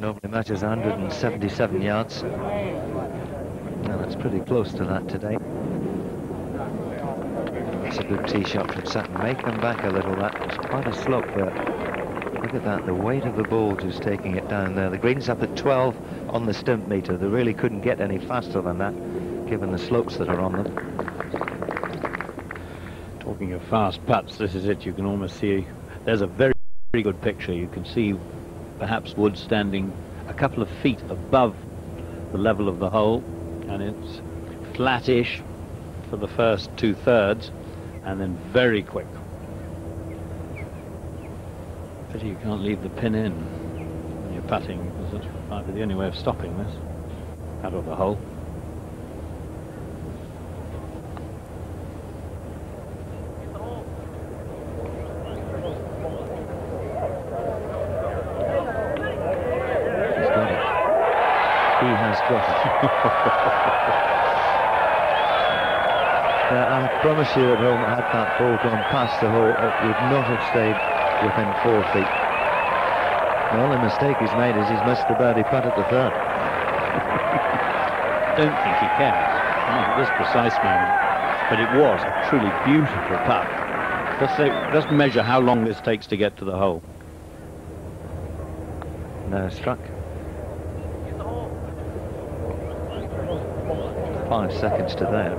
normally measures 177 yards. Now that's pretty close to that today. That's a good tee shot from Sutton. May come back a little. That was quite a slope there. Look at that, the weight of the ball just taking it down there. The green's up at 12 on the stimp meter. They really couldn't get any faster than that, given the slopes that are on them. Talking of fast putts, this is it. You can almost see, there's a very, very good picture. You can see perhaps Wood standing a couple of feet above the level of the hole, and it's flattish for the first 2/3, and then very quick. Pity you can't leave the pin in when you're putting, because that might be the only way of stopping this out of the hole. He's got it. He has got it. I promise you at home, had that ball gone past the hole, it would not have stayed within 4 feet. The only mistake he's made is he's missed the birdie putt at the 3rd. Don't think he cares, not at this precise moment, but it was a truly beautiful putt. Just measure how long this takes to get to the hole. Now struck. 5 seconds to there.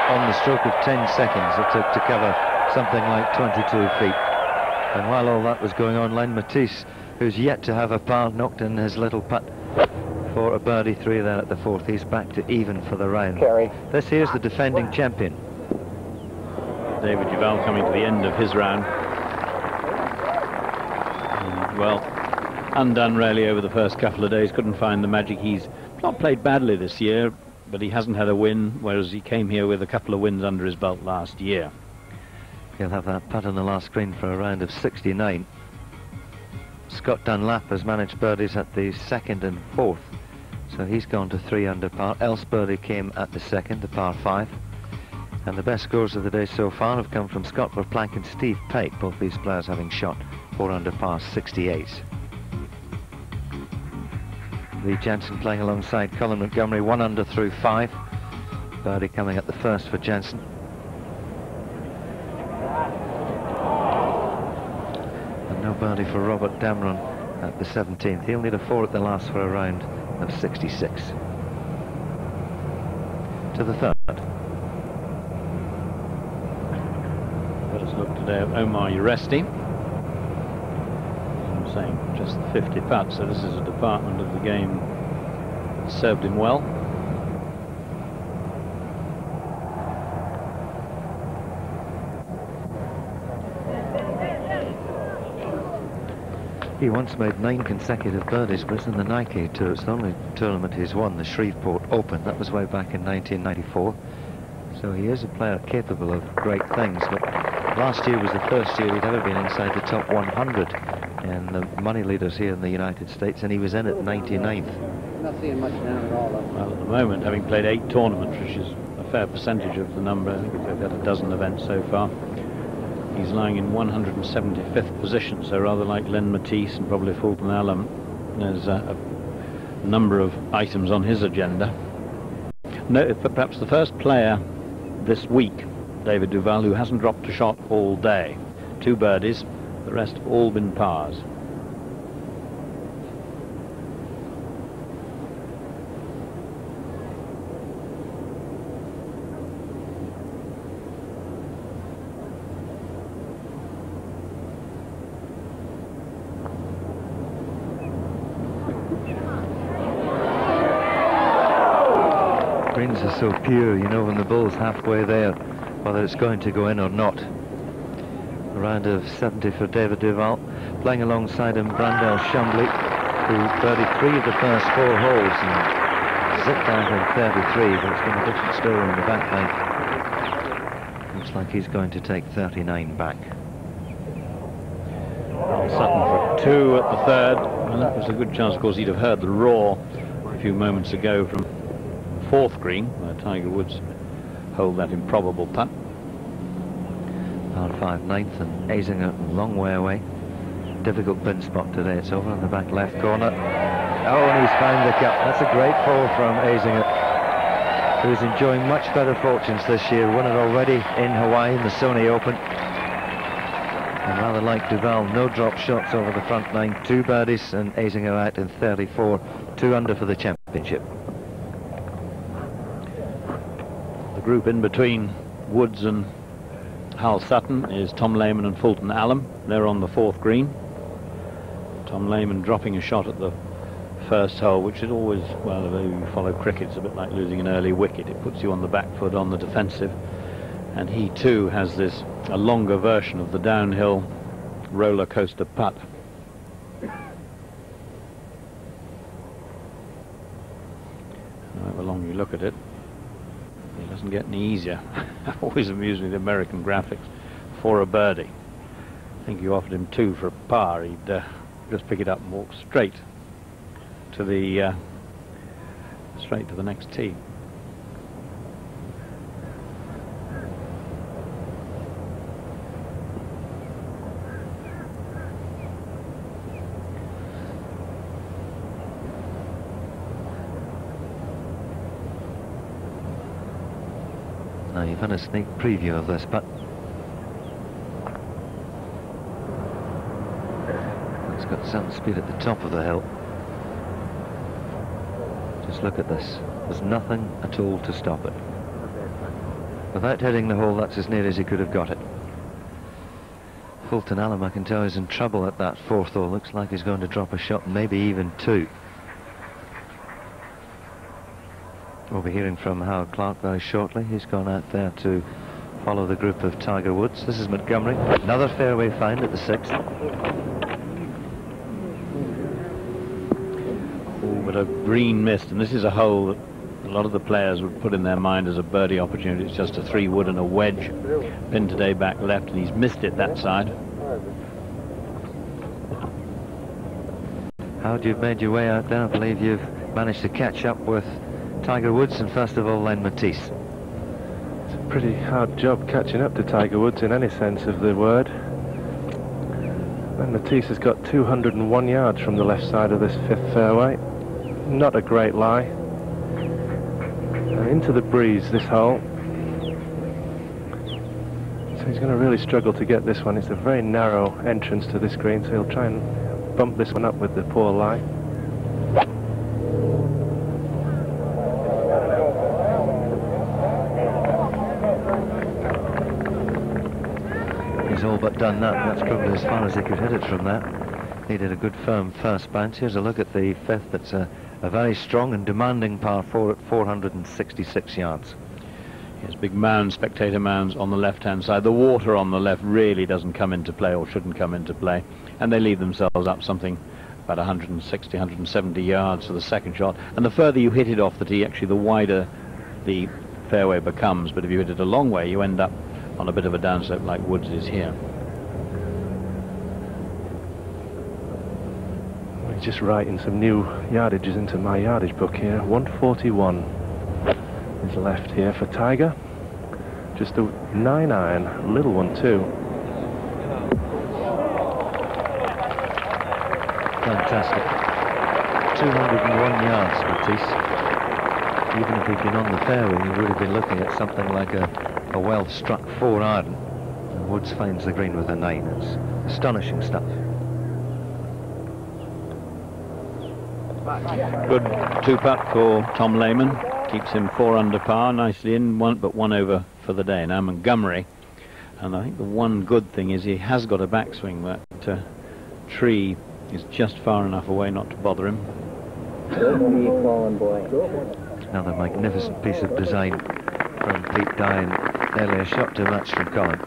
On the stroke of 10 seconds it took to cover something like 22 feet. And while all that was going on, Len Matisse, who's yet to have a par, knocked in his little putt for a birdie 3 there at the 4th. He's back to even for the round. This here's the defending champion. David Duval coming to the end of his round. And, well, undone really over the first couple of days, couldn't find the magic. He's not played badly this year, but he hasn't had a win, whereas he came here with a couple of wins under his belt last year. He'll have that putt on the last green for a round of 69. Scott Dunlap has managed birdies at the 2nd and 4th, so he's gone to 3 under par. Elsbirdie came at the 2nd, the par 5. And the best scores of the day so far have come from Scott Verplank and Steve Pate, both these players having shot 4 under par 68. Lee Jansen playing alongside Colin Montgomery, 1 under through 5. Birdie coming at the 1st for Jansen. And no birdie for Robert Dameron at the 17th. He'll need a 4 at the last for a round of 66. To the 3rd. Let us look today at Omar Uresti. I'm saying just 50 putts, so this is a department of the game that served him well. He once made 9 consecutive birdies, but it's in the Nike Tour. It's the only tournament he's won, the Shreveport Open. That was way back in 1994. So he is a player capable of great things, but last year was the first year he'd ever been inside the top 100 in the money leaders here in the United States, and he was in at 99th. Not seeing much down at all. Well, at the moment, having played 8 tournaments, which is a fair percentage of the number, I think they've had a dozen events so far, he's lying in 175th position, so rather like Len Matisse and probably Fulton Allen, there's a number of items on his agenda. No, perhaps the first player this week, David Duval, who hasn't dropped a shot all day. 2 birdies, the rest have all been pars. Greens are so pure, you know when the ball's halfway there, whether it's going to go in or not. A round of 70 for David Duval. Playing alongside him, Brandel Chambly, who birdied 3 of the first 4 holes and zipped out in 33, but it's been a different story in the back line. Looks like he's going to take 39 back. Sutton for 2 at the 3rd. Well, that was a good chance, of course. He'd have heard the roar a few moments ago from 4th green, where Tiger Woods hold that improbable putt. Par 5 9th, and Azinger a long way away. difficult pin spot today. It's over on the back left corner. Oh, and he's found the cup. That's a great fall from Azinger, who's enjoying much better fortunes this year. Won it already in Hawaii in the Sony Open. And rather like Duval, no drop shots over the front line, 2 birdies, and Azinger out in 34, 2 under for the championship. The group in between Woods and Hal Sutton is Tom Lehman and Fulton Allen. They're on the 4th green. Tom Lehman dropping a shot at the first hole, which is always, well, if you follow cricket, it's a bit like losing an early wicket. It puts you on the back foot on the defensive. And he too has a longer version of the downhill roller coaster putt. However long you look at it, it doesn't get any easier. Always amused me, the American graphics for a birdie. I think you offered him 2 for a par. He'd just pick it up and walk straight to the next tee. Now you've had a sneak preview of this, but it's got some speed at the top of the hill. Just look at this. There's nothing at all to stop it. Without hitting the hole, that's as near as he could have got it. Fulton Allen, I can tell, is in trouble at that 4th hole. Looks like he's going to drop a shot, maybe even 2. We'll be hearing from Howard Clark very shortly. He's gone out there to follow the group of Tiger Woods. This is Montgomery. Another fairway find at the 6th. Oh, but a green missed, and this is a hole that a lot of the players would put in their mind as a birdie opportunity. It's just a 3-wood and a wedge. Pin today back left, and he's missed it that side. Howard, you've made your way out there. I believe you've managed to catch up with Tiger Woods and first of all Len Matisse. It's a pretty hard job catching up to Tiger Woods in any sense of the word. Len Matisse has got 201 yards from the left side of this 5th fairway. Not a great lie. And into the breeze this hole. So he's going to really struggle to get this one. It's a very narrow entrance to this green, so he'll try and bump this one up with the poor lie. He's all but done that. That's probably as far as he could hit it from that. Needed a good firm first bounce. Here's a look at the 5th. That's a very strong and demanding par 4 at 466 yards. Yes, big mounds, spectator mounds on the left-hand side. The water on the left really doesn't come into play, or shouldn't come into play, and they leave themselves up something about 160, 170 yards for the second shot. And the further you hit it off the tee, actually the wider the fairway becomes. But if you hit it a long way, you end up on a bit of a downslope like Woods is here. I'm just writing some new yardages into my yardage book here. 141 is left here for Tiger. Just a 9-iron, little one too. Fantastic. 201 yards, Matisse. Even if he'd been on the fairway, he would have been looking at something like a well-struck 4-iron. And Woods finds the green with a 9. It's astonishing stuff. Good 2-putt for Tom Lehman. Keeps him 4 under par, nicely in, but 1 over for the day. Now Montgomery, and I think the one good thing is he has got a backswing. That tree is just far enough away not to bother him. Another magnificent piece of design from Pete Dye, and nearly a shot to match from Colin.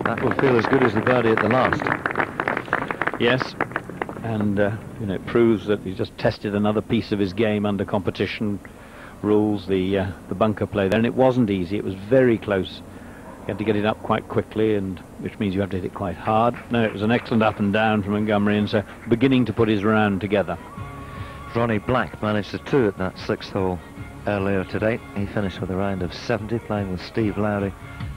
That will feel as good as the birdie at the last. Yes, and you know, it proves that he's just tested another piece of his game under competition rules, the bunker play there, and it wasn't easy. It was very close. You had to get it up quite quickly, and which means you have to hit it quite hard. No, it was an excellent up and down from Montgomery, and so beginning to put his round together. Ronnie Black managed a 2 at that 6th hole earlier today. He finished with a round of 70, playing with Steve Lowry,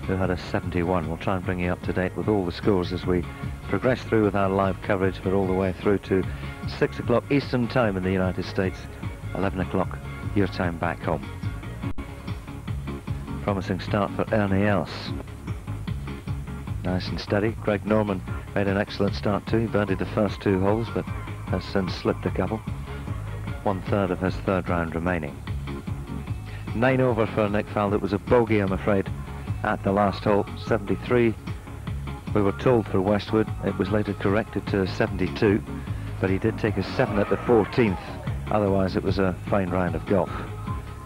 who had a 71. We'll try and bring you up to date with all the scores as we progress through with our live coverage, but all the way through to 6 o'clock Eastern Time in the United States, 11 o'clock your time back home. Promising start for Ernie Els. Nice and steady. Greg Norman made an excellent start too. He birdied the first 2 holes, but has since slipped a couple. 1/3 of his third round remaining. 9 over for Nick Faldo. It was a bogey, I'm afraid, at the last hole. 73, we were told, for Westwood. It was later corrected to 72, but he did take a 7 at the 14th. Otherwise, it was a fine round of golf.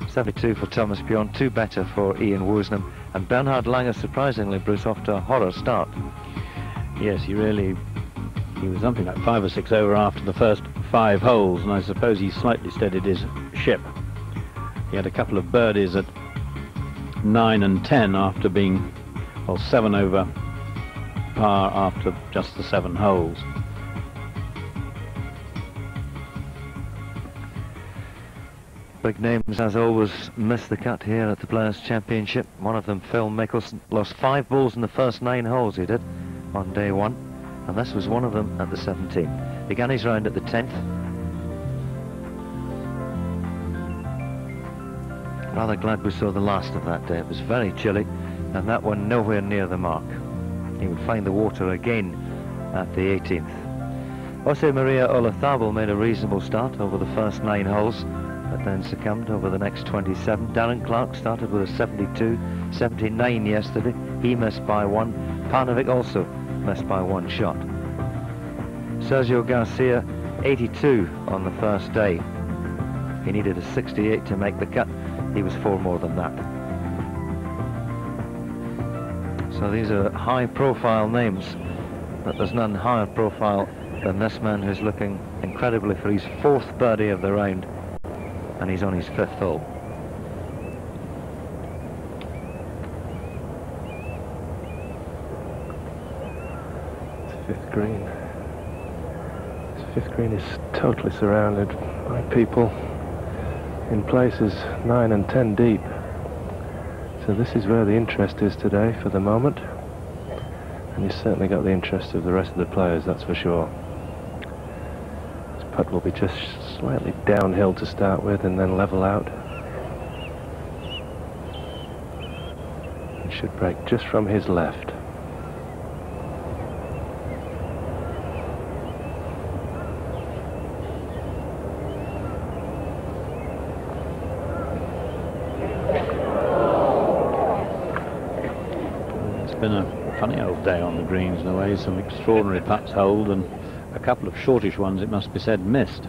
72 for Thomas Bjorn, 2 better for Ian Woosnam, and Bernhard Langer, surprisingly, Bruce, off to a horror start. Yes, he was something like 5 or 6 over after the first 5 holes, and I suppose he slightly steadied his ship. He had a couple of birdies at 9 and 10 after being, well, 7 over par after just the 7 holes. Big names, as always, missed the cut here at the Players' Championship. One of them, Phil Mickelson, lost 5 balls in the first 9 holes he did on day 1, and this was one of them at the 17th. Began his round at the 10th. Rather glad we saw the last of that day. It was very chilly, and that one nowhere near the mark. He would find the water again at the 18th. Jose Maria Olazabal made a reasonable start over the first 9 holes, but then succumbed over the next 27. Darren Clark started with a 72, 79 yesterday. He missed by 1. Parnevik also missed by 1 shot. Sergio Garcia, 82 on the first day. He needed a 68 to make the cut. He was 4 more than that. So these are high-profile names, but there's none higher profile than this man, who's looking incredibly for his 4th birdie of the round, and he's on his 5th hole. It's 5th green. This 5th green is totally surrounded by people in places 9 and 10 deep. So this is where the interest is today for the moment, and he's certainly got the interest of the rest of the players, that's for sure. This putt will be just slightly downhill to start with and then level out. It should break just from his left. Been a funny old day on the greens in a way. Some extraordinary putts hold, and a couple of shortish ones, it must be said, missed.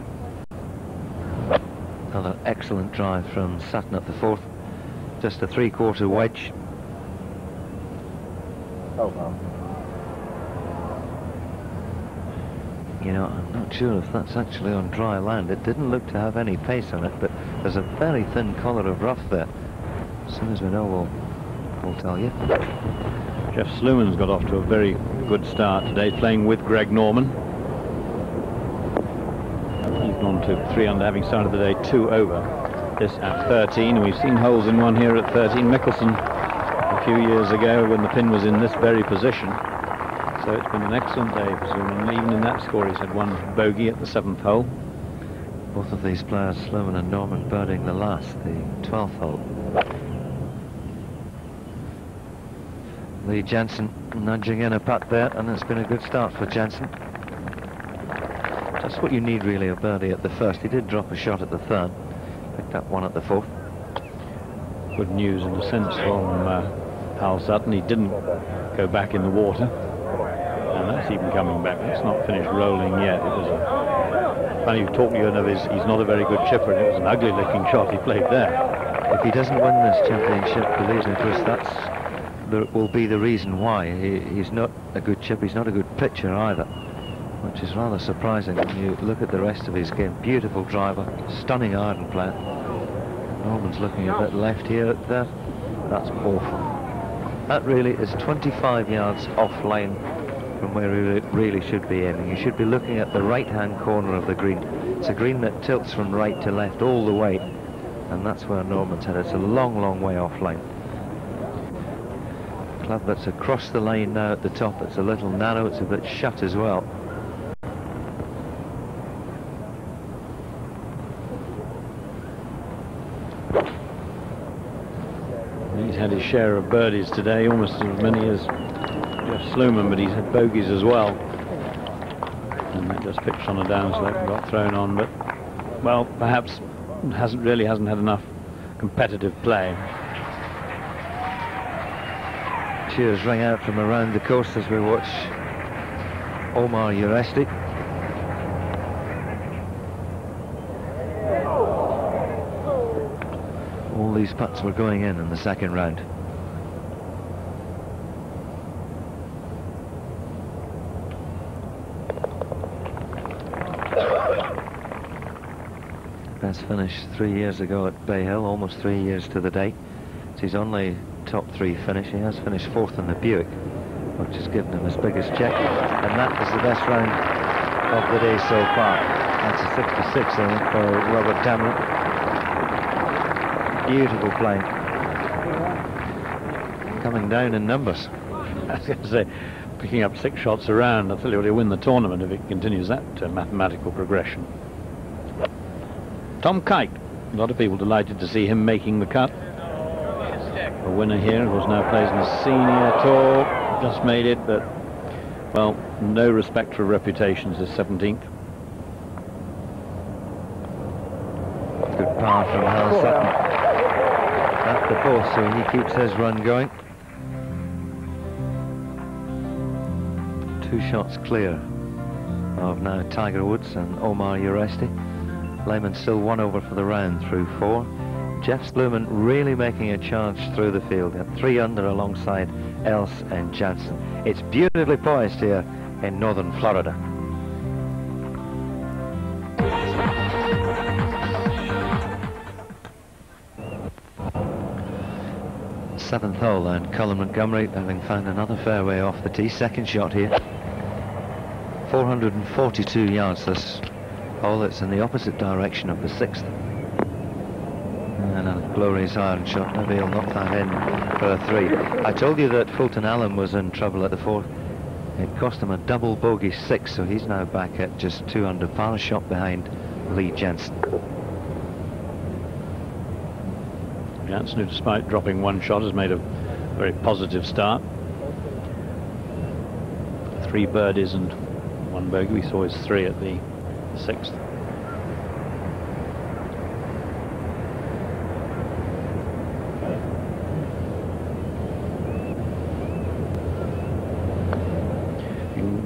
Another excellent drive from Sutton at the 4th. Just a 3/4 wedge. You know, I'm not sure if that's actually on dry land. It didn't look to have any pace on it, but there's a very thin collar of rough there. As soon as we know, we'll tell you. Jeff Sluman's got off to a very good start today, playing with Greg Norman. He's gone to 3 under, having started the day 2 over. This at 13, and we've seen holes in one here at 13. Mickelson a few years ago when the pin was in this very position. So it's been an excellent day for Sluman. Even in that score, he's had 1 bogey at the 7th hole. Both of these players, Sluman and Norman, birding the last, the 12th hole. Lee Jensen nudging in a putt there, and it's been a good start for Jensen. That's what you need, really, a birdie at the 1st. He did drop a shot at the 3rd, picked up 1 at the 4th. Good news in a sense from Hal Sutton. He didn't go back in the water, and that's even coming back. It's not finished rolling yet. It was a funny talk you of he's not a very good chipper, and it was an ugly looking shot he played there. If he doesn't win this championship, believe me, Chris, will be the reason why. He's not a good chip, he's not a good pitcher either, which is rather surprising when you look at the rest of his game. Beautiful driver, stunning iron player. Norman's looking a bit left here. That's awful. That really is 25 yards offline from where he really should be aiming. You should be looking at the right-hand corner of the green. It's a green that tilts from right to left all the way, and that's where Norman's headed. It's a long, long way offline. Club that's across the lane now at the top. It's a little narrow, it's a bit shut as well. He's had his share of birdies today, almost as many as Jeff Sluman, but he's had bogeys as well. And that just pitched on a downslope and got thrown on, but, well, perhaps hasn't had enough competitive play. Cheers ring out from around the course as we watch Omar Uresti. All these putts were going in the second round. Best finished 3 years ago at Bay Hill, almost 3 years to the day. It's his only top 3 finish. He has finished 4th in the Buick, which has given him his biggest check, and that is the best round of the day so far. That's a 66, I think, for Robert Damron. Beautiful playing. Coming down in numbers. I was going to say, picking up 6 shots around, I tell you what, he'll win the tournament if it continues that mathematical progression. Tom Kite, a lot of people delighted to see him making the cut. A winner here, of course, now plays in the senior tour. Just made it, but, well, no respect for reputations is 17th. Good par from Hal Sutton. At the fourth, so he keeps his run going. 2 shots clear of now Tiger Woods and Omar Uresti. Lehman still 1 over for the round through 4. Jeff Sluman really making a charge through the field at 3 under alongside Else and Jansen. It's beautifully poised here in northern Florida. Seventh hole, and Colin Montgomery having found another fairway off the tee. Second shot here. 442 yards this hole. It's in the opposite direction of the 6th. And a glorious iron shot. Maybe he'll knock that in for a 3. I told you that Fulton Allen was in trouble at the 4th. It cost him a double bogey 6, so he's now back at just 2 under par, a shot behind Lee Jensen. Jansen, who despite dropping 1 shot has made a very positive start. 3 birdies and 1 bogey. We saw his 3 at the 6th.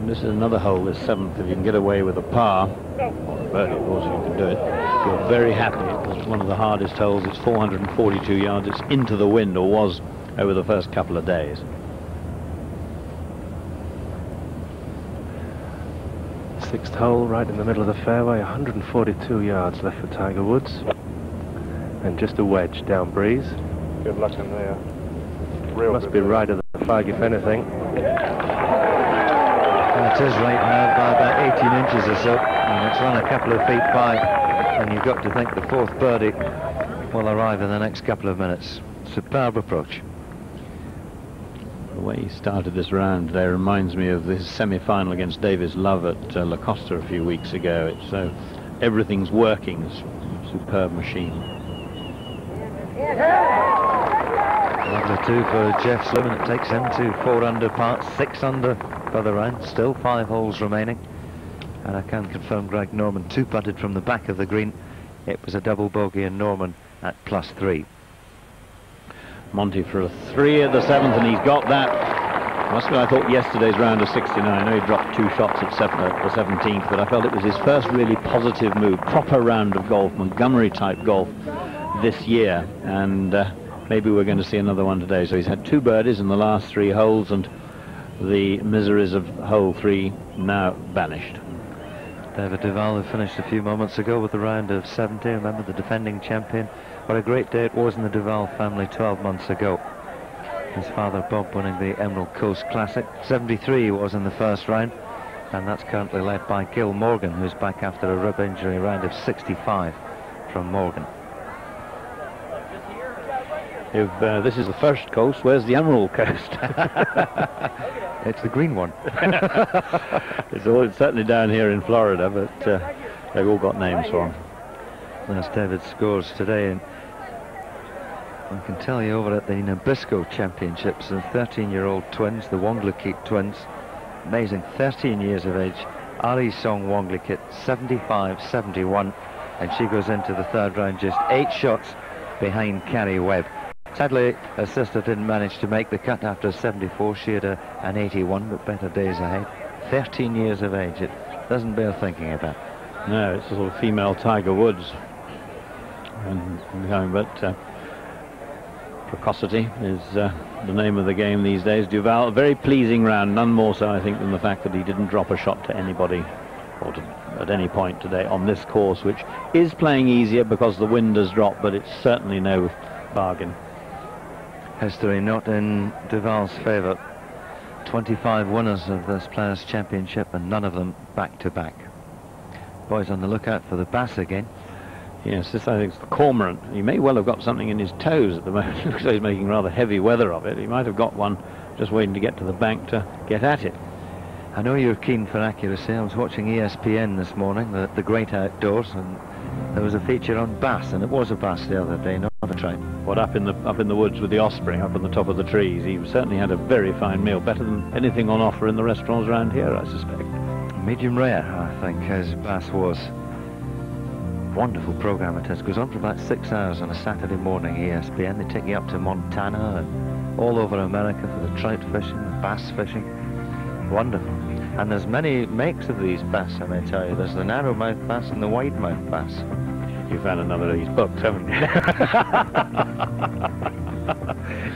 This is another hole, this 7th. If you can get away with a par, or a birdie, of course, if you can do it, you're very happy. It's one of the hardest holes. It's 442 yards. It's into the wind, or was over the first couple of days. 6th hole, right in the middle of the fairway. 142 yards left for Tiger Woods, and just a wedge down breeze. Good luck in there. Must be right of the flag, if anything. It is right now by about 18 inches or so, and it's run a couple of feet by, and you've got to think the 4th birdie will arrive in the next couple of minutes. Superb approach. The way he started this round today reminds me of this semi-final against Davis Love at La Costa a few weeks ago. It's so everything's working. It's a superb machine. Lovely 2 for Jeff Sluman. It takes him to 4 under par, 6 under for the round. Still 5 holes remaining, and I can confirm Greg Norman 2-putted from the back of the green. It was a double bogey, and Norman at +3. Monty for a 3 at the 7th, and he's got that. Must be, I thought, yesterday's round of 69. I know he dropped 2 shots at the 17th, but I felt it was his first really positive move, proper round of golf, Montgomery type golf this year, and maybe we're going to see another one today. So he's had 2 birdies in the last 3 holes, and the miseries of hole 3 now banished. David Duval, who finished a few moments ago with a round of 70. Remember, the defending champion. What a great day it was in the Duval family 12 months ago. His father Bob winning the Emerald Coast Classic. 73 was in the first round, and that's currently led by Gil Morgan, who's back after a rib injury. Round of 65 from Morgan. If this is the first coast, where's the Emerald Coast? It's the green one. It's certainly down here in Florida, but they've all got names for them. That's David's scores today, and I can tell you over at the Nabisco Championships, the 13-year-old twins, the Wonglikit twins, amazing, 13 years of age. Ali Song Wonglikit, 75-71, and she goes into the third round just 8 shots behind Carrie Webb. Sadly, her sister didn't manage to make the cut after 74. She had an 81, but better days ahead. 13 years of age. It doesn't bear thinking about. No, it's a sort of female Tiger Woods. But precocity is the name of the game these days. Duval, a very pleasing round, none more so, I think, than the fact that he didn't drop a shot to anybody or at any point today on this course, which is playing easier because the wind has dropped, but it's certainly no bargain. History not in Duval's favour. 25 winners of this Players' Championship, and none of them back-to-back. Boys on the lookout for the bass again. Yes, this I think is the cormorant. He may well have got something in his toes at the moment. Looks like he's making rather heavy weather of it. He might have got one just waiting to get to the bank to get at it. I know you're keen for accuracy. I was watching ESPN this morning, the great outdoors, and there was a feature on bass, and it was a bass the other day, not a trout. What, up in the woods with the osprey, up on the top of the trees? He certainly had a very fine meal, better than anything on offer in the restaurants around here, I suspect. Medium rare, I think, his bass was. Wonderful program it is. Goes on for about 6 hours on a Saturday morning, ESPN. They take you up to Montana and all over America for the trout fishing, the bass fishing. Wonderful. And there's many makes of these bass, I may tell you. There's the narrow-mouthed bass and the wide-mouthed bass. You found another of these books, haven't you?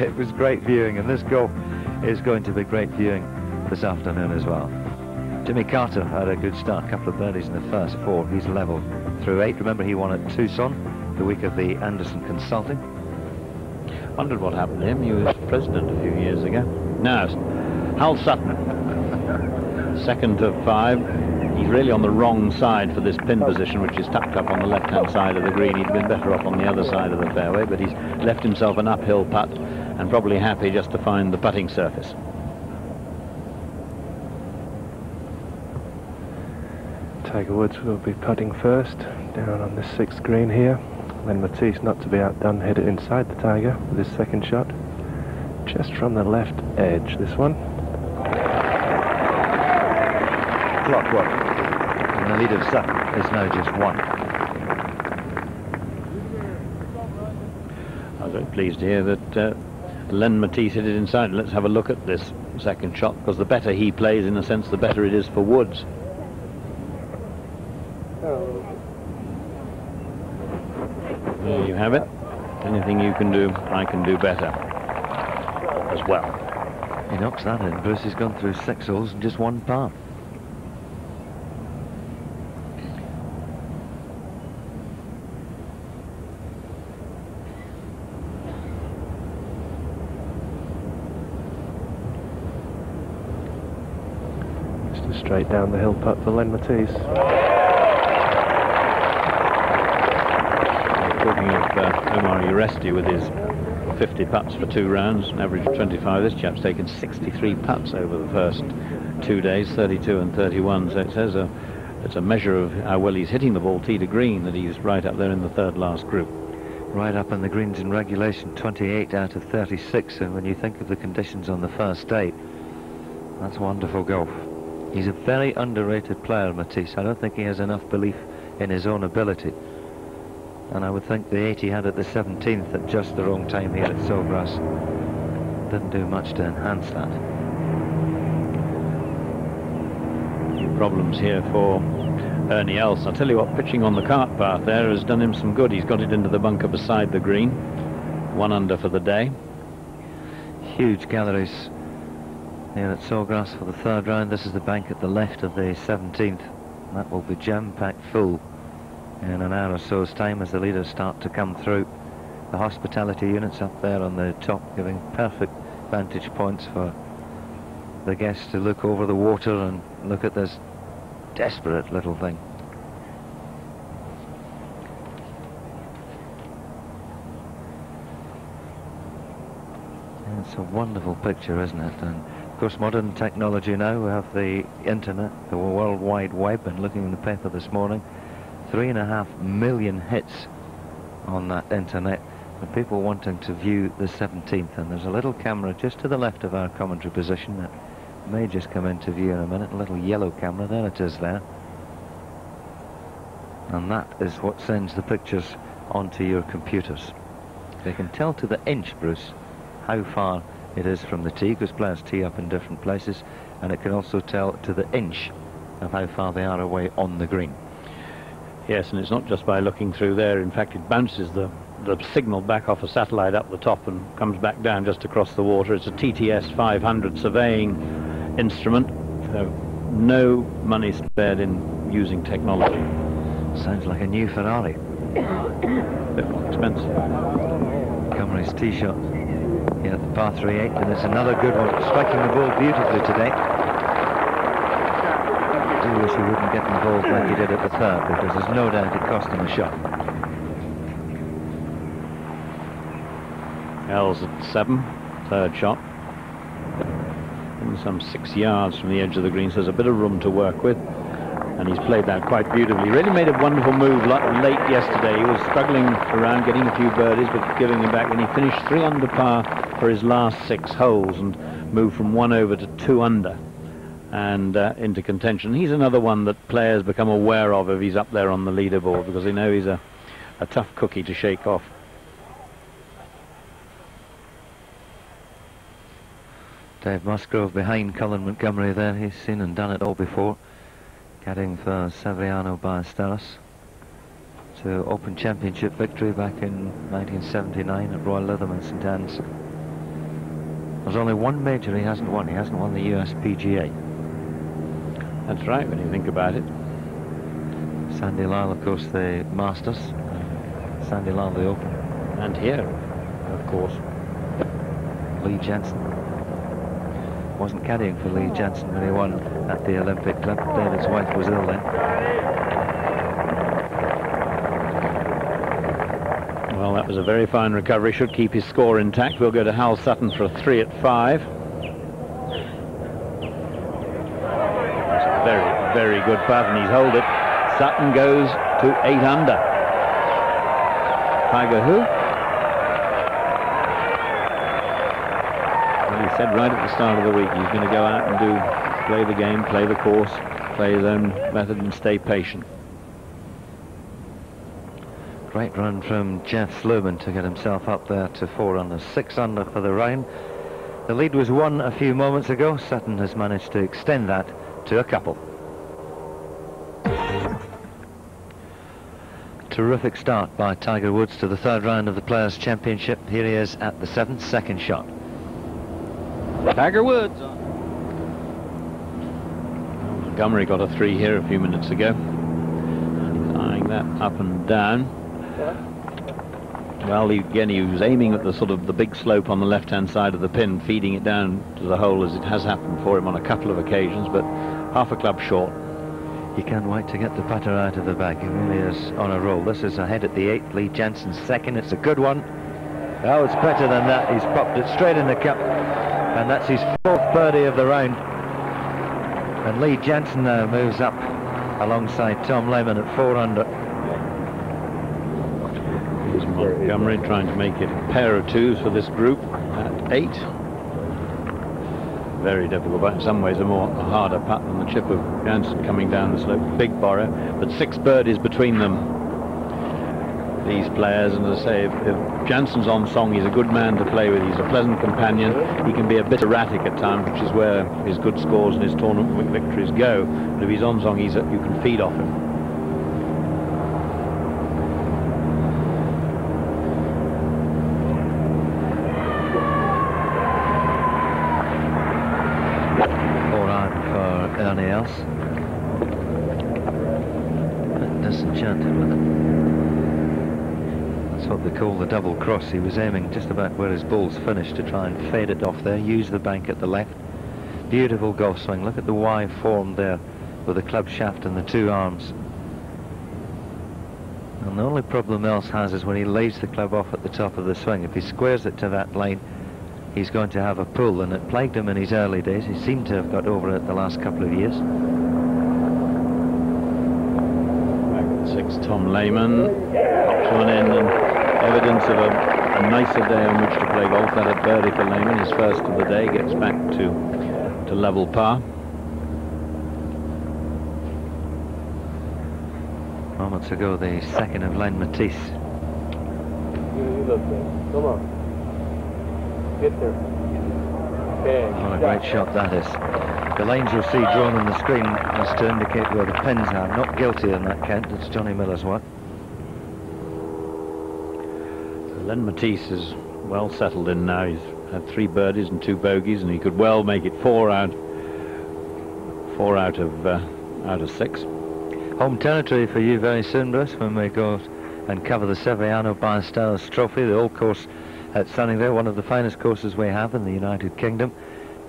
It was great viewing, and this golf is going to be great viewing this afternoon as well. Jimmy Carter had a good start, a couple of birdies in the first 4. He's level through 8. Remember, he won at Tucson the week of the Anderson Consulting. Wondered what happened to him. He was president a few years ago. Now, Hal Sutton, second of 5. He's really on the wrong side for this pin position, which is tucked up on the left-hand side of the green. He'd been better off on the other side of the fairway, but he's left himself an uphill putt and probably happy just to find the putting surface. Tiger Woods will be putting first, down on this 6th green here. Then Matisse, not to be outdone, hit it inside the Tiger with his second shot. Just from the left edge, this one. Clockwork. And the lead of Sutton is now just 1. I was very pleased to hear that Len Matisse hit it inside. Let's have a look at this second shot, because the better he plays, in a sense, the better it is for Woods. There you have it. Anything you can do, I can do better as well. He knocks that in. Bruce has gone through 6 holes and just 1 par. Just a straight down the hill putt for Len Matisse. Talking of Omar Uresti with his 50 putts for 2 rounds, an average of 25. This chap's taken 63 putts over the first 2 days, 32 and 31. So it says it's a measure of how well he's hitting the ball tee to green, that he's right up there in the 3rd last group. Right up in the greens in regulation, 28 out of 36. And when you think of the conditions on the first day, that's wonderful golf. He's a very underrated player, Matisse. I don't think he has enough belief in his own ability. And I would think the 8 he had at the 17th at just the wrong time here at Sawgrass didn't do much to enhance that. Problems here for Ernie Els. I'll tell you what, pitching on the cart path there has done him some good. He's got it into the bunker beside the green. 1 under for the day. Huge galleries here at Sawgrass for the 3rd round. This is the bank at the left of the 17th. That will be jam-packed full in an hour or so's time as the leaders start to come through. The hospitality units up there on the top, giving perfect vantage points for the guests to look over the water and look at this desperate little thing. It's a wonderful picture, isn't it? And of course, modern technology now, we have the internet, the World Wide Web, and looking in the paper this morning, 3.5 million hits on that internet, and people wanting to view the 17th. And there's a little camera just to the left of our commentary position that may just come into view in a minute, a little yellow camera. There it is there. And that is what sends the pictures onto your computers. They can tell to the inch, Bruce, how far it is from the tee, because players tee up in different places, and it can also tell to the inch of how far they are away on the green. Yes, and it's not just by looking through there. In fact, it bounces the signal back off a satellite up the top and comes back down just across the water. It's a TTS 500 surveying instrument, so no money spared in using technology. Sounds like a new Ferrari. A bit more expensive. Montgomery's tee shot here at the par 3/8, and it's another good one, striking the ball beautifully today. I do wish he wouldn't get involved like he did at the third, because there's no doubt it cost him a shot. L's at 7, third shot. And some 6 yards from the edge of the green, so there's a bit of room to work with. And he's played that quite beautifully. Really made a wonderful move late yesterday. He was struggling around getting a few birdies, but giving them back. And he finished 3 under par for his last 6 holes and moved from 1 over to 2 under and into contention. He's another one that players become aware of if he's up there on the leaderboard, because they know he's a tough cookie to shake off. Dave Musgrove behind Colin Montgomery there. He's seen and done it all before. Caddying for Severiano Ballesteros to Open Championship victory back in 1979 at Royal Lytham in St Anne's. There's only one major he hasn't won. He hasn't won the US PGA. That's right, when you think about it. Sandy Lyle, of course, the Masters. Sandy Lyle, the Open. And here, of course. Lee Jensen. Wasn't caddying for Lee Jensen when he won at the Olympic Club. David's wife was ill then. Well, that was a very fine recovery. Should keep his score intact. We'll go to Hal Sutton for a 3 at 5. It's a very, very good putt, and he's holed it. Sutton goes to 8 under. Tiger who? Well, he said right at the start of the week he's going to go out and play the game, play the course, play his own method and stay patient. Great run from Jeff Sluman to get himself up there to 4 under, 6 under for the round. The lead was 1 a few moments ago. Sutton has managed to extend that to a couple. Terrific start by Tiger Woods to the 3rd round of the Players' Championship. Here he is at the 7th, second shot. Tiger Woods. Montgomery got a 3 here a few minutes ago. And he's eyeing that up and down. Well, again, he was aiming at the sort of the big slope on the left-hand side of the pin, feeding it down to the hole, as it has happened for him on a couple of occasions, but half a club short. He can't wait to get the putter out of the bag. He really is on a roll. This is ahead at the 8th. Lee Jensen's second. It's a good one. Oh, it's better than that. He's popped it straight in the cup, and that's his 4th birdie of the round. And Lee Jensen now moves up alongside Tom Lehman at 4 under. Here's Montgomery trying to make it a pair of 2s for this group at 8. Very difficult, but in some ways a harder putt than the chip of Jansen coming down the slope. Big borrow, but 6 birdies between them, these players. And as I say, if Jansen's on song, he's a good man to play with. He's a pleasant companion. He can be a bit erratic at times, which is where his good scores and his tournament victories go. But if he's on song, you can feed off him. Disenchanted with it. That's what they call the double cross. He was aiming just about where his ball's finished to try and fade it off there, use the bank at the left. Beautiful golf swing. Look at the Y formed there with the club shaft and the 2 arms. And the only problem else has is when he lays the club off at the top of the swing. If he squares it to that line, he's going to have a pull, and it plagued him in his early days. He seemed to have got over it the last couple of years. Back at 6, Tom Lehman pops one in, and evidence of a nicer day on which to play golf. That at birdie for Lehman, his first of the day, gets back to level par. Moments ago, the second of Len Matisse. Come on. Get there. Okay. What a great shot that is. The lines you'll see drawn on the screen as to indicate where the pins are. Not guilty in that count. It's Johnny Miller's work. Len Matisse is well settled in now. He's had 3 birdies and 2 bogeys, and he could well make it 4 out of 6. Home territory for you very soon, Bruce, when we go and cover the Sevillano Ballesteros Trophy, the old course at Sunningdale, one of the finest courses we have in the United Kingdom.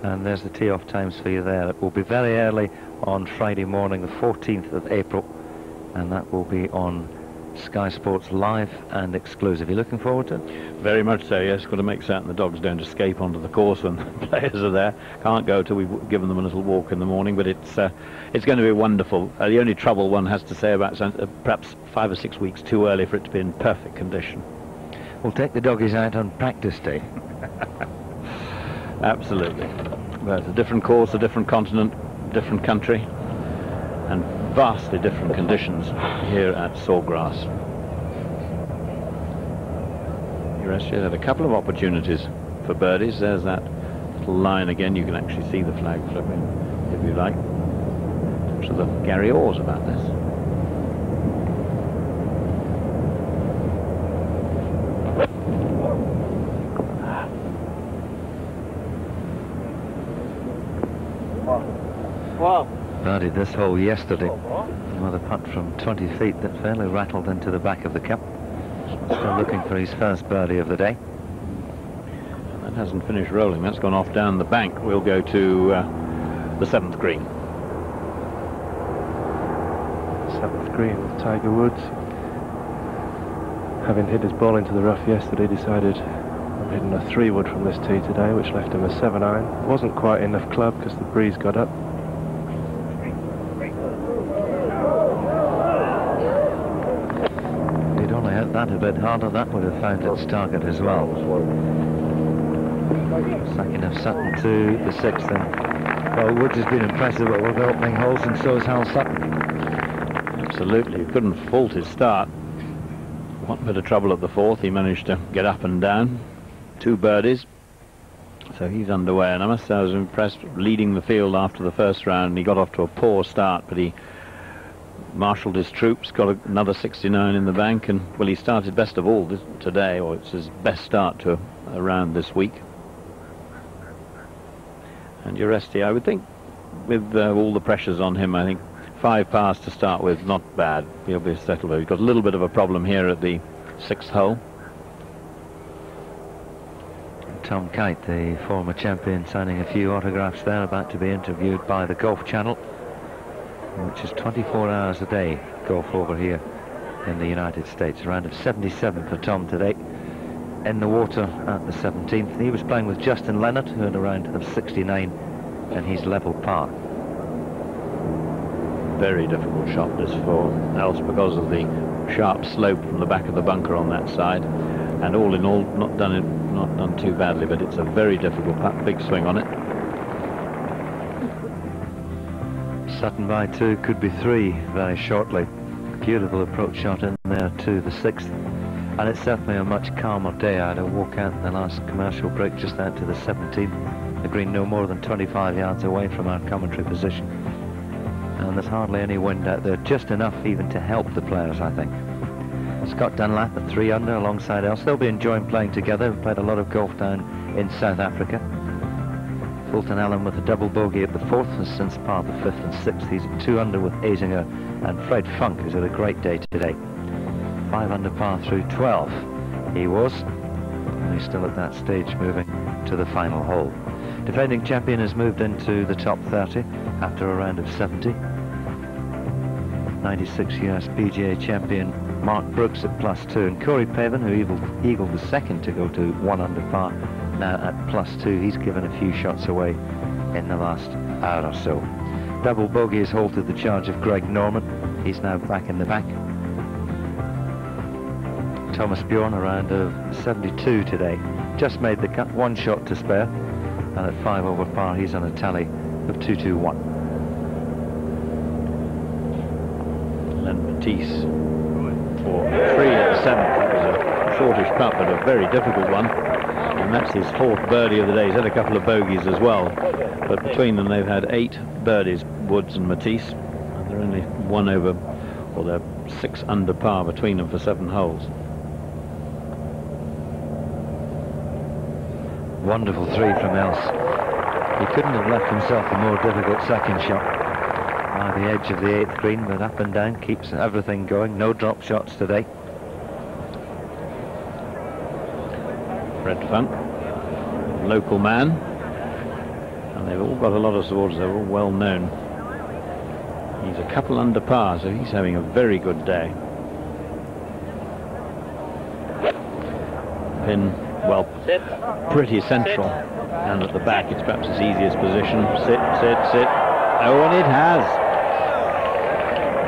And there's the tee-off times for you there. It will be very early on Friday morning, the 14th of April, and that will be on Sky Sports Live and exclusive. You looking forward to it? Very much so, yes. Got to make certain the dogs don't escape onto the course when the players are there. Can't go till we've given them a little walk in the morning, but it's going to be wonderful. The only trouble one has to say about perhaps 5 or 6 weeks too early for it to be in perfect condition. We'll take the doggies out on practice day. Absolutely. But it's a different course, a different continent, different country, and vastly different conditions here at Sawgrass. Ureshia had a couple of opportunities for birdies. There's that little line again. You can actually see the flag flipping, if you like. Talk to the Gary Orrs about this. Wow. Birdied this hole yesterday with a putt from 20 feet that fairly rattled into the back of the cup. Still looking for his first birdie of the day. That hasn't finished rolling. That's gone off down the bank. We'll go to the 7th green. 7th green with Tiger Woods. Having hit his ball into the rough yesterday, decided I'm hitting a 3-wood from this tee today, which left him a 7-iron. Wasn't quite enough club because the breeze got up. That a bit harder, that would have found its target as well. Second of Sutton to the 6th, and well, Woods has been impressive at the opening holes, and so has Hal Sutton. Absolutely, he couldn't fault his start. One bit of trouble at the 4th. He managed to get up and down. 2 birdies, so he's underway. And I must say I was impressed leading the field after the first round. He got off to a poor start, but he marshalled his troops, got another 69 in the bank, and well, he started best of all today, or it's his best start to a round this week. And Uresti, I would think, with all the pressures on him, I think 5 pars to start with, not bad. He'll be settled. He's got a little bit of a problem here at the 6th hole. Tom Kite, the former champion, signing a few autographs there, about to be interviewed by the Golf Channel, which is 24 hours a day golf over here in the United States. A round of 77 for Tom today. In the water at the 17th. He was playing with Justin Leonard, who had a round of 69, and he's level par. Very difficult shot this for Els because of the sharp slope from the back of the bunker on that side. And all in all, not done too badly, but it's a very difficult putt. Big swing on it. Sutton by 2, could be 3 very shortly. Beautiful approach shot in there to the 6th, and it's certainly a much calmer day. I had a walk out in the last commercial break just out to the 17th, the green no more than 25 yards away from our commentary position, and there's hardly any wind out there, just enough even to help the players, I think. Scott Dunlap at 3 under alongside Els. They'll be enjoying playing together. We've played a lot of golf down in South Africa. Fulton Allen with a double bogey at the 4th, and since par the 5th and 6th. He's at 2 under with Azinger, and Fred Funk has had a great day today. 5 under par through 12 he was, and he's still at that stage moving to the final hole. Defending champion has moved into the top 30 after a round of 70. 96 US PGA champion Mark Brooks at +2, and Corey Pavin, who eagled the second to go to 1 under par, now at +2. He's given a few shots away in the last hour or so. Double bogey has halted the charge of Greg Norman. He's now back in the back. Thomas Bjorn around of 72 today. Just made the cut, 1 shot to spare. And at 5 over par, he's on a tally of 221. Len Matisse for 3 at the 7th. It was a shortish putt, but a very difficult one. And that's his 4th birdie of the day. He's had a couple of bogeys as well. But between them, they've had 8 birdies, Woods and Matisse. And they're only 1 over, or they're 6 under par between them for 7 holes. Wonderful 3 from Else. He couldn't have left himself a more difficult second shot. By the edge of the 8th green, but up and down, keeps everything going. No drop shots today. Fred Funk, local man, and they've all got a lot of supporters. They're all well known. He's a couple under par, so he's having a very good day. Pin, well, pretty central, and at the back it's perhaps his easiest position. Sit, sit, sit. Oh, and it has.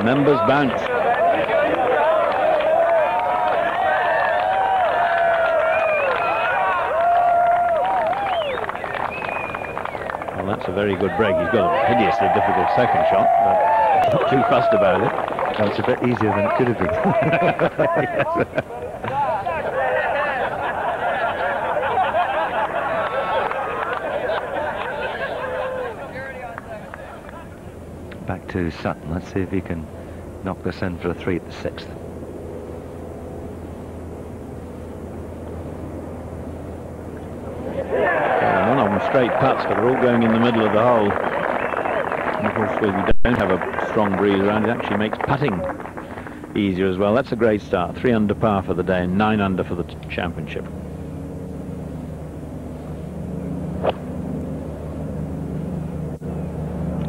Members bounce. Well, that's a very good break. He's got a hideously difficult second shot, but not too fussed about it. Well, it's a bit easier than it could have been. Back to Sutton. Let's see if he can knock this in for a 3 at the 6th. None of them straight putts, but they're all going in the middle of the hole. And of course, if you don't have a strong breeze around, it actually makes putting easier as well. That's a great start. 3 under par for the day and 9 under for the championship.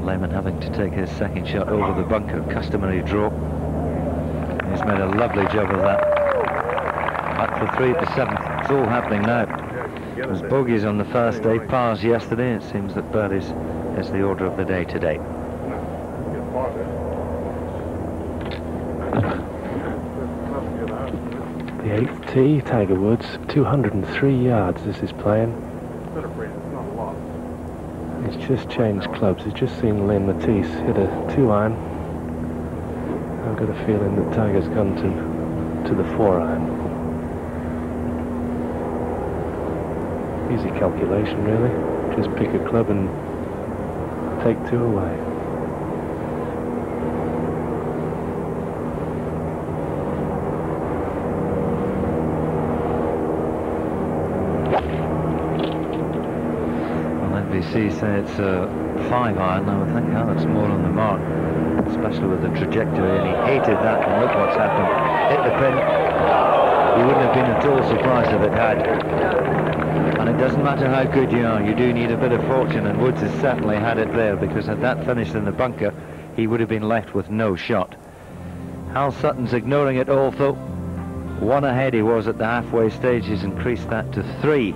Lehman having to take his second shot over the bunker, customary draw. He's made a lovely job of that. Back for 3 at the 7th. It's all happening now. There's bogeys on the first day, pars yesterday. It seems that birdies is the order of the day today. The 8th tee, Tiger Woods, 203 yards this is playing. He's just changed clubs. He's just seen Len Matisse hit a 2-iron. I've got a feeling that Tiger's gone to the 4-iron. Easy calculation, really. Just pick a club and take 2 away. NBC say it's a 5-iron. I would think that's more on the mark, especially with the trajectory, and he hated that, and look what's happened. Hit the pin. He wouldn't have been at all surprised if it had. And it doesn't matter how good you are, you do need a bit of fortune, and Woods has certainly had it there, because had that finished in the bunker, he would have been left with no shot. Hal Sutton's ignoring it all, though. 1 ahead he was at the halfway stage. He's increased that to 3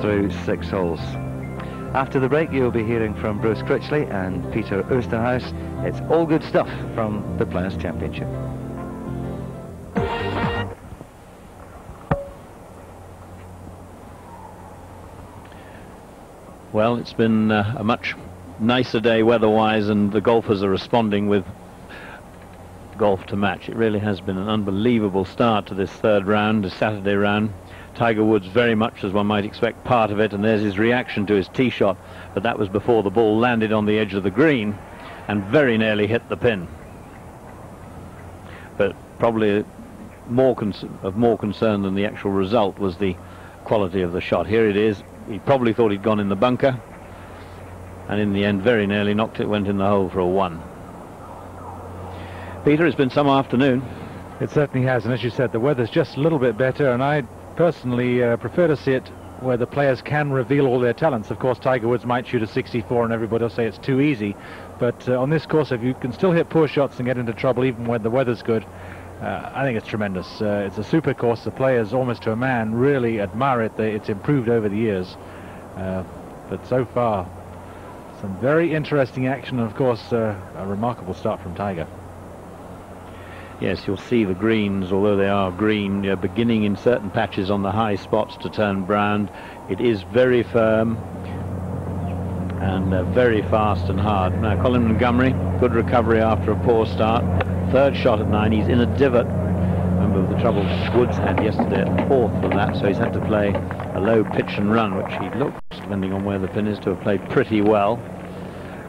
through 6 holes. After the break, you'll be hearing from Bruce Critchley and Peter Oosterhuis. It's all good stuff from the Players' Championship. Well, it's been a much nicer day weather-wise, and the golfers are responding with golf to match. It really has been an unbelievable start to this 3rd round, the Saturday round. Tiger Woods very much, as one might expect, part of it, and there's his reaction to his tee shot, but that was before the ball landed on the edge of the green and very nearly hit the pin. But probably of more concern than the actual result was the quality of the shot. Here it is. He probably thought he'd gone in the bunker, and in the end very nearly knocked it, went in the hole for a 1. Peter, it's been some afternoon. It certainly has, and as you said, the weather's just a little bit better, and I personally prefer to see it where the players can reveal all their talents. Of course, Tiger Woods might shoot a 64 and everybody will say it's too easy, but on this course, if you can still hit poor shots and get into trouble even when the weather's good, I think it's tremendous. It's a super course. The players, almost to a man, really admire it. It's improved over the years. But so far, some very interesting action, and of course, a remarkable start from Tiger. Yes, you'll see the greens, although they are green, beginning in certain patches on the high spots to turn brown. It is very firm and very fast and hard. Now, Colin Montgomery, good recovery after a poor start. Third shot at 9, he's in a divot. Remember the trouble Woods had yesterday at the fourth for that, so he's had to play a low pitch and run, which he looks, depending on where the pin is, to have played pretty well.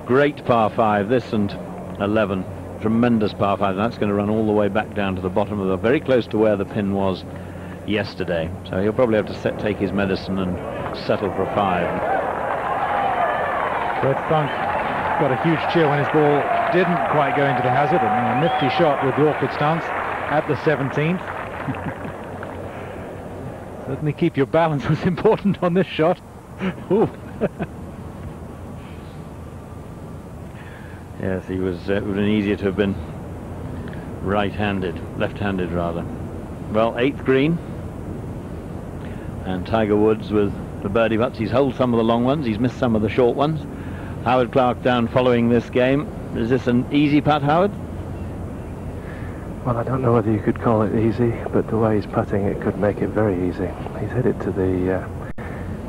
Great par 5, this, and 11. Tremendous par 5. That's going to run all the way back down to the bottom of the, very close to where the pin was yesterday. So he'll probably have to take his medicine and settle for a 5. Fred Funk got a huge cheer when his ball didn't quite go into the hazard, and a nifty shot with the awkward stance at the 17th. Certainly keep your balance was important on this shot. Ooh. Yes, he was. It would have been easier to have been right-handed, left-handed rather. Well, 8th green, and Tiger Woods with the birdie putts. He's holed some of the long ones. He's missed some of the short ones. Howard Clark down following this game. Is this an easy putt, Howard? Well, I don't know whether you could call it easy, but the way he's putting it could make it very easy. He's hit it to the,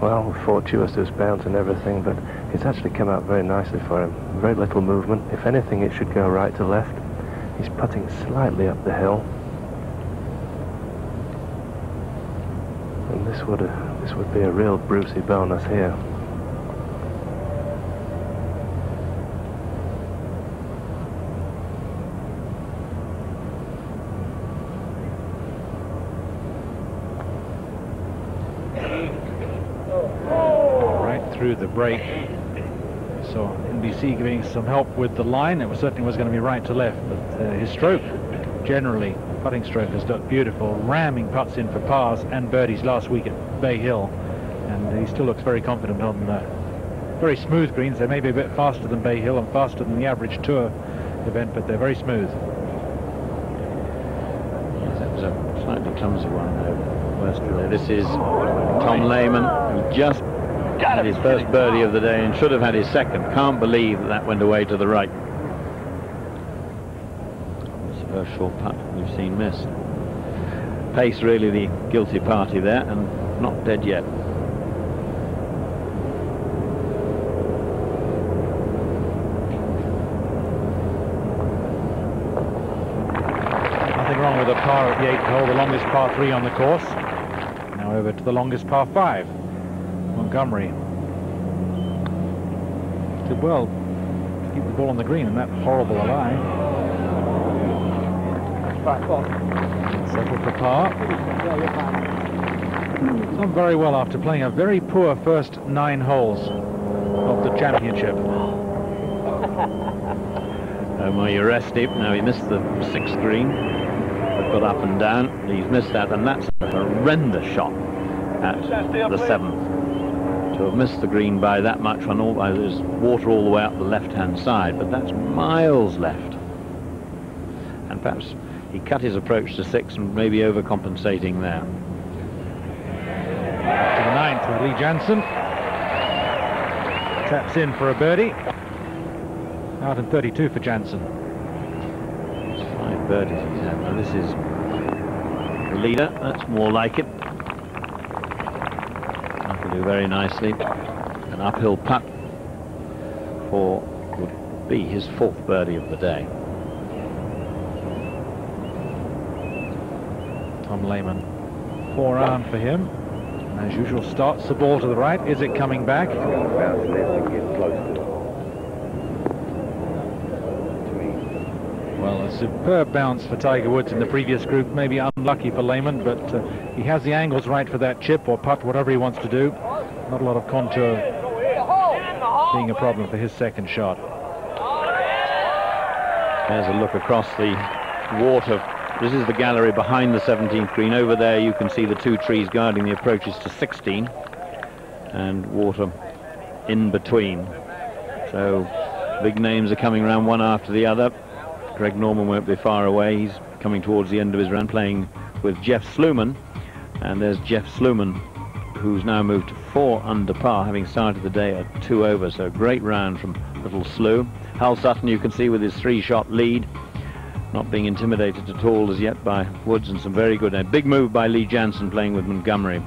well, fortuitous bounce and everything, but it's actually come out very nicely for him. Very little movement. If anything, it should go right to left. He's putting slightly up the hill. And this would be a real Brucey bonus here. Through the break, so NBC giving some help with the line. It certainly was going to be right to left, but his stroke, generally, putting stroke, has looked beautiful, ramming putts in for pars and birdies last week at Bay Hill, and he still looks very confident on very smooth greens. They may be a bit faster than Bay Hill and faster than the average tour event, but they're very smooth. Yes, that was a slightly clumsy one though. This is Tom Lehman, who just had his first birdie of the day and should have had his second. Can't believe that went away to the right. It's the first short putt we've seen missed. Pace really the guilty party there, and not dead yet. Nothing wrong with a par at the 8th hole, the longest par 3 on the course. Now over to the longest par 5. Montgomery did well to keep the ball on the green in that horrible lie. Settled for par. Done very well after playing a very poor first 9 holes of the championship. Omar Uresti, now he missed the 6th green, but got up and down. He's missed that, and that's a horrendous shot at the 7th. To have missed the green by that much when there's water all the way up the left-hand side, but that's miles left. And perhaps he cut his approach to 6 and maybe overcompensating there. To the 9th with Lee Jansen. Taps in for a birdie. Out in 32 for Jansen. 5 birdies he's had. Now this is the leader. That's more like it. Do very nicely. An uphill putt for would be his 4th birdie of the day. Tom Lehman, 4-iron for him. As usual, starts the ball to the right. Is it coming back? Well, a superb bounce for Tiger Woods in the previous group. Maybe unlucky for Lehman, but he has the angles right for that chip or putt, whatever he wants to do. Not a lot of contour being a problem for his second shot. There's a look across the water. This is the gallery behind the 17th green. Over there you can see the 2 trees guarding the approaches to 16, and water in between. So big names are coming around one after the other. Greg Norman won't be far away. He's coming towards the end of his round, playing with Jeff Sluman. And there's Jeff Sluman, who's now moved to 4 under par, having started the day at 2 over. So a great round from little Slew. Hal Sutton, you can see, with his 3-shot lead, not being intimidated at all as yet by Woods, and some very good. A big move by Lee Jansen, playing with Montgomery.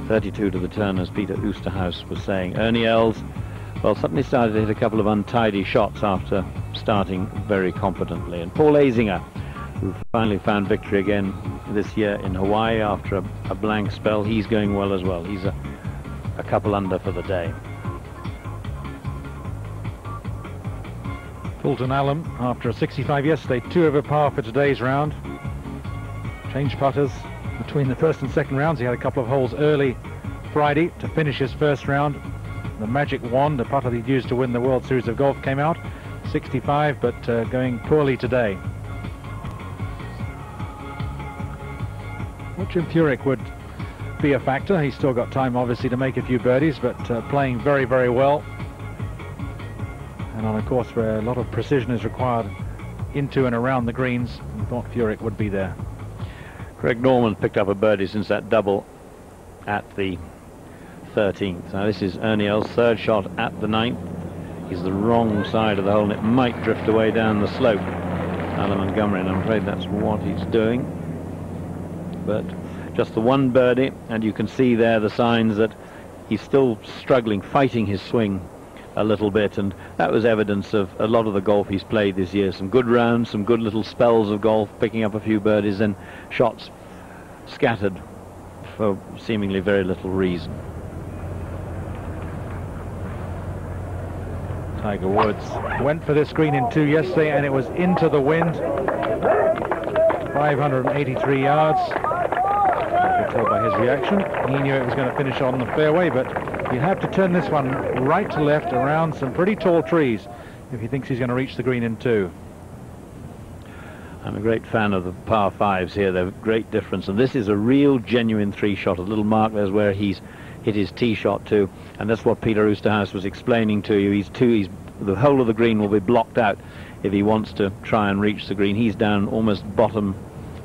32 to the turn, as Peter Oosterhuis was saying. Ernie Els, well, suddenly started to hit a couple of untidy shots after starting very competently. And Paul Azinger, who finally found victory again this year in Hawaii after a blank spell, he's going well as well. He's a couple under for the day. Fulton Allen, after a 65 yesterday, 2 over par for today's round. Changed putters between the first and second rounds. He had a couple of holes early Friday to finish his first round. The magic wand, the putter he'd used to win the World Series of Golf, came out. 65, but going poorly today. Well, Jim Furyk would be a factor. He's still got time, obviously, to make a few birdies, but playing very, very well. And on a course where a lot of precision is required into and around the greens, we thought Furyk would be there. Greg Norman picked up a birdie since that double at the 13th. Now this is Ernie Els' 3rd shot at the 9th. He's the wrong side of the hole, and it might drift away down the slope. Alan Montgomery, and I'm afraid that's what he's doing. But just the one birdie, and you can see there the signs that he's still struggling, fighting his swing a little bit, and that was evidence of a lot of the golf he's played this year. Some good rounds, some good little spells of golf, picking up a few birdies, and shots scattered for seemingly very little reason. Tiger Woods went for this green in 2 yesterday, and it was into the wind. 583 yards. You could tell by his reaction. He knew it was going to finish on the fairway, but you have to turn this one right to left around some pretty tall trees if he thinks he's going to reach the green in 2. I'm a great fan of the par 5s here. They're a great difference, and this is a real genuine 3-shot. A little mark there's where he's hit his tee shot too, and that's what Peter Oosterhuis was explaining to you. The whole of the green will be blocked out if he wants to try and reach the green. He's down almost bottom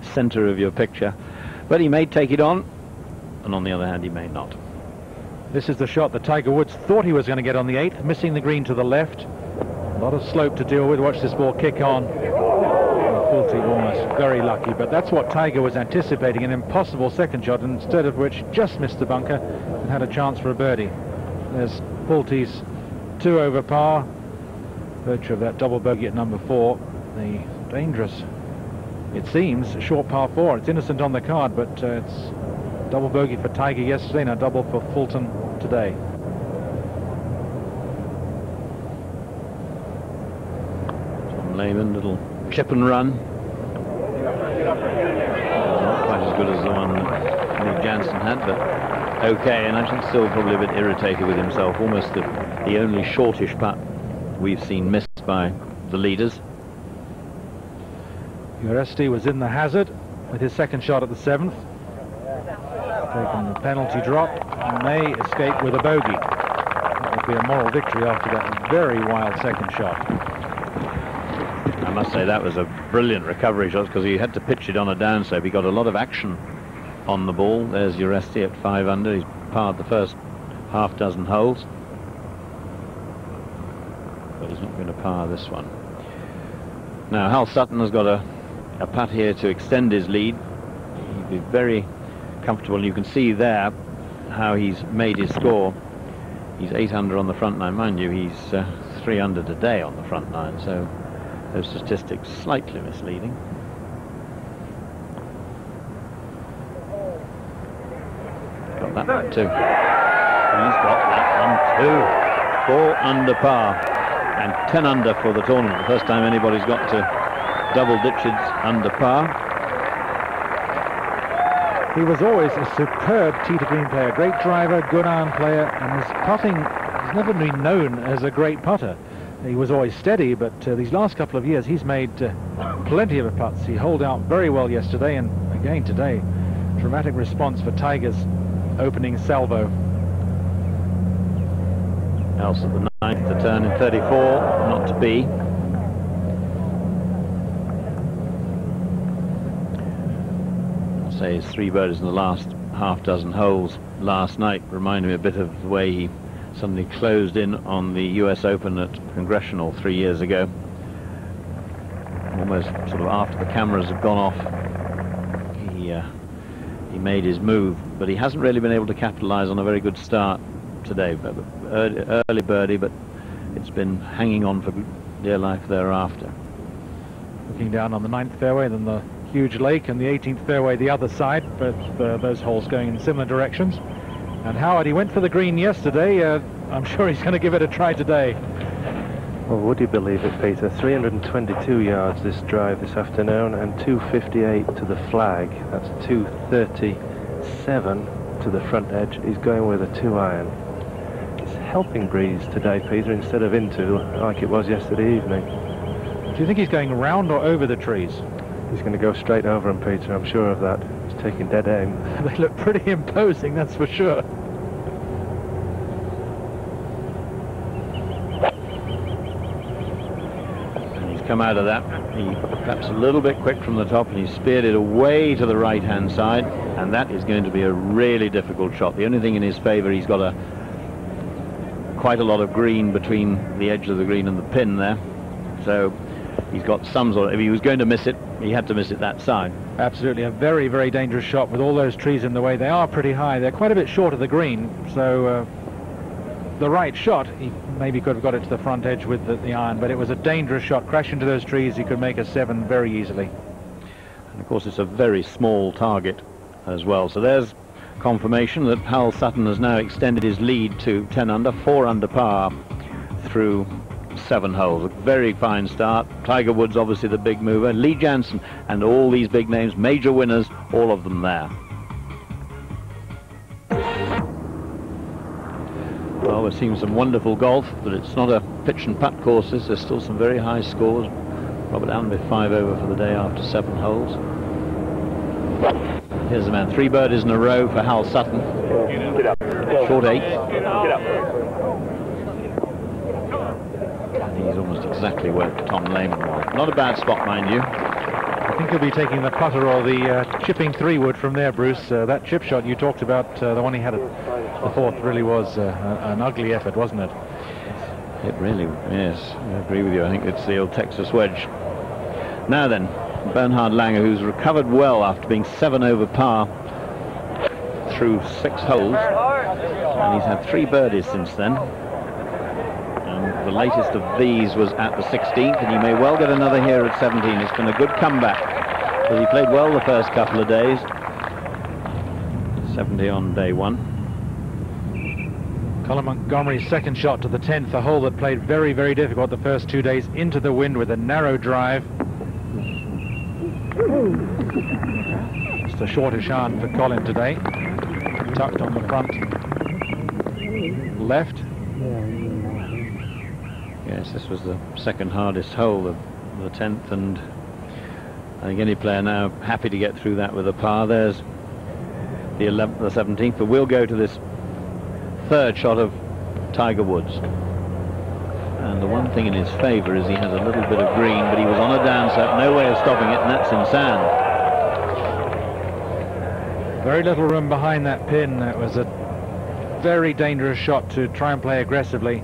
center of your picture, but he may take it on, and on the other hand he may not. This is the shot that Tiger Woods thought he was going to get on the 8th, missing the green to the left. A lot of slope to deal with. Watch this ball kick on. Full tee, almost very lucky, but that's what Tiger was anticipating, an impossible second shot, instead of which just missed the bunker and had a chance for a birdie. There's full tees, 2 over par, virtue of that double bogey at number 4. The dangerous, it seems, short par 4. It's innocent on the card, but it's double bogey for Tiger yesterday and a double for Fulton today. Tom Lehman, little chip and run. Not quite as good as the one Lee Jansen had, but okay, and I think still probably a bit irritated with himself. Almost the only shortish putt we've seen missed by the leaders. Uresti was in the hazard with his second shot at the 7th. Taking the penalty drop, and may escape with a bogey. That would be a moral victory after that very wild second shot. I must say that was a brilliant recovery shot, because he had to pitch it on a downslope. He got a lot of action on the ball. There's Uresti at 5 under. He's parred the first half dozen holes, but he's not going to par this one. Now Hal Sutton has got a putt here to extend his lead. He'd be very comfortable, and you can see there how he's made his score. He's 8 under on the front nine. Mind you, he's 3 under today on the front nine, so those statistics slightly misleading. Got that one too. He's got that one too. 4 under par and 10 under for the tournament. The first time anybody's got to double digits under par. He was always a superb tee to green player, great driver, good iron player, and his putting has never been known as a great putter. He was always steady, but these last couple of years he's made plenty of putts. He holed out very well yesterday, and again today. Dramatic response for Tiger's opening salvo. Else at the 9th, the turn in 34, not to be. say his 3 birdies in the last half dozen holes last night reminded me a bit of the way he suddenly closed in on the US Open at Congressional 3 years ago. Almost sort of after the cameras had gone off, he made his move, but he hasn't really been able to capitalize on a very good start today. Early birdie, but it's been hanging on for dear life thereafter. Looking down on the 9th fairway, then the huge lake, and the 18th fairway the other side, both those holes going in similar directions. And Howard, he went for the green yesterday. I'm sure he's going to give it a try today. Well, would you believe it, Peter? 322 yards this drive this afternoon, and 258 to the flag. That's 237 to the front edge. He's going with a 2-iron. It's helping breeze today, Peter, instead of into like it was yesterday evening. Do you think he's going round or over the trees? He's going to go straight over them, Peter. I'm sure of that. He's taking dead aim. They look pretty imposing, that's for sure. Come out of that, he perhaps a little bit quick from the top, and he speared it away to the right hand side, and that is going to be a really difficult shot. The only thing in his favor, he's got quite a lot of green between the edge of the green and the pin there, so he's got some sort of, if he was going to miss it, he had to miss it that side. Absolutely, a very, very dangerous shot with all those trees in the way. They are pretty high, they're quite a bit short of the green, so the right shot, he maybe could have got it to the front edge with the iron, but it was a dangerous shot. Crash into those trees, he could make a 7 very easily. And of course it's a very small target as well, so there's confirmation that Hal Sutton has now extended his lead to 10 under, 4 under par through 7 holes. A very fine start. Tiger Woods obviously the big mover, Lee Jansen, and all these big names, major winners, all of them there. Well, we're seeing some wonderful golf, but it's not a pitch and putt courses. There's still some very high scores. Robert Allenby 5 over for the day after 7 holes. Here's the man, 3 birdies in a row for Hal Sutton. Short 8. And he's almost exactly where Tom Lehman was. Not a bad spot, mind you. I think he'll be taking the putter or the chipping 3-wood from there, Bruce. That chip shot you talked about, the one he had at the 4th, really was an ugly effort, wasn't it? It really, yes, I agree with you. I think it's the old Texas wedge. Now then, Bernhard Langer, who's recovered well after being 7 over par through 6 holes, and he's had 3 birdies since then. And the latest of these was at the 16th, and he may well get another here at 17. It's been a good comeback, because he played well the first couple of days. 70 on day 1. Colin Montgomery's second shot to the 10th, a hole that played very, very difficult the first 2 days, into the wind with a narrow drive. Just a shortish iron for Colin today. Tucked on the front left. Yes, this was the second hardest hole, the 10th, and I think any player now happy to get through that with a par. There's the 11th, the 17th, but we'll go to this third shot of Tiger Woods. And the one thing in his favor is he has a little bit of green, but he was on a downslope, no way of stopping it, and that's in sand. Very little room behind that pin. That was a very dangerous shot to try and play aggressively.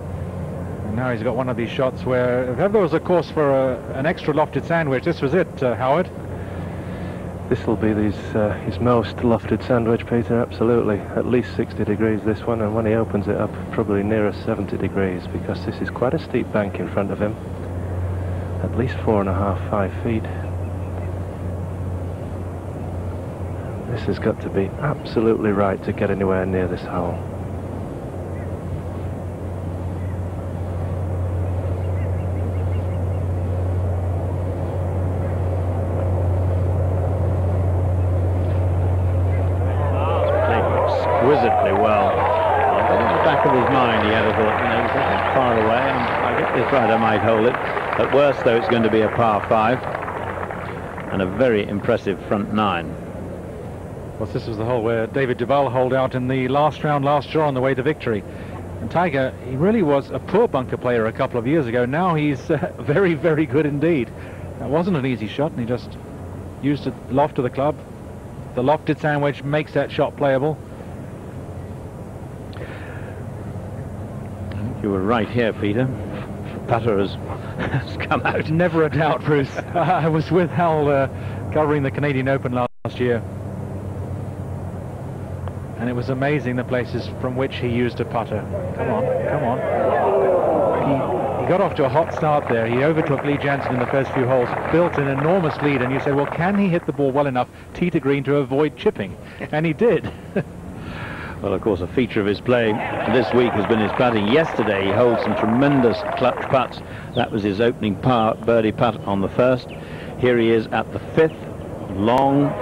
And now he's got one of these shots where, if ever was a course for an extra lofted sandwich, this was it, Howard. This will be his most lofted sandwich, Peter, absolutely. At least 60 degrees this one, and when he opens it up, probably nearer 70 degrees, because this is quite a steep bank in front of him. At least 4.5, 5 feet. This has got to be absolutely right to get anywhere near this hole. Exquisitely well. But in the back of his mind he had a thought, you know, he's not far away, and I get this right, I might hold it. At worst though, it's going to be a par 5 and a very impressive front 9. Well, this was the hole where David Duval holed out in the last round last year on the way to victory. And Tiger, he really was a poor bunker player a couple of years ago. Now he's very, very good indeed. That wasn't an easy shot, and he just used it loft to the club. The lofted sand wedge makes that shot playable. I think you were right here, Peter. Putter has come out. Never a doubt, Bruce. I was with Hal covering the Canadian Open last year, and it was amazing the places from which he used a putter. Come on, come on. He got off to a hot start there. He overtook Lee Janzen in the first few holes, built an enormous lead, and you said, well, can he hit the ball well enough tee to green to avoid chipping? And he did. Well, of course, a feature of his play this week has been his putting. Yesterday, he holds some tremendous clutch putts. That was his opening birdie putt on the first. Here he is at the fifth, long,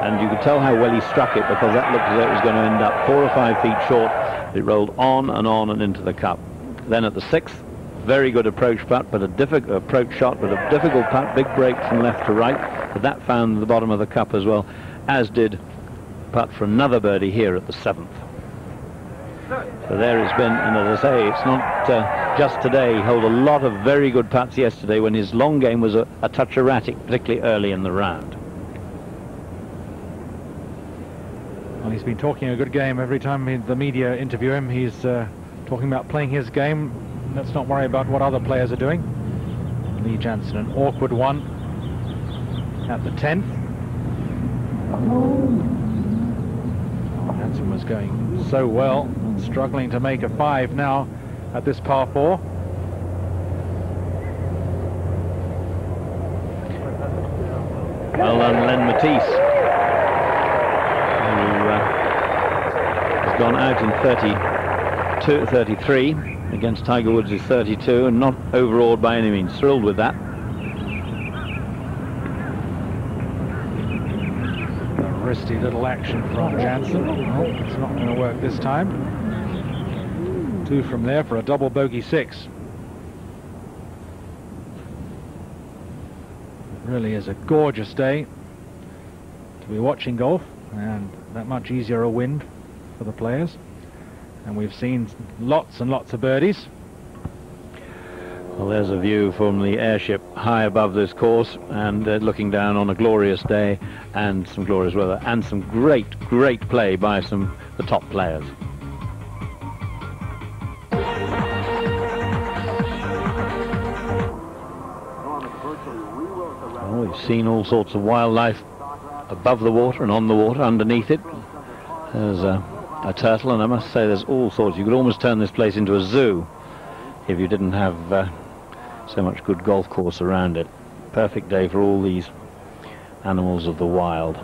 and you could tell how well he struck it, because that looked as though it was going to end up 4 or 5 feet short. It rolled on and into the cup. Then at the sixth, very good approach putt, but a difficult approach shot, but a difficult putt, big break from left to right, but that found the bottom of the cup as well, as did putt for another birdie here at the seventh. So there it's been, and as I say, it's not just today. He held a lot of very good putts yesterday when his long game was a touch erratic, particularly early in the round. Well, he's been talking a good game. Every time the media interview him, he's talking about playing his game. Let's not worry about what other players are doing. Lee Janzen, an awkward one at the 10th. Janzen was going so well, struggling to make a 5 now at this par 4. Well done, Len Matisse, who has gone out in 33 against Tiger Woods' 32, and not overawed by any means. Thrilled with that. Risky little action from Janzen. Oh, it's not going to work this time. 2 from there for a double bogey 6. It really is a gorgeous day to be watching golf, and that much easier a wind for the players. And we've seen lots and lots of birdies. Well, there's a view from the airship high above this course, and looking down on a glorious day and some glorious weather and some great play by the top players. Well, we've seen all sorts of wildlife above the water and on the water underneath it. There's a turtle, and I must say there's all sorts. You could almost turn this place into a zoo if you didn't have so much good golf course around it. Perfect day for all these animals of the wild.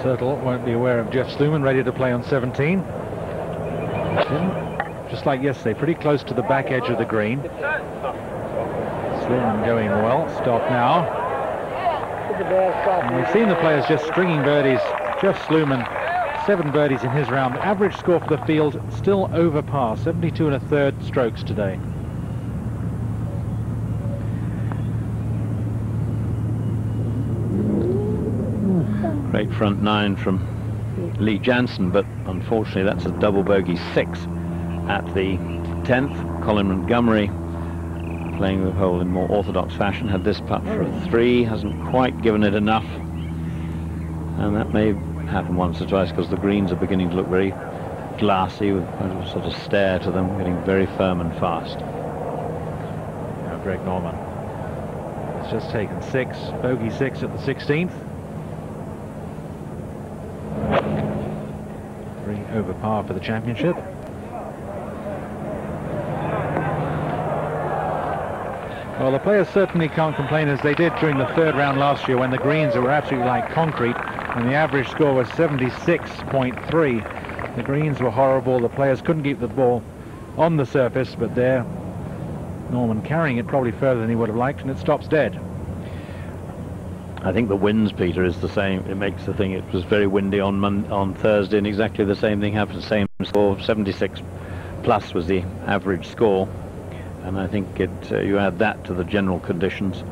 Turtle won't be aware of Jeff Sluman, ready to play on 17. Just like yesterday, pretty close to the back edge of the green. Sluman going well. Stop now. And we've seen the players just stringing birdies. Jeff Sluman, 7 birdies in his round. Average score for the field still over par, 72 1/3 strokes today. Great front 9 from Lee Janzen, but unfortunately that's a double bogey 6 at the 10th. Colin Montgomery, playing the hole in more orthodox fashion, had this putt for a 3, hasn't quite given it enough, and that may happen once or twice because the greens are beginning to look very glassy, with a sort of stare to them, getting very firm and fast. Now Greg Norman has just taken 6, bogey 6 at the 16th. 3 over par for the championship. Well, the players certainly can't complain as they did during the 3rd round last year, when the greens were absolutely like concrete and the average score was 76.3. The greens were horrible. The players couldn't keep the ball on the surface, but there, Norman carrying it probably further than he would have liked, and it stops dead. I think the winds, Peter, is the same. It makes the thing. It was very windy on Thursday, and exactly the same thing happened. Same score, 76 plus was the average score. And I think you add that to the general conditions,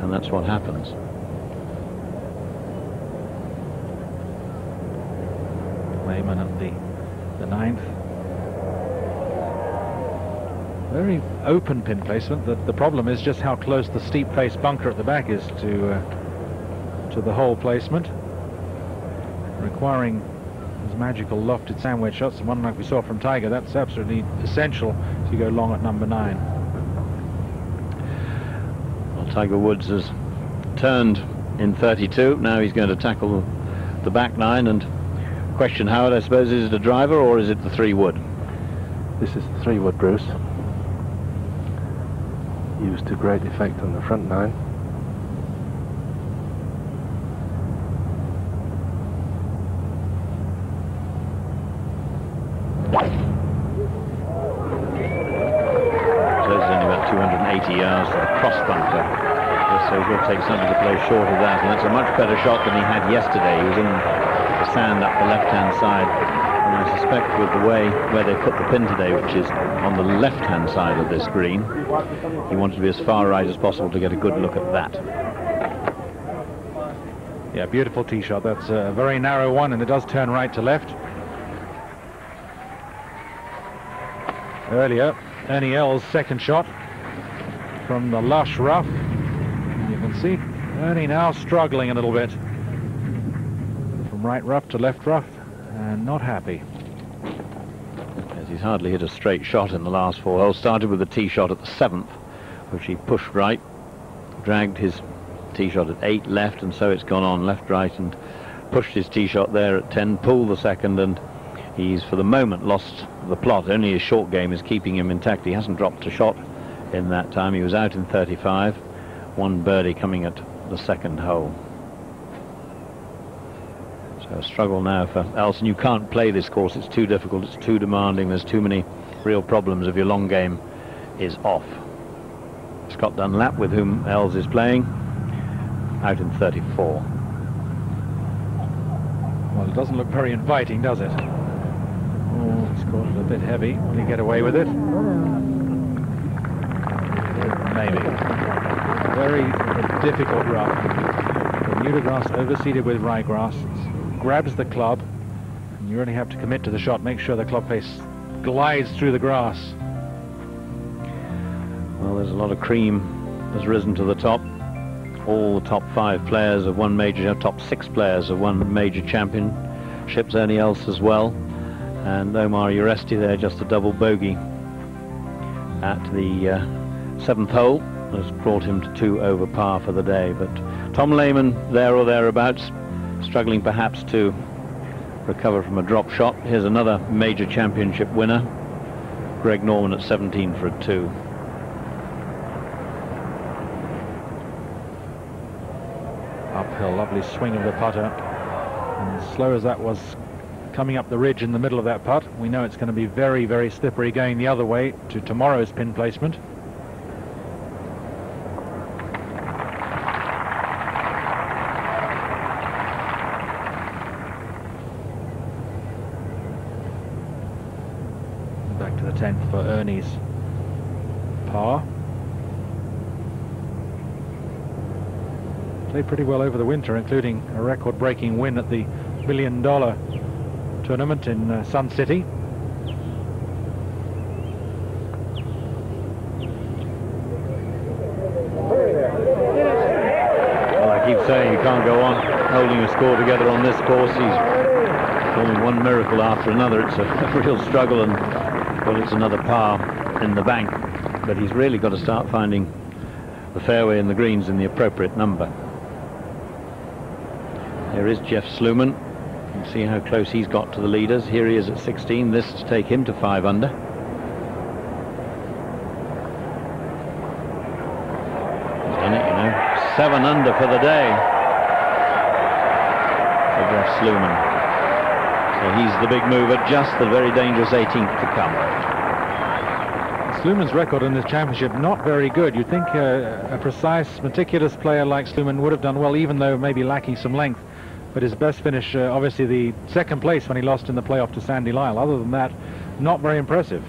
and that's what happens. Lehman at the 9th. Very open pin placement. The problem is just how close the steep face bunker at the back is to the hole placement, requiring those magical lofted sandwich shots, the one like we saw from Tiger. That's absolutely essential to go long at number 9. Well, Tiger Woods has turned in 32. Now he's going to tackle the back 9, and question, Howard, I suppose, is it a driver or is it the 3-wood? This is the 3-wood, Bruce. Used to great effect on the front 9. So it's only about 280 yards to the cross bunker. So he's going to take something to play short of that, and that's a much better shot than he had yesterday. He was in the sand up the left-hand side, and I suspect with the way where they put the pin today, which is on the left-hand side of this green, he wanted to be as far right as possible to get a good look at that. Yeah, beautiful tee shot. That's a very narrow one, and it does turn right to left. Earlier, Ernie Els' second shot from the lush rough. You can see Ernie now struggling a little bit from right rough to left rough, and not happy. As he's hardly hit a straight shot in the last 4 holes. Started with a tee shot at the 7th, which he pushed right, dragged his tee shot at 8 left, and so it's gone on left, right, and pushed his tee shot there at 10, pulled the second, and he's for the moment lost the plot. Only his short game is keeping him intact. He hasn't dropped a shot in that time. He was out in 35. 1 birdie coming at the 2nd hole. So a struggle now for Elson. You can't play this course. It's too difficult. It's too demanding. There's too many real problems if your long game is off. Scott Dunlap, with whom Els is playing, out in 34. Well, it doesn't look very inviting, does it? Oh, he's caught it a bit heavy. Will he get away with it? Maybe. Very difficult rough. Bermuda grass overseeded with ryegrass. Grabs the club, and you really have to commit to the shot. Make sure the club face glides through the grass. Well, there's a lot of cream has risen to the top. All the top 5 players have won major, top 6 players have won major championships, Ernie Els as well. And Omar Uresti there, just a double bogey at the 7th hole, has brought him to 2 over par for the day. But Tom Lehman, there or thereabouts, struggling perhaps to recover from a drop shot. Here's another major championship winner, Greg Norman, at 17 for a 2. Uphill, lovely swing of the putter. And as slow as that was coming up the ridge in the middle of that putt, we know it's going to be very, very slippery going the other way to tomorrow's pin placement. Back to the 10th for Ernie's par. Played pretty well over the winter, including a record-breaking win at the $1 million tournament in Sun City. Well, I keep saying you can't go on holding a score together on this course. He's performing one miracle after another. It's a real struggle, and well, it's another par in the bank. But he's really got to start finding the fairway and the greens in the appropriate number. There is Jeff Sluman. You can see how close he's got to the leaders. Here he is at 16. This to take him to 5 under. He's done it, you know. 7 under for the day for Jeff Sluman. So he's the big mover, just the very dangerous 18th to come. Sluman's record in this championship not very good. You'd think a precise, meticulous player like Sluman would have done well, even though maybe lacking some length. But his best finish, obviously the 2nd place when he lost in the playoff to Sandy Lyle. Other than that, not very impressive.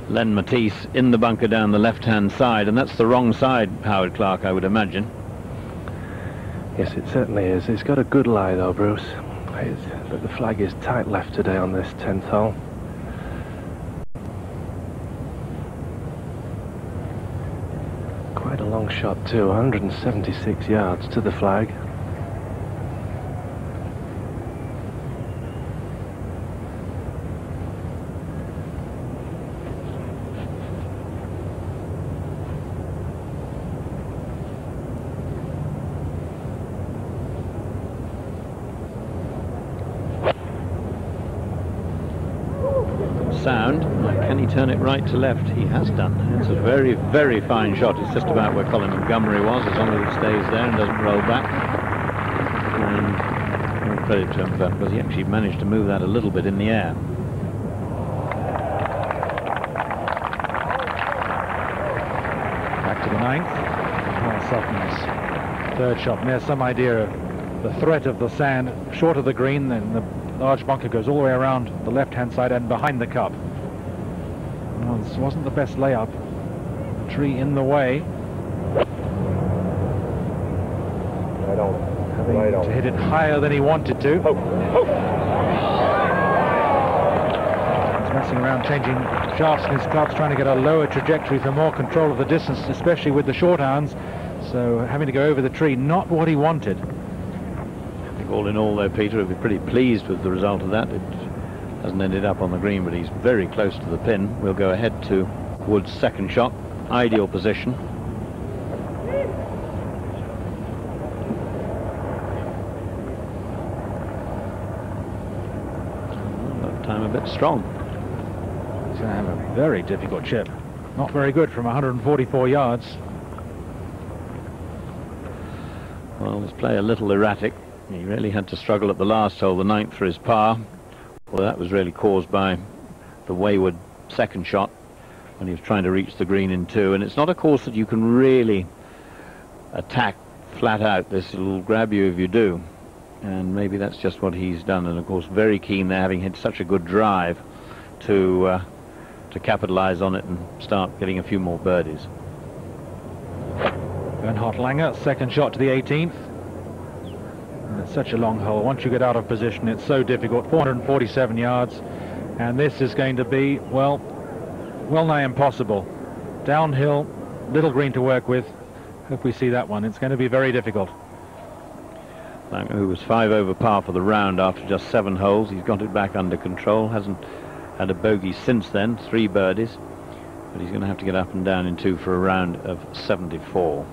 Len Matisse in the bunker down the left-hand side, and that's the wrong side, Howard Clark, I would imagine. Yes, it certainly is. It's got a good lie though, Bruce. But the flag is tight left today on this 10th hole. Quite a long shot too, 176 yards to the flag. Sound. Can he turn it right to left? He has done. It's a very, very fine shot. It's just about where Colin Montgomery was, as long as it stays there and doesn't roll back. And all credit to him for that, because he actually managed to move that a little bit in the air. Back to the 9th. Sutton's third shot. And there's some idea of the threat of the sand short of the green, then the large bunker goes all the way around the left-hand side and behind the cup. Well, this wasn't the best layup. The tree in the way. Having to hit it higher than he wanted to. He's messing around, changing shafts in his clubs, trying to get a lower trajectory for more control of the distance, especially with the short irons. So having to go over the tree, not what he wanted. All in all, though, Peter would be pretty pleased with the result of that. It hasn't ended up on the green, but he's very close to the pin. We'll go ahead to Wood's second shot. Ideal position. That time a bit strong. He's going to have a very difficult chip. Not very good from 144 yards. Well, his play a little erratic. He really had to struggle at the last hole, the 9th, for his par. Well, that was really caused by the wayward second shot when he was trying to reach the green in 2. And it's not a course that you can really attack flat out. This will grab you if you do. And maybe that's just what he's done. And of course, very keen there, having hit such a good drive, to capitalize on it and start getting a few more birdies. Bernhard Langer, second shot to the 18th. And it's such a long hole. Once you get out of position, it's so difficult. 447 yards. And this is going to be, well nigh impossible. Downhill, little green to work with. Hope we see that one. It's going to be very difficult. Langer, who was 5 over par for the round after just 7 holes. He's got it back under control. Hasn't had a bogey since then. 3 birdies. But he's going to have to get up and down in 2 for a round of 74.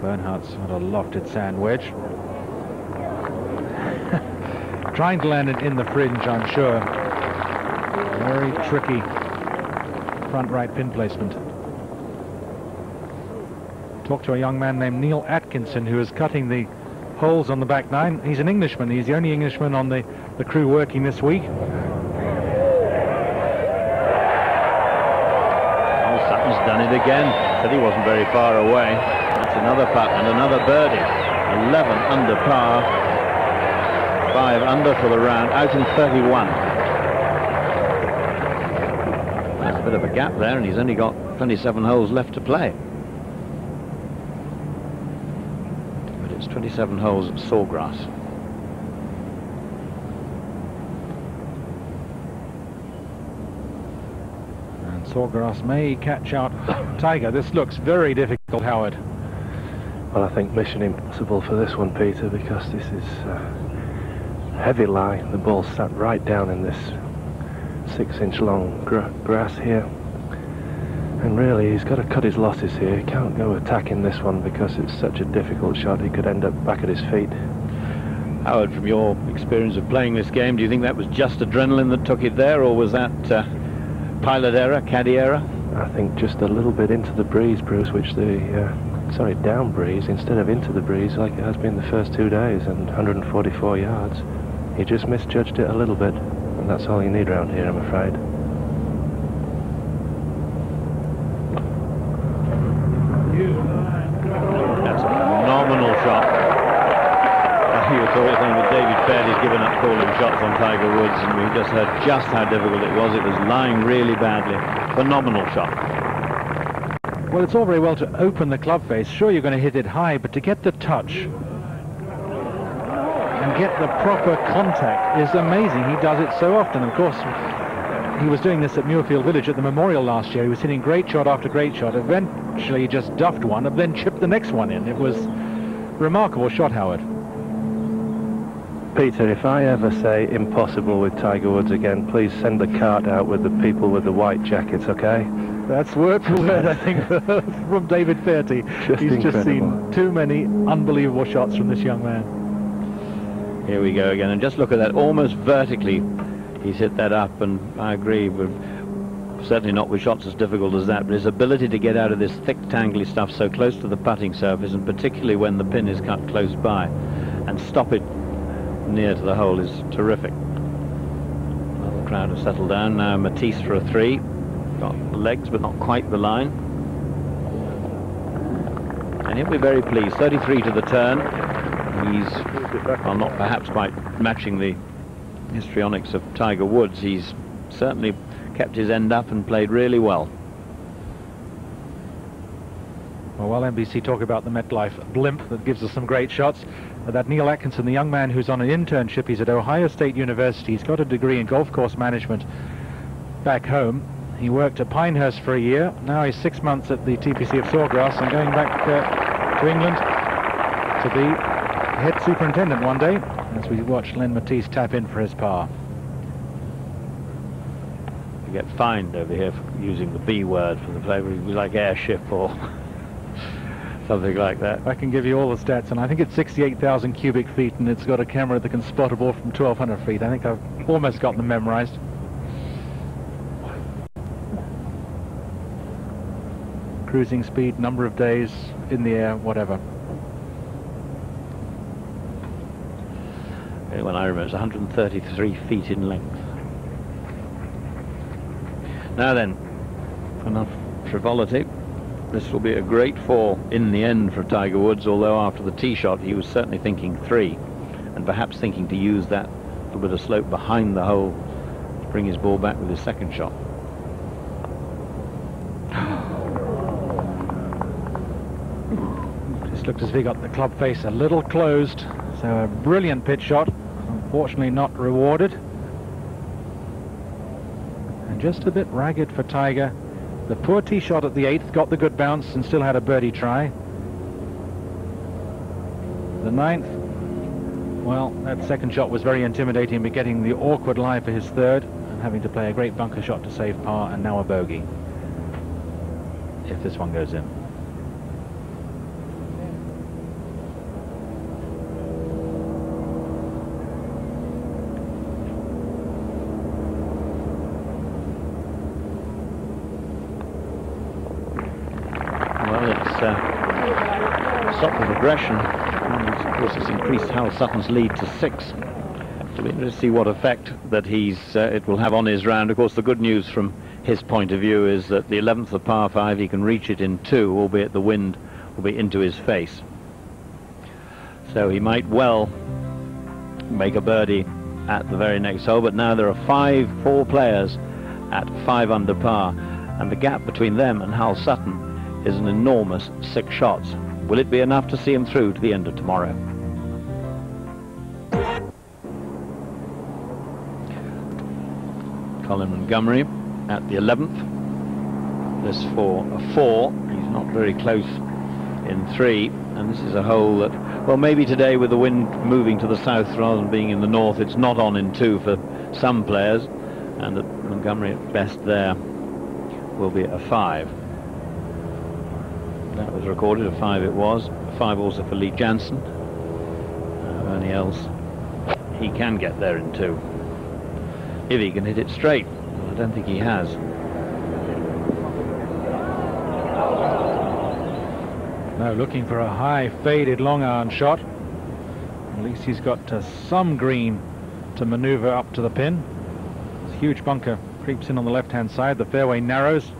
Bernhard's got a lofted sand wedge. Trying to land it in the fringe, I'm sure. Very tricky front right pin placement. Talked to a young man named Neil Atkinson, who is cutting the holes on the back 9. He's an Englishman. He's the only Englishman on the crew working this week. Oh, Sutton's done it again. Said he wasn't very far away. That's another putt and another birdie. 11 under par, 5 under for the round, out in 31. That's a bit of a gap there, and he's only got 27 holes left to play. But it's 27 holes at Sawgrass. And Sawgrass may catch out Tiger. This looks very difficult, Howard. Well, I think mission impossible for this one, Peter, because this is heavy lie. The ball sat right down in this 6-inch long grass here. And really, he's got to cut his losses here. He can't go attacking this one because it's such a difficult shot. He could end up back at his feet. Howard, from your experience of playing this game, do you think that was just adrenaline that took it there, or was that pilot error, caddy error? I think just a little bit into the breeze, Bruce, which sorry, down breeze instead of into the breeze like it has been the first 2 days, and 144 yards. He just misjudged it a little bit, and that's all you need around here, I'm afraid. That's a phenomenal shot. You were talking with David Fairley's given up calling shots on Tiger Woods, and we just heard just how difficult it was. It was lying really badly. Phenomenal shot. Well, it's all very well to open the club face. Sure, you're going to hit it high, but to get the touch and get the proper contact is amazing. He does it so often. Of course, he was doing this at Muirfield Village at the Memorial last year. He was hitting great shot after great shot. Eventually, he just duffed one and then chipped the next one in. It was remarkable shot, Howard. Peter, if I ever say impossible with Tiger Woods again, please send the cart out with the people with the white jackets, okay? That's word for word, I think, from David Fairty. He's just seen too many unbelievable shots from this young man. Here we go again, and just look at that, almost vertically he's hit that up, and I agree, but certainly not with shots as difficult as that, but his ability to get out of this thick, tangly stuff so close to the putting surface, and particularly when the pin is cut close by, and stop it near to the hole is terrific. Well, the crowd has settled down. Now Matisse for a 3. Got the legs, but not quite the line. And he'll be very pleased. 33 to the turn. He's, well, not perhaps quite matching the histrionics of Tiger Woods. He's certainly kept his end up and played really well. Well, while NBC talk about the MetLife blimp that gives us some great shots, that Neil Atkinson, the young man who's on an internship, he's at Ohio State University. He's got a degree in golf course management back home. He worked at Pinehurst for a year. Now he's 6 months at the TPC of Sawgrass and going back to England to be head superintendent one day, as we watch Len Matisse tap in for his par. You get fined over here for using the B word for the play, like airship or something like that. I can give you all the stats, and I think it's 68,000 cubic feet, and it's got a camera that can spot a ball from 1,200 feet. I think I've almost got them memorized. Cruising speed, number of days in the air, whatever. When I remember, it's 133 feet in length. Now then, enough frivolity. This will be a great fall in the end for Tiger Woods, although after the tee shot he was certainly thinking 3, and perhaps thinking to use that little bit of slope behind the hole to bring his ball back with his second shot. Just looked as if he got the club face a little closed, so a brilliant pitch shot, unfortunately not rewarded. And just a bit ragged for Tiger. The poor tee shot at the 8th got the good bounce and still had a birdie try. The 9th, well, that second shot was very intimidating, but getting the awkward lie for his 3rd and having to play a great bunker shot to save par, and now a bogey if this one goes in. Stop the regression, and of course it's increased Hal Sutton's lead to 6. To be interesting to see what effect that it will have on his round. Of course, the good news from his point of view is that the 11th, the par 5, he can reach it in 2, albeit the wind will be into his face. So he might well make a birdie at the very next hole, but now there are 4 players at 5 under par, and the gap between them and Hal Sutton is an enormous 6 shots. Will it be enough to see him through to the end of tomorrow? Colin Montgomery at the 11th. This for a 4. He's not very close in 3, and this is a hole that, well, maybe today with the wind moving to the south rather than being in the north, it's not on in 2 for some players, and that Montgomery at best there will be a 5. That was recorded, a 5 it was. A 5 also for Lee Jansen. Only else he can get there in 2. If he can hit it straight. I don't think he has. Now looking for a high faded long iron shot. At least he's got some green to maneuver up to the pin. This huge bunker creeps in on the left hand side. The fairway narrows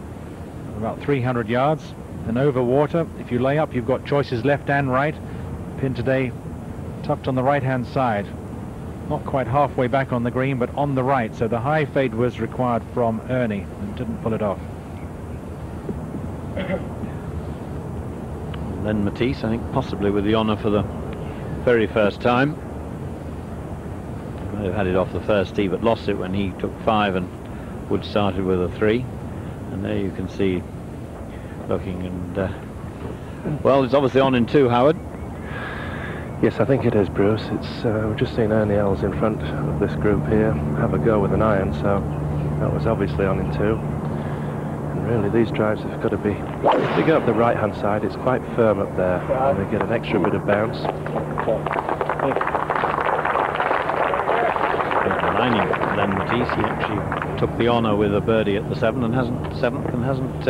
about 300 yards. And over water, if you lay up, you've got choices left and right. Pin today tucked on the right hand side, not quite halfway back on the green, but on the right, so the high fade was required from Ernie and didn't pull it off. Len Matisse, I think, possibly with the honour for the very first time. May have had it off the first tee, but lost it when he took 5 and Wood started with a 3. And there you can see looking, and well, it's obviously on in 2, Howard. Yes, I think it is, Bruce. It's we've just seen Ernie Els in front of this group here have a go with an iron, so that was obviously on in 2. And really, these drives have got to be, if they go up the right-hand side, it's quite firm up there, and they get an extra bit of bounce. Lining Len Matisse, he actually took the honour with a birdie at the 7th and hasn't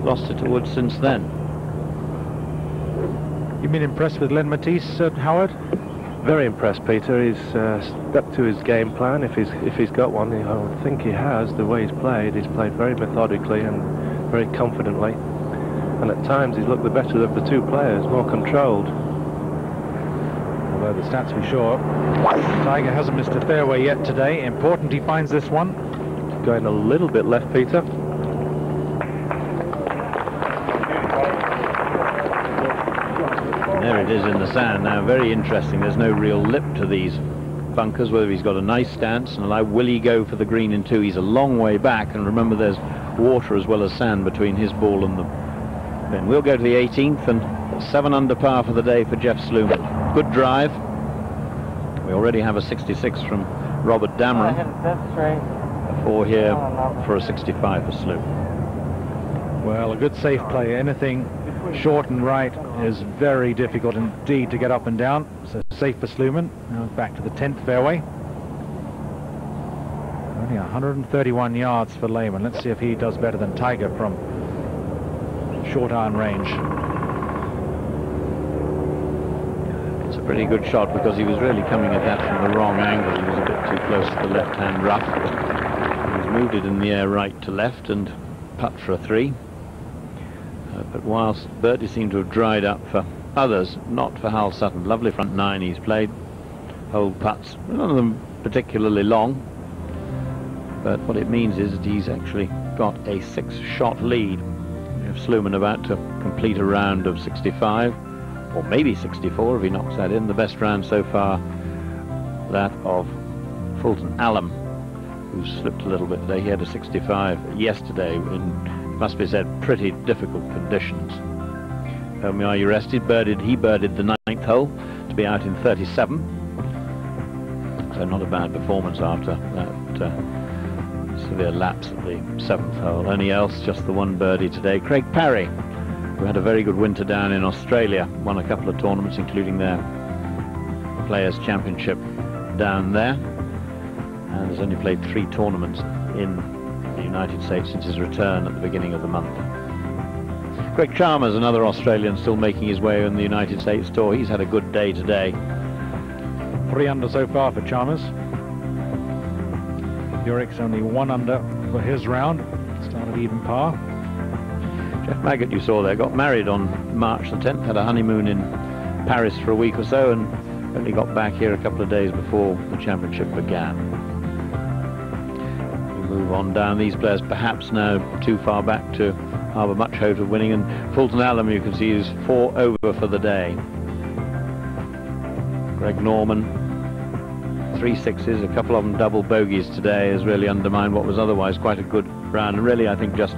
lost it to Wood since then. You've been impressed with Len Matisse, Howard? Very impressed, Peter. He's stuck to his game plan, if he's got one. I would think he has. The way he's played very methodically and very confidently, and at times he's looked the better of the 2 players, more controlled. Although the stats be sure, Tiger hasn't missed a fairway yet today. Important he finds this one. Going a little bit left, Peter. There it is in the sand now. Very interesting. There's no real lip to these bunkers, whether he's got a nice stance and will he go for the green in 2. He's a long way back, and remember there's water as well as sand between his ball and the pin. We'll go to the 18th, and 7 under par for the day for Jeff Sluman. Good drive. We already have a 66 from Robert Dameron. A 4 here for a 65 for Sluman. Well, a good safe play. Anything short and right is very difficult indeed to get up and down. So safe for Sluman. Now back to the 10th fairway. Only 131 yards for Lehman. Let's see if he does better than Tiger from short iron range. It's a pretty good shot because he was really coming at that from the wrong angle. He was a bit too close to the left-hand rough. He's moved it in the air right to left and putt for a 3. But whilst birdies seem to have dried up for others, not for Hal Sutton. Lovely front 9 he's played. Hole putts, none of them particularly long. But what it means is that he's actually got a 6-shot lead. If Sluman about to complete a round of 65, or maybe 64 if he knocks that in, the best round so far, that of Fulton Allen, who slipped a little bit today. He had a 65 yesterday in, must be said, pretty difficult conditions. Tell me, are you rested? He birdied the 9th hole to be out in 37. So not a bad performance after that severe lapse at the 7th hole. Only else, just the 1 birdie today. Craig Parry, who had a very good winter down in Australia, won a couple of tournaments, including their Players' Championship down there, and has only played 3 tournaments in the United States since his return at the beginning of the month. Greg Chalmers, another Australian still making his way on the United States tour. He's had a good day today. 3 under so far for Chalmers. Yurik's only 1 under for his round. Started even par. Jeff Maggott, you saw there, got married on March the 10th, had a honeymoon in Paris for a week or so, and only got back here a couple of days before the championship began. Move on down. These players perhaps now too far back to harbour much hope of winning, and Fulton Allen, you can see, is 4 over for the day. Greg Norman, 3 6s, a couple of them double bogeys today, has really undermined what was otherwise quite a good round, and really I think just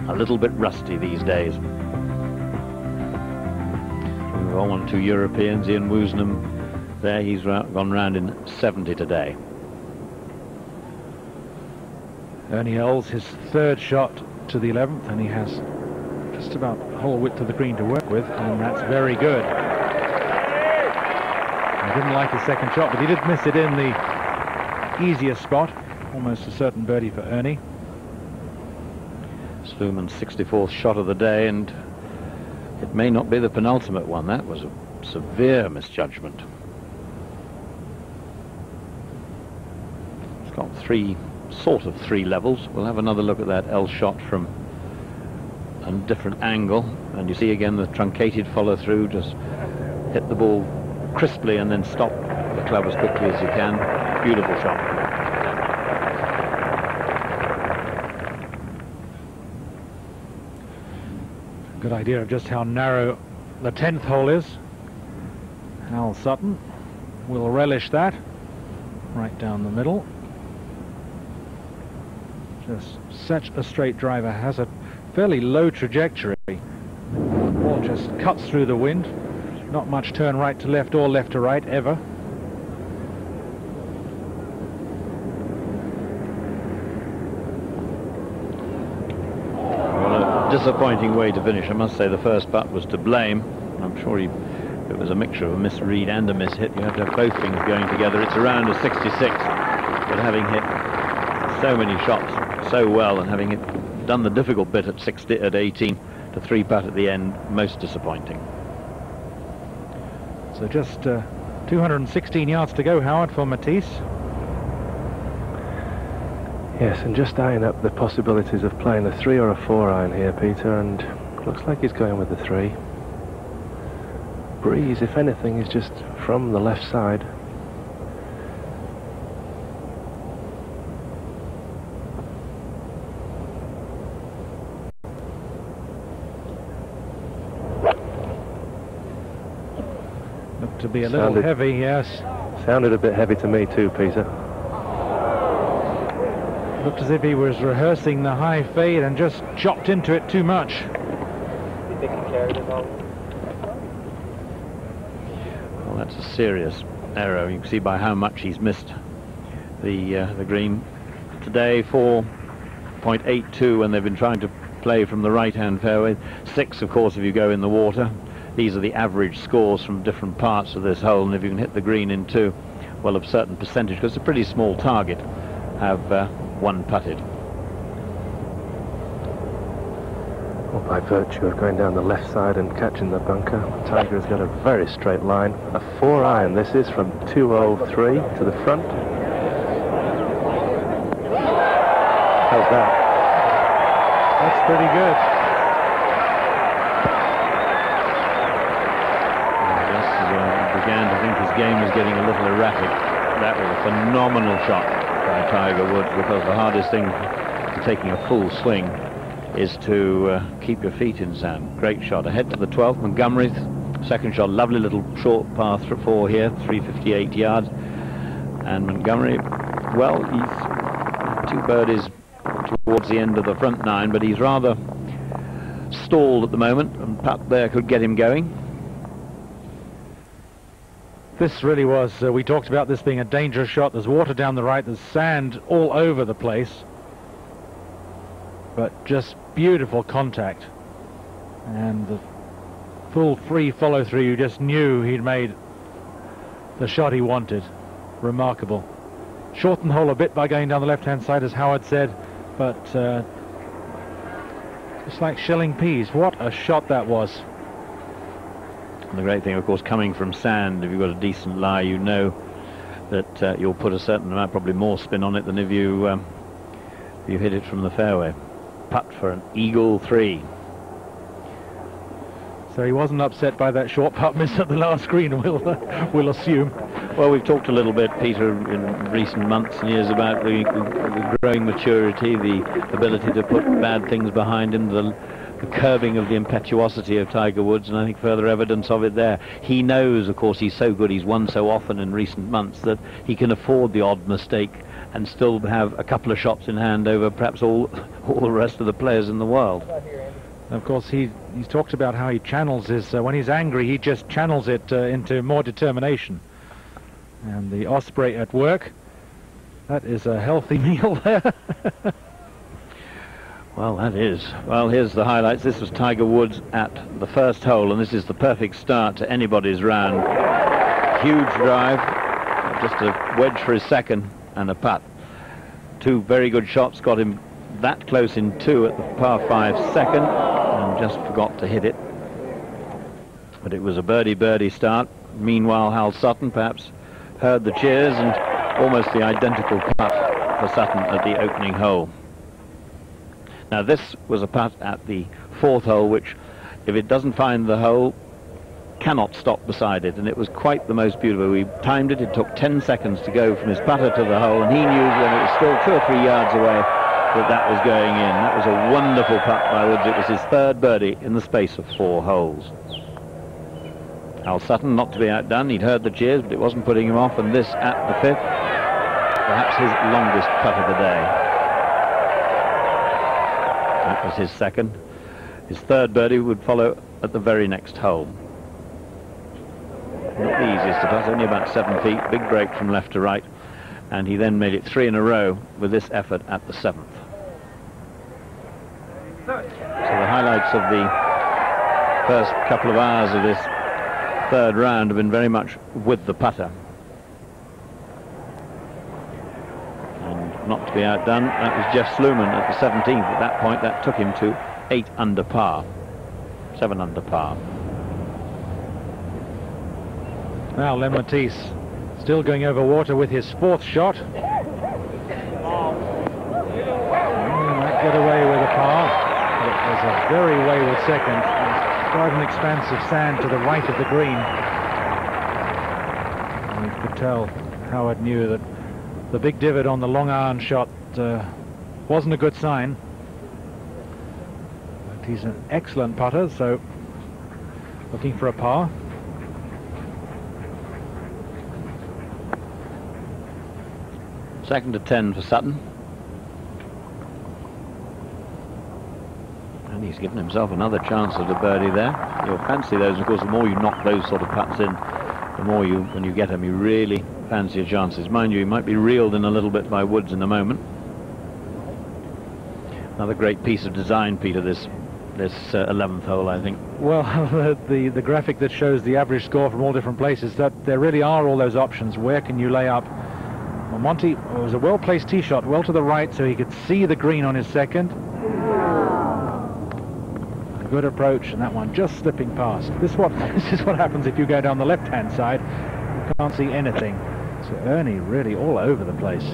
a little bit rusty these days. Move on to Europeans. Ian Woosnam there, he's gone round in 70 today. Ernie Els, his 3rd shot to the 11th, and he has just about whole width of the green to work with, and that's very good. I didn't like his 2nd shot, but he did miss it in the easier spot. Almost a certain birdie for Ernie. Sluman's 64th shot of the day, and it may not be the penultimate one. That was a severe misjudgment. It's got 3 levels. We'll have another look at that L shot from a different angle, and you see again the truncated follow through. Just hit the ball crisply and then stop the club as quickly as you can. Beautiful shot. Good idea of just how narrow the 10th hole is. Hal Sutton will relish that. Right down the middle. Just such a straight driver, has a fairly low trajectory. The ball just cuts through the wind. Not much turn right to left or left to right ever. Well, a disappointing way to finish. I must say the first putt was to blame. I'm sure it was a mixture of a misread and a mishit. You have to have both things going together. It's around a 66, but having hit so many shots so well and having it done the difficult bit at 18 to 3-putt at the end, most disappointing. So just 216 yards to go, Howard, for Matisse. Yes, and just eyeing up the possibilities of playing a 3 or a 4 iron here, Peter, and looks like he's going with the 3. Breeze, if anything, is just from the left side. Looked to be a little heavy, yes. Sounded a bit heavy to me too, Peter. Looked as if he was rehearsing the high fade and just chopped into it too much. You think he carried it all? Well, that's a serious error. You can see by how much he's missed the green today. 4.82 when they've been trying to play from the right-hand fairway. 6, of course, if you go in the water. These are the average scores from different parts of this hole, and if you can hit the green in 2, well, a certain percentage, because it's a pretty small target, have one putted. Well, by virtue of going down the left side and catching the bunker, Tiger has got a very straight line. A 4 iron, this is from 203 to the front. How's that? That's pretty good. Just as I began to think his game was getting a little erratic, that was a phenomenal shot by Tiger Woods, because the hardest thing to taking a full swing is to keep your feet in sand. Great shot. Ahead to the 12th, Montgomery's second shot, lovely little short par 4 here, 358 yards. And Montgomery, well, he's 2 birdies towards the end of the front 9, but he's rather stalled at the moment, and putt there could get him going. This really was, we talked about this being a dangerous shot. There's water down the right, there's sand all over the place, but just beautiful contact, and the full free follow through. You just knew he'd made the shot he wanted. Remarkable. Shortened the hole a bit by going down the left hand side, as Howard said, but it's like shelling peas. What a shot that was. And the great thing, of course, coming from sand, if you've got a decent lie, you know that you'll put a certain amount, probably more spin on it than if you hit it from the fairway. Putt for an eagle 3. So he wasn't upset by that short putt miss at the last green, we'll assume. Well, we've talked a little bit, Peter, in recent months and years about the growing maturity, the ability to put bad things behind him, the curbing of the impetuosity of Tiger Woods, and I think further evidence of it there. He knows, of course, he's so good, he's won so often in recent months, that he can afford the odd mistake and still have a couple of shots in hand over perhaps all the rest of the players in the world. Of course, he's talked about how he channels his, when he's angry, he just channels it into more determination. And the Osprey at work, that is a healthy meal there. Well, that is. Well, here's the highlights. This was Tiger Woods at the first hole, and this is the perfect start to anybody's round. Huge drive, just a wedge for his second, and a putt. 2 very good shots, got him that close in 2 at the par 5 second, and just forgot to hit it. But it was a birdie start. Meanwhile, Hal Sutton perhaps heard the cheers, and almost the identical putt for Sutton at the opening hole. Now, this was a putt at the 4th hole, which, if it doesn't find the hole, cannot stop beside it, and it was quite the most beautiful. We timed it. It took 10 seconds to go from his putter to the hole, and he knew when it was still 2 or 3 yards away that was going in. That was a wonderful putt by Woods. It was his 3rd birdie in the space of 4 holes. Al Sutton, not to be outdone. He'd heard the cheers, but it wasn't putting him off, and this at the 5th, perhaps his longest putt of the day. That was his second. His third birdie would follow at the very next hole. Not the easiest to pass, only about 7 feet, big break from left to right, and he then made it 3 in a row with this effort at the 7th. So the highlights of the first couple of hours of this third round have been very much with the putter. And not to be outdone, that was Jeff Sluman at the 17th. At that point, that took him to 8 under par, 7 under par. Now Len Matisse still going over water with his 4th shot. He might get away with a par. It was a very wayward second. There's quite an expanse of sand to the right of the green. And you could tell Howard knew that the big divot on the long iron shot wasn't a good sign. But he's an excellent putter, so looking for a par. Second to 10 for Sutton. And he's given himself another chance at a birdie there. You'll fancy those, of course, the more you knock those sort of putts in, the more you, when you get them, you really fancy your chances. Mind you, he might be reeled in a little bit by Woods in a moment. Another great piece of design, Peter, this 11th hole, I think. Well, the graphic that shows the average score from all different places, that there really are all those options. Where can you lay up? Well, Monty, it was a well-placed tee shot, well to the right, so he could see the green on his second. A good approach, and that one just slipping past. This is what happens if you go down the left-hand side. You can't see anything. So Ernie really all over the place.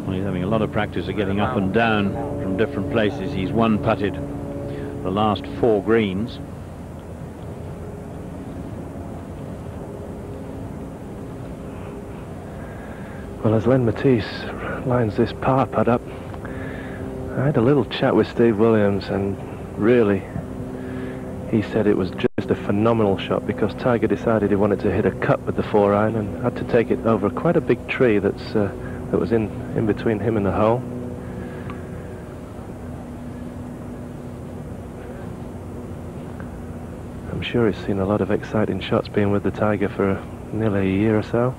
Well, he's having a lot of practice of getting up and down from different places. He's one-putted the last 4 greens. Well, as Len Matisse lines this par putt up, I had a little chat with Steve Williams, and really he said it was just a phenomenal shot, because Tiger decided he wanted to hit a cut with the 4-iron and had to take it over quite a big tree that was in between him and the hole. I'm sure he's seen a lot of exciting shots being with the Tiger for nearly a year or so.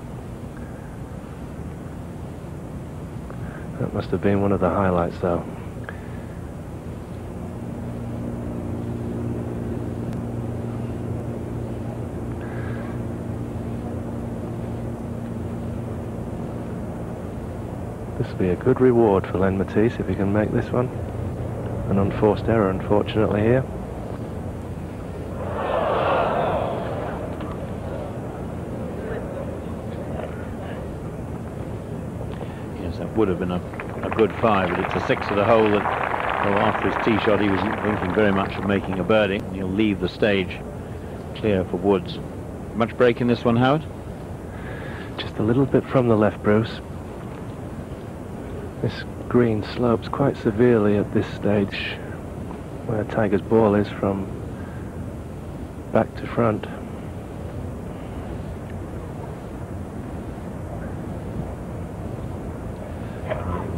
That must have been one of the highlights, though. This will be a good reward for Len Matisse if he can make this one. An unforced error, unfortunately, here. Would have been a good 5, but it's a 6 of the hole that, well, after his tee shot, he was thinking very much of making a birdie. He'll leave the stage clear for Woods. Much break in this one, Howard? Just a little bit from the left, Bruce. This green slopes quite severely at this stage, where Tiger's ball is from back to front.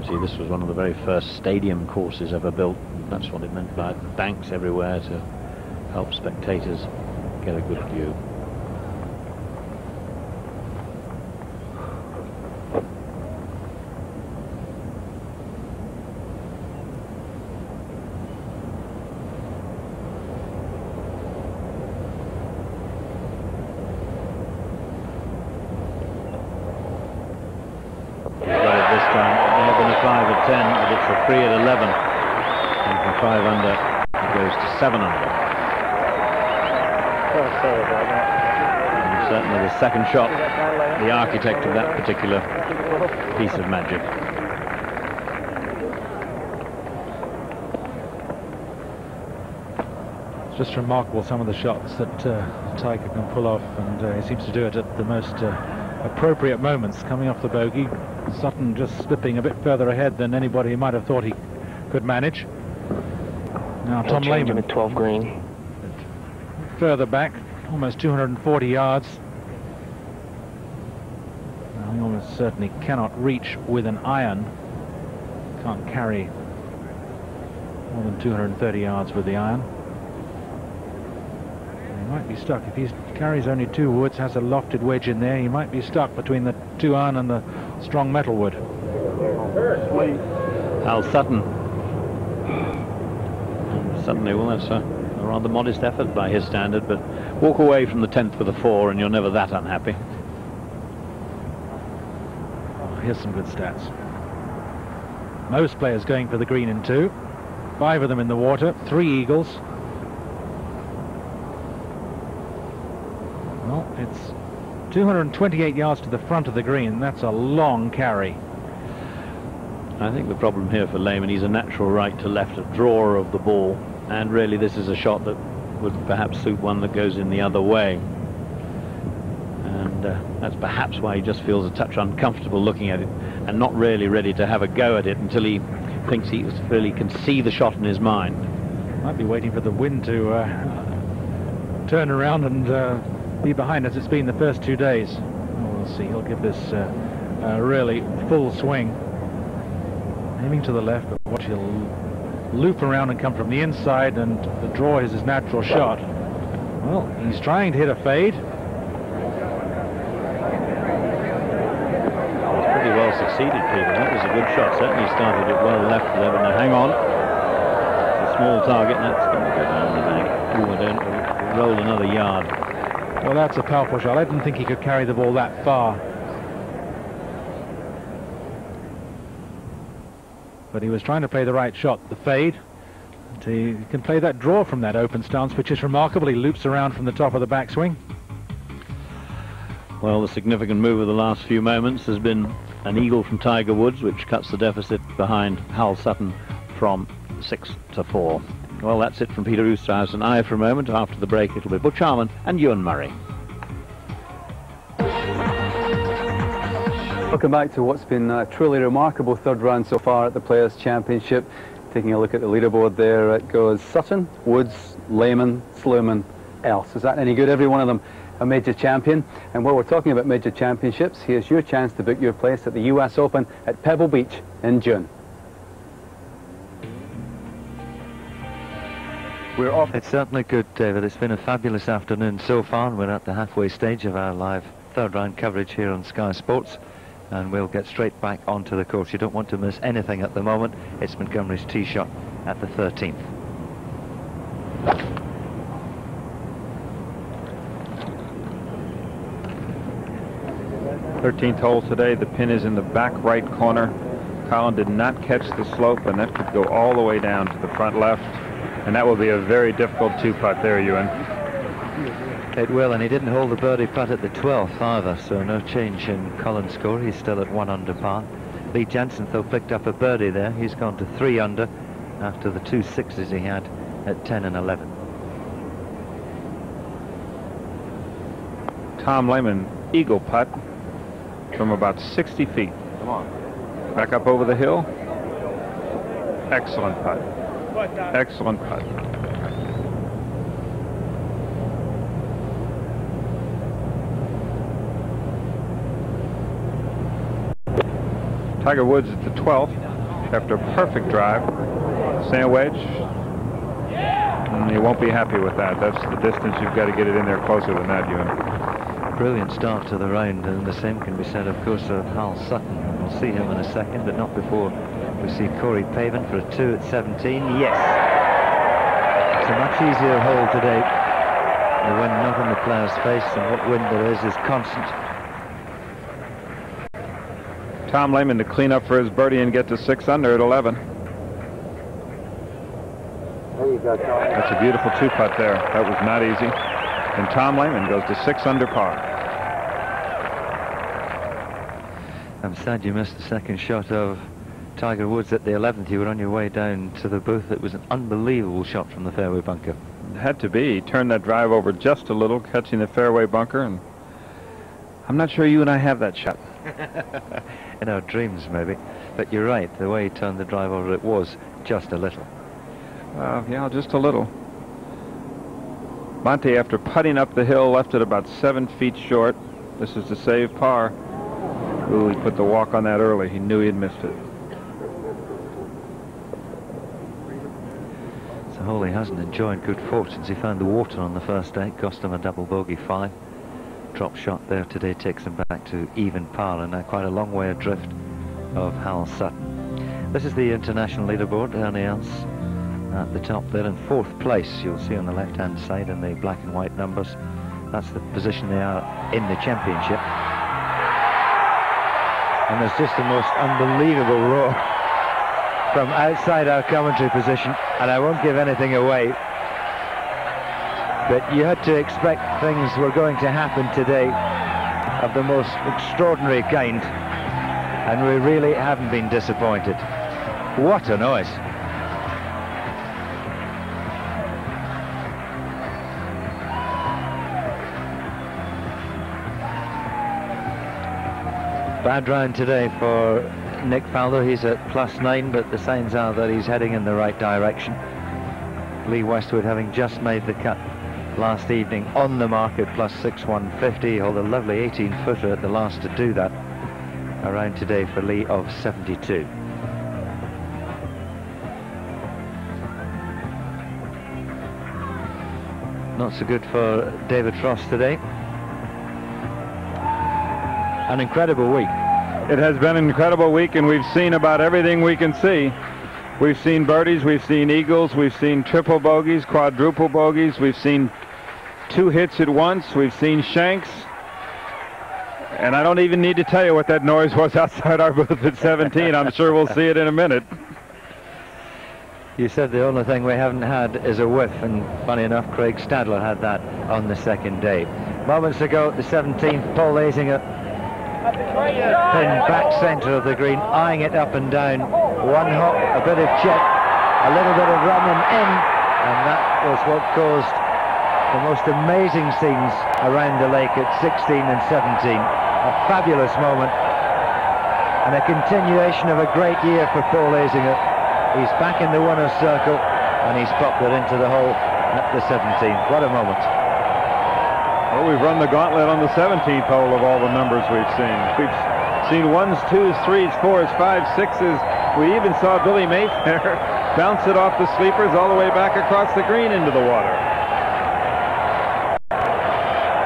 See, this was one of the very first stadium courses ever built. That's what it meant by banks everywhere to help spectators get a good view. It's a 3 at 11, and from 5 under it goes to 7 under. Oh, sorry about that. And certainly the second shot, the architect of that particular piece of magic. It's just remarkable, some of the shots that Tiger can pull off, and he seems to do it at the most appropriate moments. Coming off the bogey, Sutton just slipping a bit further ahead than anybody might have thought he could manage. Now Tom Lehman, at 12 green. further back, almost 240 yards. Now, he almost certainly cannot reach with an iron. Can't carry more than 230 yards with the iron. He might be stuck. If he carries only 2 woods, has a lofted wedge in there, he might be stuck between the 2 iron and the strong metal wood. Hal Sutton. Suddenly, well, that's a rather modest effort by his standard, but walk away from the 10th with a 4 and you're never that unhappy. Here's some good stats. Most players going for the green in 2. 5 of them in the water, 3 eagles. Well, it's 228 yards to the front of the green. That's a long carry. I think the problem here for Lehman, he's a natural right to left drawer of the ball, and really this is a shot that would perhaps suit one that goes in the other way. And that's perhaps why he just feels a touch uncomfortable looking at it and not really ready to have a go at it until he thinks he really can see the shot in his mind. Might be waiting for the wind to turn around and be behind, as it's been the first 2 days. Oh, we'll see. He'll give this a really full swing. Aiming to the left, but watch, he'll loop around and come from the inside, and the draw is his natural shot. Well, he's trying to hit a fade. Pretty well succeeded, Peter. That was a good shot. Certainly started it well left there, but now hang on. It's a small target, and that's going to go down the bank. Ooh, I don't roll another yard. Well, that's a powerful shot. I didn't think he could carry the ball that far. But he was trying to play the right shot, the fade. And he can play that draw from that open stance, which is remarkable. He loops around from the top of the backswing. Well, the significant move of the last few moments has been an eagle from Tiger Woods, which cuts the deficit behind Hal Sutton from 6 to 4. Well, that's it from Peter Oosterhuis and I for a moment. After the break, it'll be Butch Harmon and Ewan Murray. Welcome back to what's been a truly remarkable 3rd round so far at the Players' Championship. Taking a look at the leaderboard there, it goes Sutton, Woods, Lehman, Sluman, Else. Is that any good? Every one of them a major champion. And while we're talking about major championships, here's your chance to book your place at the US Open at Pebble Beach in June. We're off. It's certainly good, David. It's been a fabulous afternoon so far. We're at the halfway stage of our live 3rd round coverage here on Sky Sports, and we'll get straight back onto the course. You don't want to miss anything at the moment. It's Montgomery's tee shot at the 13th. 13th hole today. The pin is in the back right corner. Colin did not catch the slope, and that could go all the way down to the front left, and that will be a very difficult 2-putt there, Ewan. It will, and he didn't hold the birdie putt at the 12th either, so no change in Colin's score. He's still at 1 under par. Lee Jansen, though, picked up a birdie there. He's gone to 3 under after the 2 sixes he had at 10 and 11. Tom Lehman, eagle putt from about 60 feet. Come on. Back up over the hill. Excellent putt. Excellent putt. Tiger Woods at the 12th after a perfect drive. Sand wedge. And you won't be happy with that. That's the distance. You've got to get it in there closer than that, Ewan. Brilliant start to the round, and the same can be said, of course, of Hal Sutton. We'll see him in a second, but not before we see Corey Pavin for a 2 at 17. Yes! It's a much easier hole today. The wind not in the player's face, and what wind there is constant. Tom Lehman to clean up for his birdie and get to 6 under at 11. There you go, Tom. That's a beautiful 2-putt there. That was not easy. And Tom Lehman goes to 6 under par. I'm sad you missed the second shot of Tiger Woods at the 11th. You were on your way down to the booth. It was an unbelievable shot from the fairway bunker. It had to be. He turned that drive over just a little, catching the fairway bunker, and I'm not sure you and I have that shot. In our dreams, maybe. But you're right, the way he turned the drive over, it was just a little. Yeah, just a little. Monty, after putting up the hill, left it about 7 feet short. This is to save par. Ooh, he put the walk on that early. He knew he had missed it. So Hawley hasn't enjoyed good fortunes. He found the water on the first day, cost him a double bogey 5. Drop shot there today takes him back to even par, and now quite a long way adrift of Hal Sutton. This is the international leaderboard. Ernie Els at the top there in 4th place. You'll see on the left-hand side in the black and white numbers. That's the position they are in the championship. And there's just the most unbelievable roar from outside our commentary position, and I won't give anything away, but you had to expect things were going to happen today of the most extraordinary kind, and we really haven't been disappointed. What a noise. Bad round today for Nick Faldo. He's at +9, but the signs are that he's heading in the right direction. Lee Westwood, having just made the cut last evening on the market, +6 150, hold a lovely 18-footer at the last to do that. A round today for Lee of 72. Not so good for David Frost today. An incredible week. It has been an incredible week, and we've seen about everything we can see. We've seen birdies, we've seen eagles, we've seen triple bogeys, quadruple bogeys, we've seen 2 hits at once, we've seen shanks. And I don't even need to tell you what that noise was outside our booth at 17. I'm sure we'll see it in a minute. You said the only thing we haven't had is a whiff, and funny enough, Craig Stadler had that on the second day. Moments ago, the 17th, Paul Azinger, pinned back centre of the green, eyeing it up and down. One hop, a bit of chip, a little bit of rum and in, and that was what caused the most amazing scenes around the lake at 16 and 17. A fabulous moment, and a continuation of a great year for Paul Azinger. He's back in the winner's circle, and he's popped it into the hole at the 17th. What a moment. Well, we've run the gauntlet on the 17th hole of all the numbers we've seen. We've seen 1s, 2s, 3s, 4s, 5s, 6s. We even saw Billy Mayfair bounce it off the sleepers all the way back across the green into the water.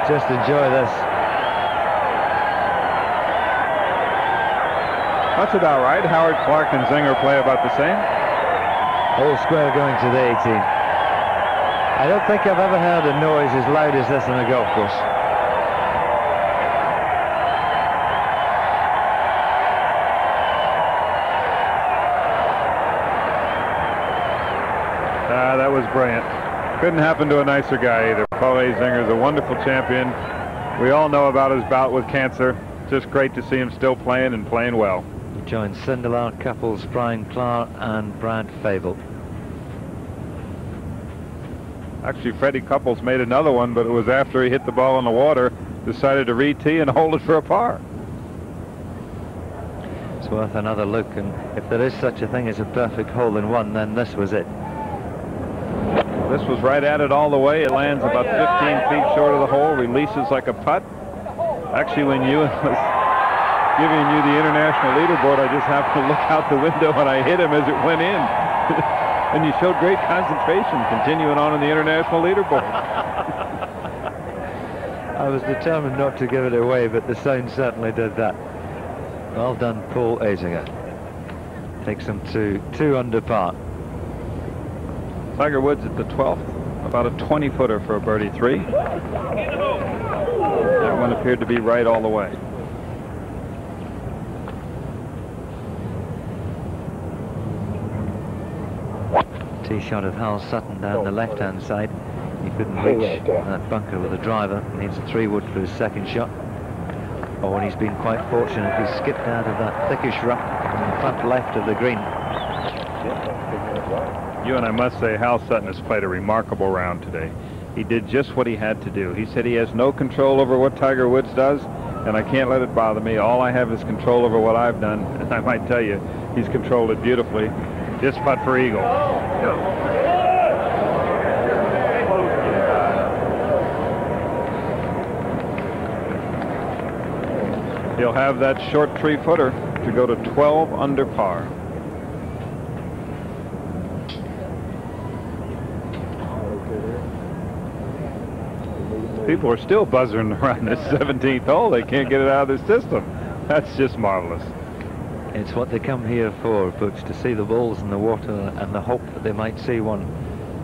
Just enjoy this. That's about right. Howard, Clark, and Zinger play about the same. Whole square going to the 18th. I don't think I've ever heard a noise as loud as this on a golf course. That was brilliant. Couldn't happen to a nicer guy either. Paul Azinger is a wonderful champion. We all know about his bout with cancer. Just great to see him still playing and playing well. He joins Sindelar, Couples, Brian Clark, and Brad Fable. Actually, Freddie Couples made another one, but it was after he hit the ball in the water, decided to re-tee and hold it for a par. It's worth another look, and if there is such a thing as a perfect hole-in-one, then this was it. This was right at it all the way. It lands about 15 feet short of the hole, releases like a putt. Actually, when Ewan was giving you the international leaderboard, I just happened to look out the window and I hit him as it went in. And you showed great concentration continuing on in the international leaderboard. I was determined not to give it away, but the sound certainly did that. Well done, Paul Azinger. Takes him to 2 under par. Tiger Woods at the 12th, about a 20-footer for a birdie 3. That one appeared to be right all the way. Tee shot of Hal Sutton down the left-hand side. He couldn't reach that bunker with a driver. He needs a 3-wood for his second shot. Oh, and he's been quite fortunate. He skipped out of that thickish rough on the front left of the green. You and I must say, Hal Sutton has played a remarkable round today. He did just what he had to do. He said he has no control over what Tiger Woods does, and I can't let it bother me. All I have is control over what I've done, and I might tell you, he's controlled it beautifully. Just putt for eagle. He'll have that short 3-footer to go to 12 under par. People are still buzzing around this 17th hole. They can't get it out of their system. That's just marvelous. It's what they come here for, Butch, to see the balls in the water and the hope that they might see one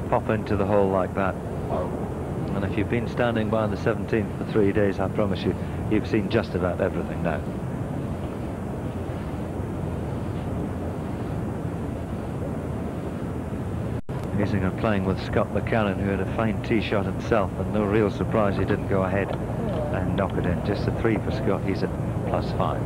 pop into the hole like that. And if you've been standing by the 17th for 3 days, I promise you, you've seen just about everything now. Azinger playing with Scott McCarron, who had a fine tee shot himself, and no real surprise he didn't go ahead and knock it in. Just a 3 for Scott. He's at +5.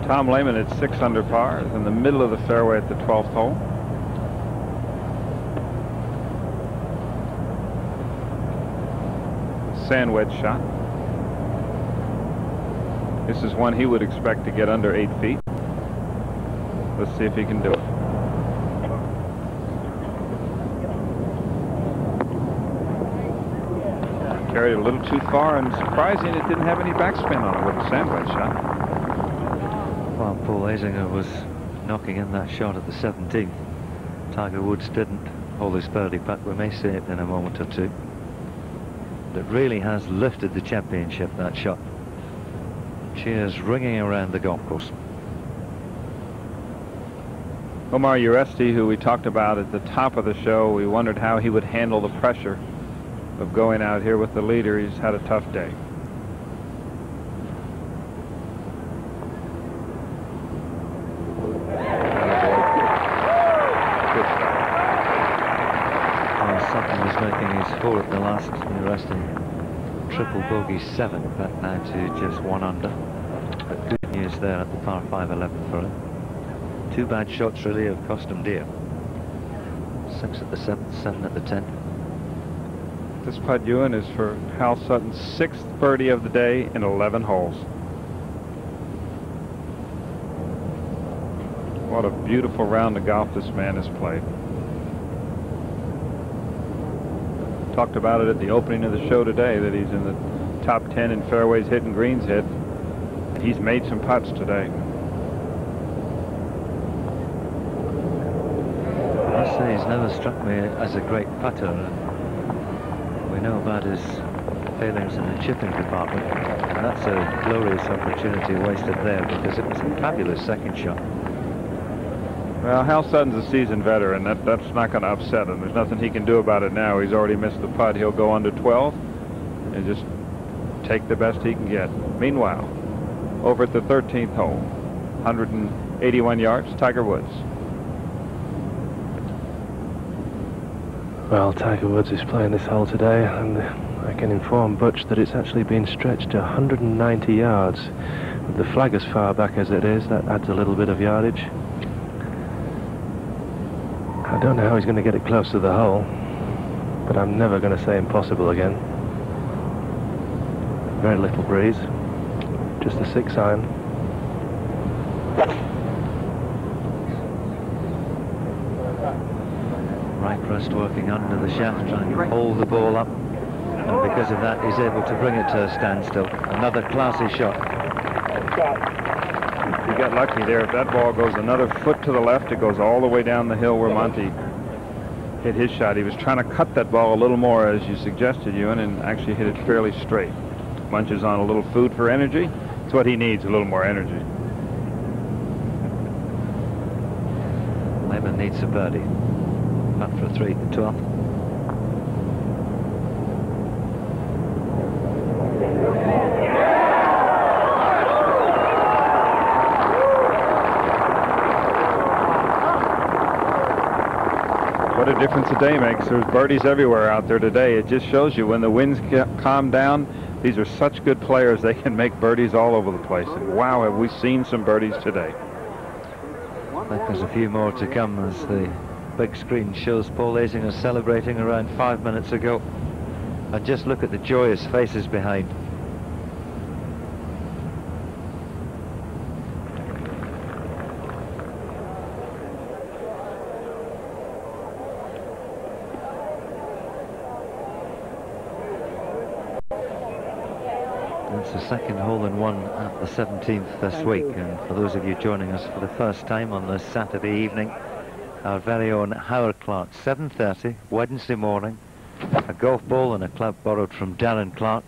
Tom Lehman at 6 under par is in the middle of the fairway at the 12th hole. Sand wedge shot. This is one he would expect to get under 8 feet. Let's see if he can do it. Carried it a little too far, and surprising it didn't have any backspin on it with a sand wedge shot. Well, Paul Azinger was knocking in that shot at the 17th. Tiger Woods didn't hold his birdie putt. We may see it in a moment or two. But it really has lifted the championship, that shot. Cheers ringing around the golf course. Omar Uresti, who we talked about at the top of the show, we wondered how he would handle the pressure of going out here with the leader. He's had a tough day. Sutton was making his 4 at the last, Uresti triple bogey 7, back now to just 1 under. But good news there at the par 5 11 for him. 2 bad shots really have cost him dear. 6 at the 7th, 7 at the 10th. This putt, Ewan, is for Hal Sutton's 6th birdie of the day in 11 holes. What a beautiful round of golf this man has played. Talked about it at the opening of the show today, that he's in the top 10 in fairways hit and greens hit. He's made some putts today. I say he's never struck me as a great putter. We know about his failings in the chipping department, and that's a glorious opportunity wasted there, because it was a fabulous second shot. Well, Hal Sutton's a seasoned veteran. That's not going to upset him. There's nothing he can do about it now. He's already missed the putt. He'll go under 12 and just take the best he can get. Meanwhile, over at the 13th hole, 181 yards, Tiger Woods. Well, Tiger Woods is playing this hole today, and I can inform Butch that it's actually been stretched to 190 yards. With the flag as far back as it is, that adds a little bit of yardage. I don't know how he's going to get it close to the hole, but I'm never going to say impossible again. Very little breeze, just a 6-iron. Right wrist working under the shaft, trying to hold the ball up, and because of that he's able to bring it to a standstill. Another classy shot. He got lucky there. If that ball goes another foot to the left, it goes all the way down the hill where Monty hit his shot. He was trying to cut that ball a little more, as you suggested, Ewan, and actually hit it fairly straight. Munches on a little food for energy. It's what he needs, a little more energy. Lehman needs a birdie. Putt for a 3 at the 12th. What a difference a day makes. There's birdies everywhere out there today. It just shows you when the winds calm down, these are such good players, they can make birdies all over the place. And wow, have we seen some birdies today. I think there's a few more to come, as the big screen shows Paul Azinger celebrating around 5 minutes ago. And just look at the joyous faces behind. second hole-in-one at the 17th this week, and for those of you joining us for the first time on this Saturday evening, our very own Howard Clark, 7:30 Wednesday morning, a golf ball and a club borrowed from Darren Clark.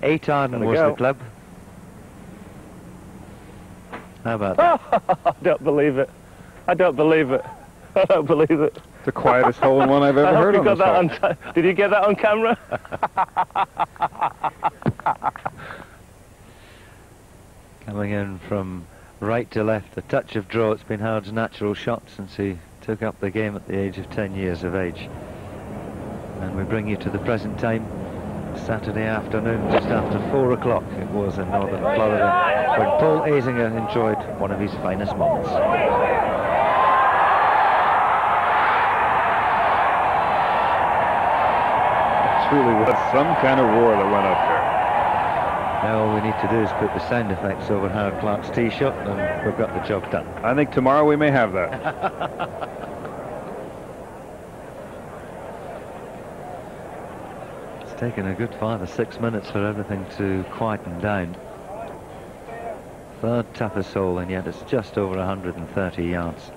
8 iron was the club. How about that? I don't believe it. I don't believe it. I don't believe it. It's the quietest hole-in-one I've ever heard on this hole. Did you get that on camera? Coming in from right to left, a touch of draw. It's been Howard's natural shot since he took up the game at the age of 10 years of age. And we bring you to the present time, Saturday afternoon, just after 4 o'clock it was in northern Florida, when Paul Azinger enjoyed one of his finest moments. Truly was some kind of roar that went up there. Now all we need to do is put the sound effects over Howard Clark's tee shot, and we've got the job done. I think tomorrow we may have that. It's taken a good 5 or 6 minutes for everything to quieten down. Third toughest hole, and yet it's just over 130 yards.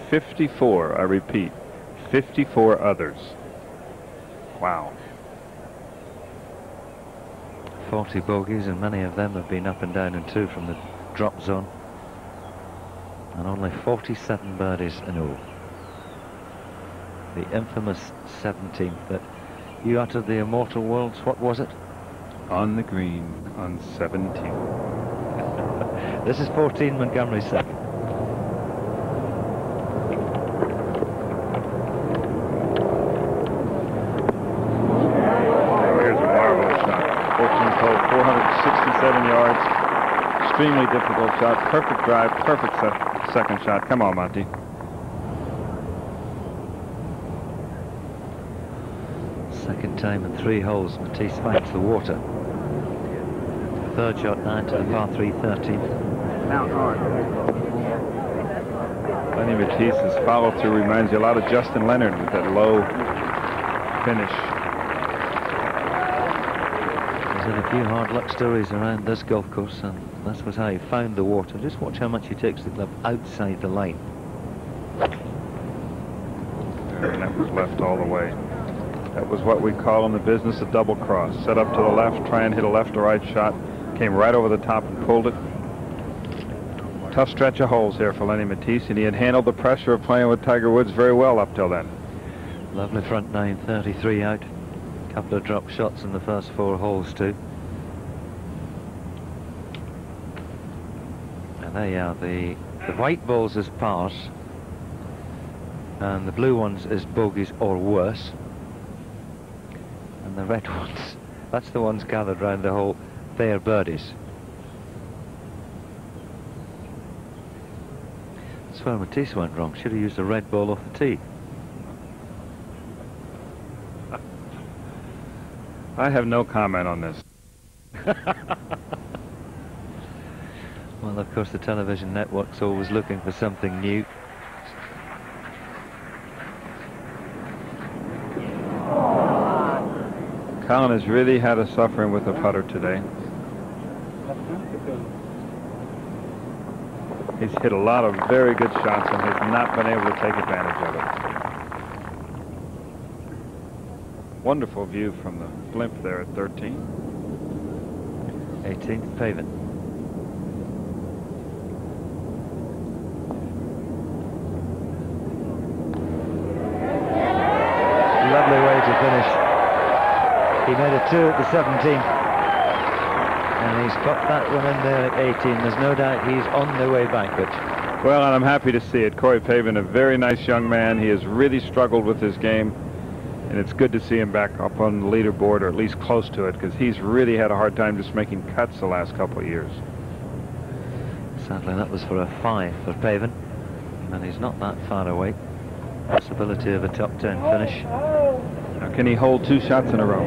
54, I repeat, 54 others. Wow. 40 bogeys, and many of them have been up and down in two from the drop zone. And only 47 birdies in all. The infamous 17th that you uttered the immortal words. What was it? On the green on 17. This is 14 Montgomery second. Here's a marvelous shot. 14th hole, 467 yards. Extremely difficult shot. Perfect drive, perfect second shot. Come on, Monty. Second time in 3 holes, Matisse finds the water. Third shot 9 to the par 3 13th. Lenny Matisse's follow-through reminds you a lot of Justin Leonard with that low finish. There's had a few hard luck stories around this golf course, and that was how he found the water. Just watch how much he takes the club outside the line. And that was left all the way. That was what we call in the business a double cross. Set up to the left, try and hit a left or right shot. Came right over the top and pulled it. Tough stretch of holes here for Lenny Matisse, and he had handled the pressure of playing with Tiger Woods very well up till then. Lovely front nine, 33 out. Couple of drop shots in the first 4 holes too. And there you are, the white balls as pars, and the blue ones as bogeys or worse. And the red ones, that's the ones gathered round the hole, they are birdies. That's where Matisse went wrong. Should have used a red ball off the tee. I have no comment on this. Well, of course, the television network's always looking for something new. Colin has really had a suffering with the putter today. He's hit a lot of very good shots and has not been able to take advantage of it. Wonderful view from the blimp there at 13. 18th pavement. Lovely way to finish. He made a 2 at the 17th, and he's popped that one in there at 18. There's no doubt he's on the way back, but Well, and I'm happy to see it. Corey Pavin, a very nice young man. He has really struggled with his game, and it's good to see him back up on the leaderboard, or at least close to it, because he's really had a hard time just making cuts the last couple of years. sadly that was for a 5 for Pavin, and he's not that far away. Possibility of a top 10 finish. Now, can he hold 2 shots in a row?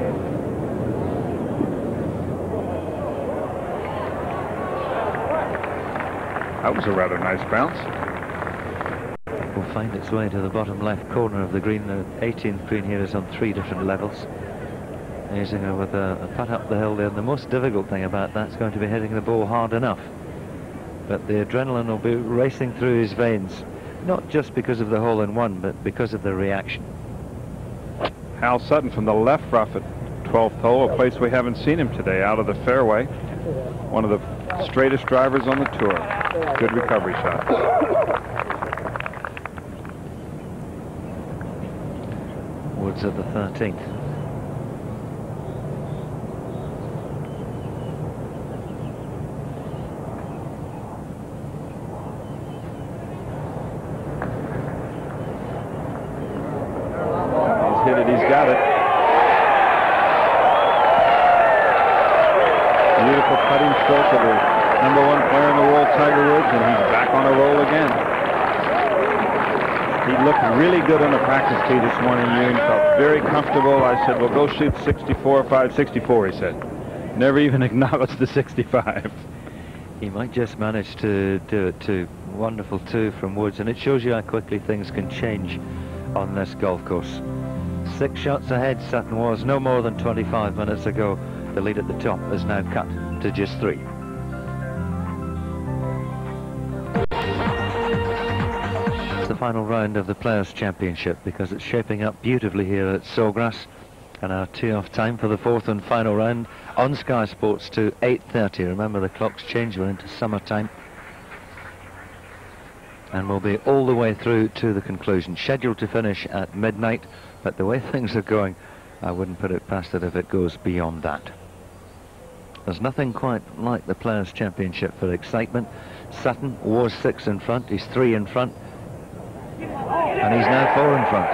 That was a rather nice bounce. Will find its way to the bottom left corner of the green. The 18th green here is on 3 different levels. Azinger with a putt up the hill there. The most difficult thing about that's going to be hitting the ball hard enough. But the adrenaline will be racing through his veins, not just because of the hole-in-one, but because of the reaction. Hal Sutton from the left rough at 12th hole, a place we haven't seen him today, out of the fairway. One of the straightest drivers on the tour. Good recovery shot. Woods at the 13th. He's hit it, he's got it. Beautiful putting stroke of the #1 player in the world, Tiger Woods, and he's back on a roll again. He looked really good on the practice tee this morning, Ewan. Felt very comfortable. I said, well, go shoot 64, 564, he said. Never even acknowledged the 65. He might just manage to do it too. Wonderful two from Woods, and it shows you how quickly things can change on this golf course. 6 shots ahead Sutton was no more than 25 minutes ago. The lead at the top is now cut to just 3. It's the final round of the Players' Championship because it's shaping up beautifully here at Sawgrass, and our tee-off time for the 4th and final round on Sky Sports to 8:30. Remember, the clocks change, we're into summertime, and we'll be all the way through to the conclusion, scheduled to finish at midnight, but the way things are going, I wouldn't put it past it if it goes beyond that. There's nothing quite like the Players' Championship for excitement. Sutton was 6 in front, he's 3 in front, and he's now 4 in front.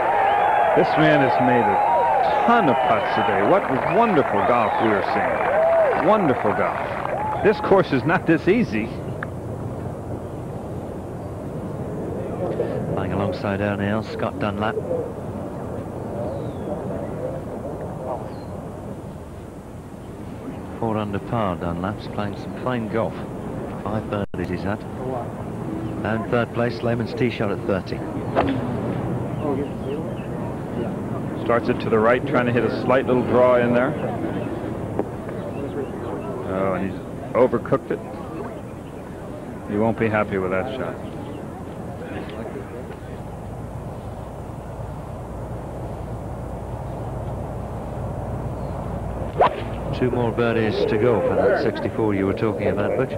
This man has made a ton of putts today. What wonderful golf we are seeing. Wonderful golf. This course is not this easy. Playing alongside Ernie Els, Scott Dunlap. Four under par, Dunlap's playing some fine golf. 5 birdies he's had. And third place, Lehman's tee shot at 30. Starts it to the right, trying to hit a slight little draw in there. Oh, and he's overcooked it. He won't be happy with that shot. Two more birdies to go for that 64 you were talking about, Butch.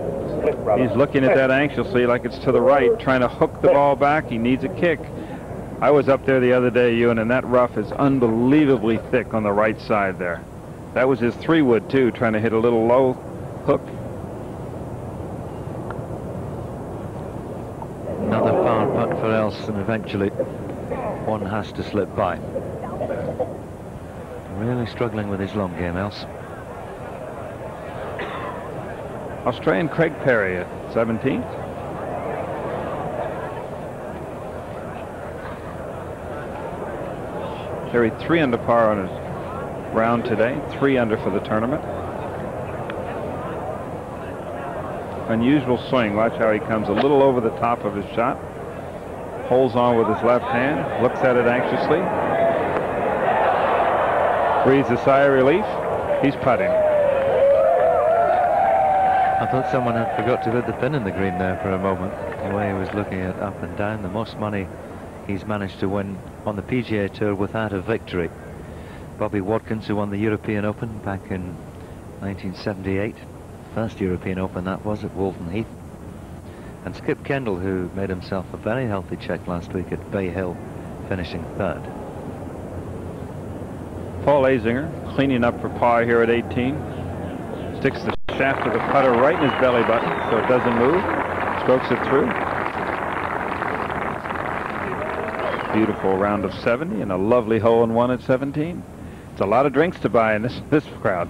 He's looking at that anxiously like it's to the right, trying to hook the ball back. He needs a kick. I was up there the other day, Ewan, and that rough is unbelievably thick on the right side there. That was his 3-wood, too, trying to hit a little low hook. Another par putt for Els, and eventually one has to slip by. Really struggling with his long game, Els. Australian Craig Perry at 17th. Perry 3 under par on his round today, 3 under for the tournament. Unusual swing. Watch how he comes a little over the top of his shot. Holds on with his left hand, looks at it anxiously. Breathes a sigh of relief. He's putting. I thought someone had forgot to put the pin in the green there for a moment. The way he was looking at up and down, the most money he's managed to win on the PGA Tour without a victory. Bobby Watkins, who won the European Open back in 1978. First European Open that was at Walton Heath. And Skip Kendall, who made himself a very healthy check last week at Bay Hill, finishing 3rd. Paul Azinger cleaning up for par here at 18. Sticks the shaft of the putter right in his belly button so it doesn't move. Strokes it through. Beautiful round of 70 and a lovely hole-in-one at 17. It's a lot of drinks to buy in this crowd.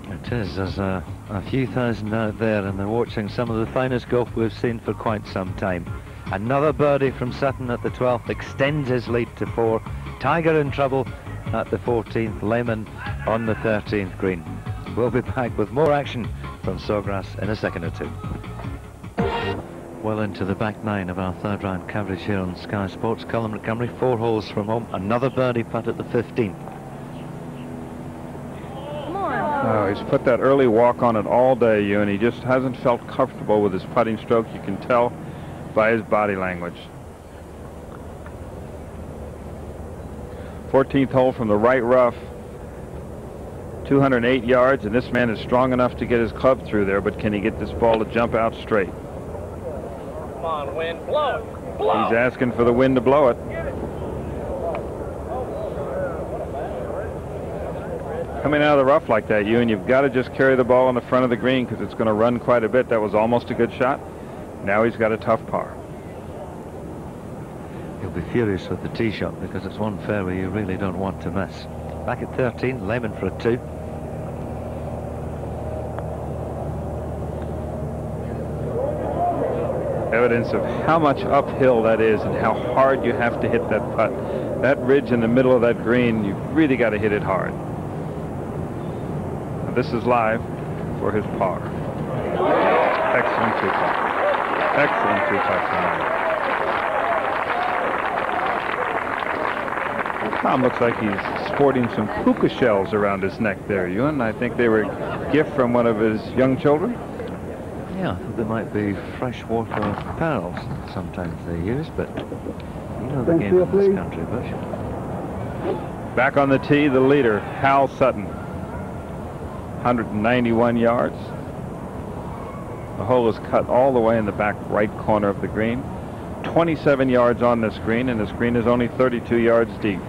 It is. There's a few thousand out there, and they're watching some of the finest golf we've seen for quite some time. Another birdie from Sutton at the 12th extends his lead to 4. Tiger in trouble at the 14th. Lehman on the 13th green. We'll be back with more action from Sawgrass in a second or two. Well into the back 9 of our 3rd round coverage here on Sky Sports. Colin Montgomery, 4 holes from home. Another birdie putt at the 15th. Oh, he's put that early walk on it all day, Ewan. He just hasn't felt comfortable with his putting stroke. You can tell by his body language. 14th hole from the right rough. 208 yards, and this man is strong enough to get his club through there, but can he get this ball to jump out straight? Come on, wind, blow it. Blow. He's asking for the wind to blow it. Coming out of the rough like that, Ewan, you've got to just carry the ball in the front of the green because it's going to run quite a bit. That was almost a good shot. Now he's got a tough par. He'll be furious with the tee shot because it's one fairway you really don't want to miss. Back at 13, Lehman for a 2. Evidence of how much uphill that is and how hard you have to hit that putt. That ridge in the middle of that green, you've really got to hit it hard. Now, this is live for his par. Excellent 2-putt. Excellent 2-putt tonight. Tom looks like he's sporting some puka shells around his neck there, Ewan. I think they were a gift from one of his young children. Yeah, I thought they might be freshwater pearls. Sometimes they use, but you know the game in this country, Bush. Back on the tee, the leader, Hal Sutton. 191 yards. The hole is cut all the way in the back right corner of the green. 27 yards on this green, and this green is only 32 yards deep.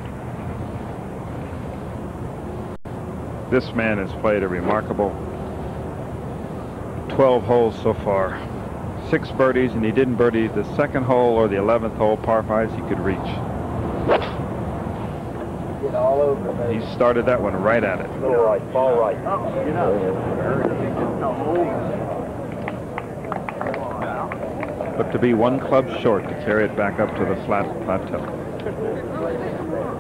This man has played a remarkable 12 holes so far. 6 birdies, and he didn't birdie the second hole or the 11th hole, par 5s he could reach. Get all over, He started that one right at it. Little right, ball right. But to be one club short to carry it back up to the flat plateau.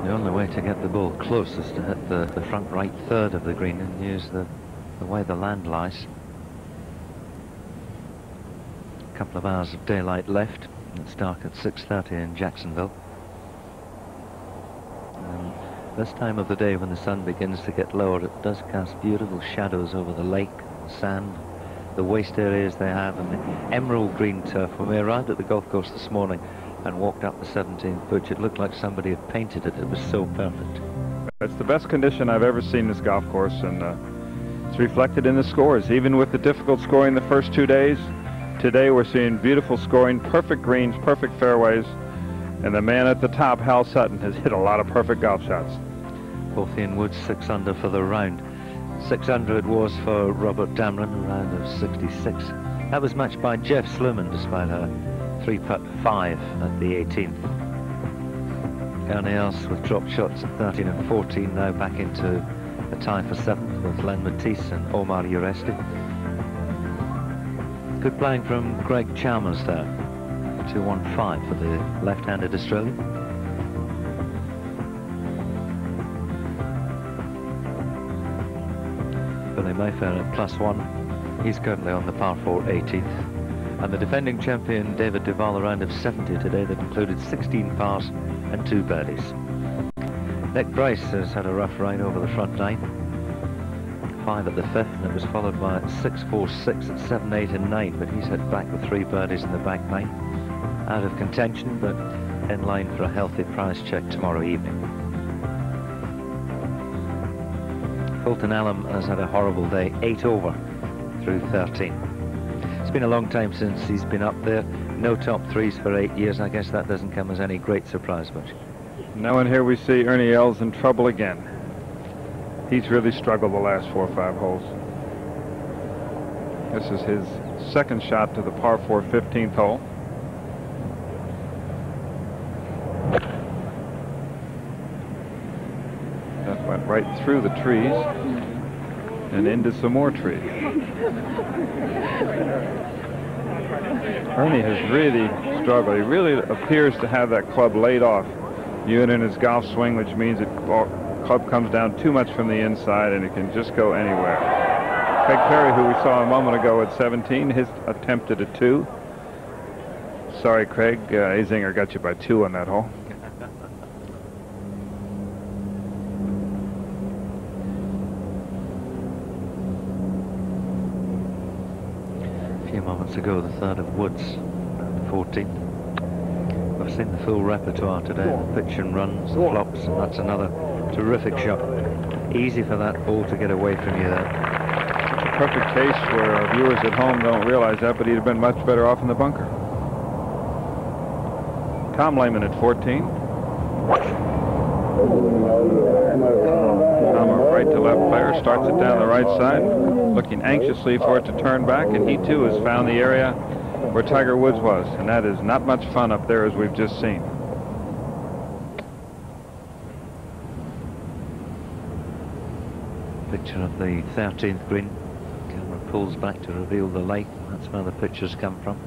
The only way to get the ball close is to hit the front right third of the green and use the way the land lies. A couple of hours of daylight left. It's dark at 6:30 in Jacksonville. And this time of the day, when the sun begins to get lower, it does cast beautiful shadows over the lake, the sand, the waste areas they have, and the emerald green turf. When we arrived at the golf course this morning and walked up the 17th pitch, it looked like somebody had painted it. It was so perfect. It's the best condition I've ever seen this golf course, and it's reflected in the scores. Even with the difficult scoring the first 2 days, today we're seeing beautiful scoring, perfect greens, perfect fairways, and the man at the top, Hal Sutton, has hit a lot of perfect golf shots. Both Ian Woods 6 under for the round. 6 under it was for Robert Damron, a round of 66. That was matched by Jeff Sluman despite a 3-putt 5 at the 18th. Everyone else with dropped shots at 13 and 14, now back into a tie for 7th with Len Matisse and Omar Uresti. Good playing from Greg Chalmers there. 2-1-5 for the left-handed Australian. Billy Mayfair at +1. He's currently on the par 4 18th. And the defending champion David Duval, a round of 70 today that included 16 pars and 2 birdies. Nick Bryce has had a rough ride over the front 9. 5 at the 5th, and it was followed by 6, 4, 6 at 7, 8 and 9, but he's hit back with 3 birdies in the back 9. Out of contention, but in line for a healthy prize check tomorrow evening. Fulton Allen has had a horrible day, 8 over through 13. It's been a long time since he's been up there. No top 3s for 8 years. I guess that doesn't come as any great surprise, much. Now and here we see Ernie Els in trouble again. He's really struggled the last 4 or 5 holes. This is his second shot to the par 4 15th hole. That went right through the trees and into some more trees. Ernie has really struggled. He really appears to have that club laid off. Ewan in his golf swing, which means the club comes down too much from the inside and it can just go anywhere. Craig Perry, who we saw a moment ago at 17, his attempted a 2. Sorry, Craig, Azinger got you by 2 on that hole. shots ago, the third of Woods, and 14. I've seen the full repertoire today, the pitch and runs, the flops, and that's another terrific shot. Easy for that ball to get away from you there. It's a perfect case where our viewers at home don't realize that, but he'd have been much better off in the bunker. Tom Lehman at 14. Tom, a right to left player, starts it down the right side, looking anxiously for it to turn back, and he too has found the area where Tiger Woods was, and that is not much fun up there, as we've just seen. Picture of the 13th green. Camera pulls back to reveal the lake. That's where the pictures come from.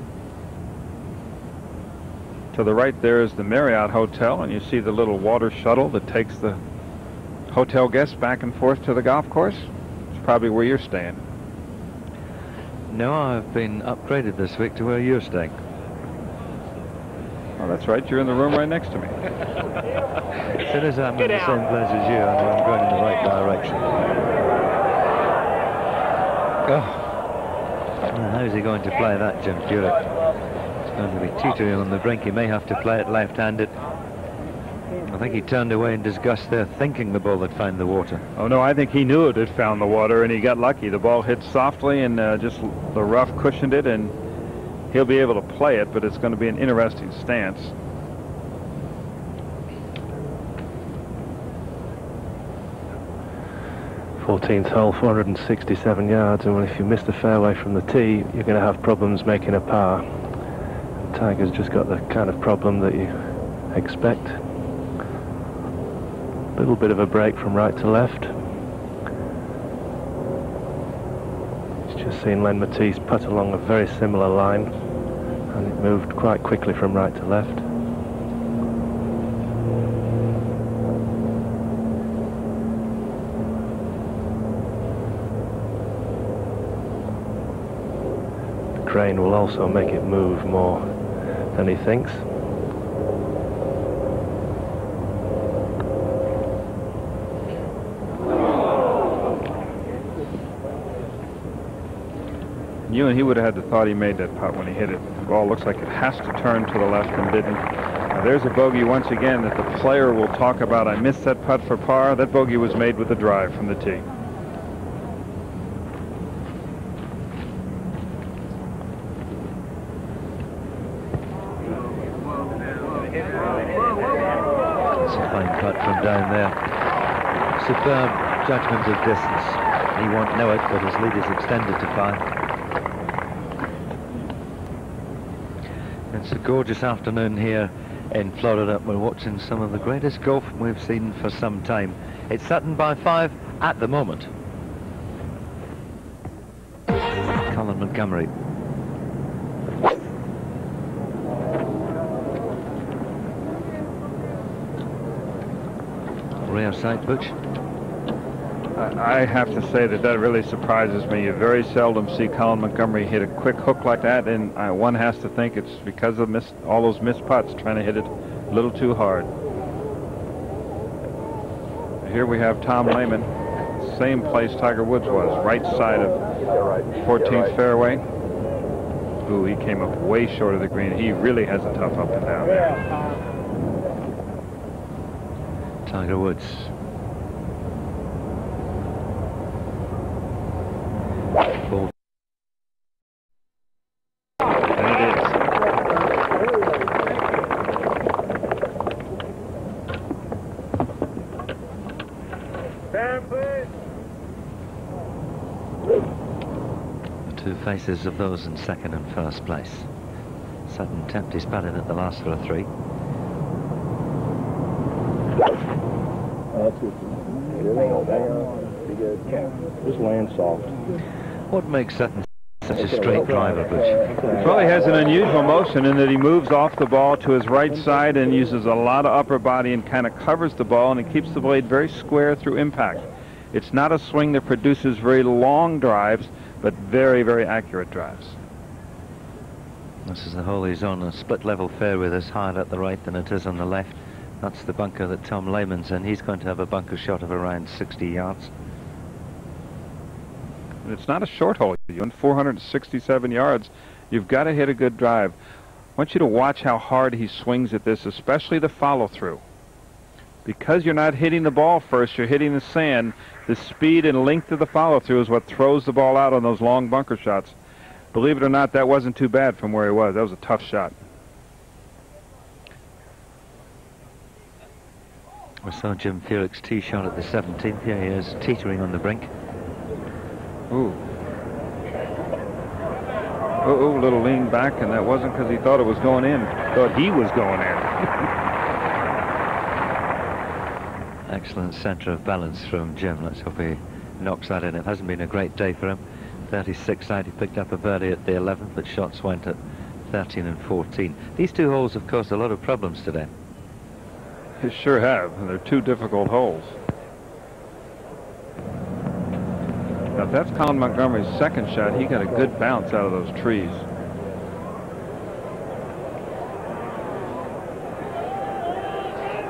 To the right there is the Marriott Hotel, and you see the little water shuttle that takes the hotel guests back and forth to the golf course. It's probably where you're staying. No, I've been upgraded this week to where you're staying. Oh, that's right. You're in the room right next to me. As soon as I'm in the same place as you, I know I'm going in the right direction. Oh. Well, how's he going to play that, Jim Furyk? It's going to be teetering on the brink. He may have to play it left-handed. I think he turned away in disgust there, thinking the ball had found the water. Oh, no, I think he knew it had found the water, and he got lucky. The ball hit softly, and just the rough cushioned it, and he'll be able to play it, but it's going to be an interesting stance. Fourteenth hole, 467 yards, and if you miss the fairway from the tee, you're going to have problems making a par. And Tiger's just got the kind of problem that you expect. A little bit of a break from right to left. He's just seen Len Matisse putt along a very similar line, and it moved quite quickly from right to left. The grain will also make it move more than he thinks. You and he would have had the thought he made that putt when he hit it. The ball looks like it has to turn to the left and didn't. Now there's a bogey once again that the player will talk about. I missed that putt for par. That bogey was made with a drive from the tee. It's a fine putt from down there. Superb judgment of distance. He won't know it, but his lead is extended to 5. It's a gorgeous afternoon here in Florida. We're watching some of the greatest golf we've seen for some time. It's Sutton by 5 at the moment. Colin Montgomery. Rare sight, Butch. I have to say that really surprises me. You very seldom see Colin Montgomery hit a quick hook like that, and one has to think it's because of all those missed putts, trying to hit it a little too hard. Here we have Tom Lehman, same place Tiger Woods was, right side of 14th fairway. Ooh, he came up way short of the green. He really has a tough up and down there. Tiger Woods. Ball. And it is. The two faces of those in second and first place. Sutton tapped his putt in at the last for a 3. Just land soft. What makes Sutton such a straight driver, Butch? Well, he has an unusual motion in that he moves off the ball to his right side and uses a lot of upper body and kind of covers the ball, and it keeps the blade very square through impact. It's not a swing that produces very long drives, but very, very accurate drives. This is the hole he's on, a split level fairway that's higher at the right than it is on the left. That's the bunker that Tom Lehman's in. He's going to have a bunker shot of around 60 yards. And it's not a short hole. You went 467 yards You've got to hit a good drive. I want you to watch how hard he swings at this, especially the follow-through. Because you're not hitting the ball first, you're hitting the sand. The speed and length of the follow-through is what throws the ball out on those long bunker shots. Believe it or not, that wasn't too bad from where he was. That was a tough shot. We saw Jim Furyk's tee shot at the 17th. Here he is, teetering on the brink. Ooh. Oh, little lean back, and that wasn't because he thought it was going in. Thought he was going in. Excellent centre of balance from Jim. Let's hope he knocks that in. It hasn't been a great day for him. 36 out, he picked up a birdie at the 11th, but shots went at 13 and 14. These two holes have caused a lot of problems today. They sure have, and they're two difficult holes. Now, if that's Colin Montgomery's second shot, he got a good bounce out of those trees.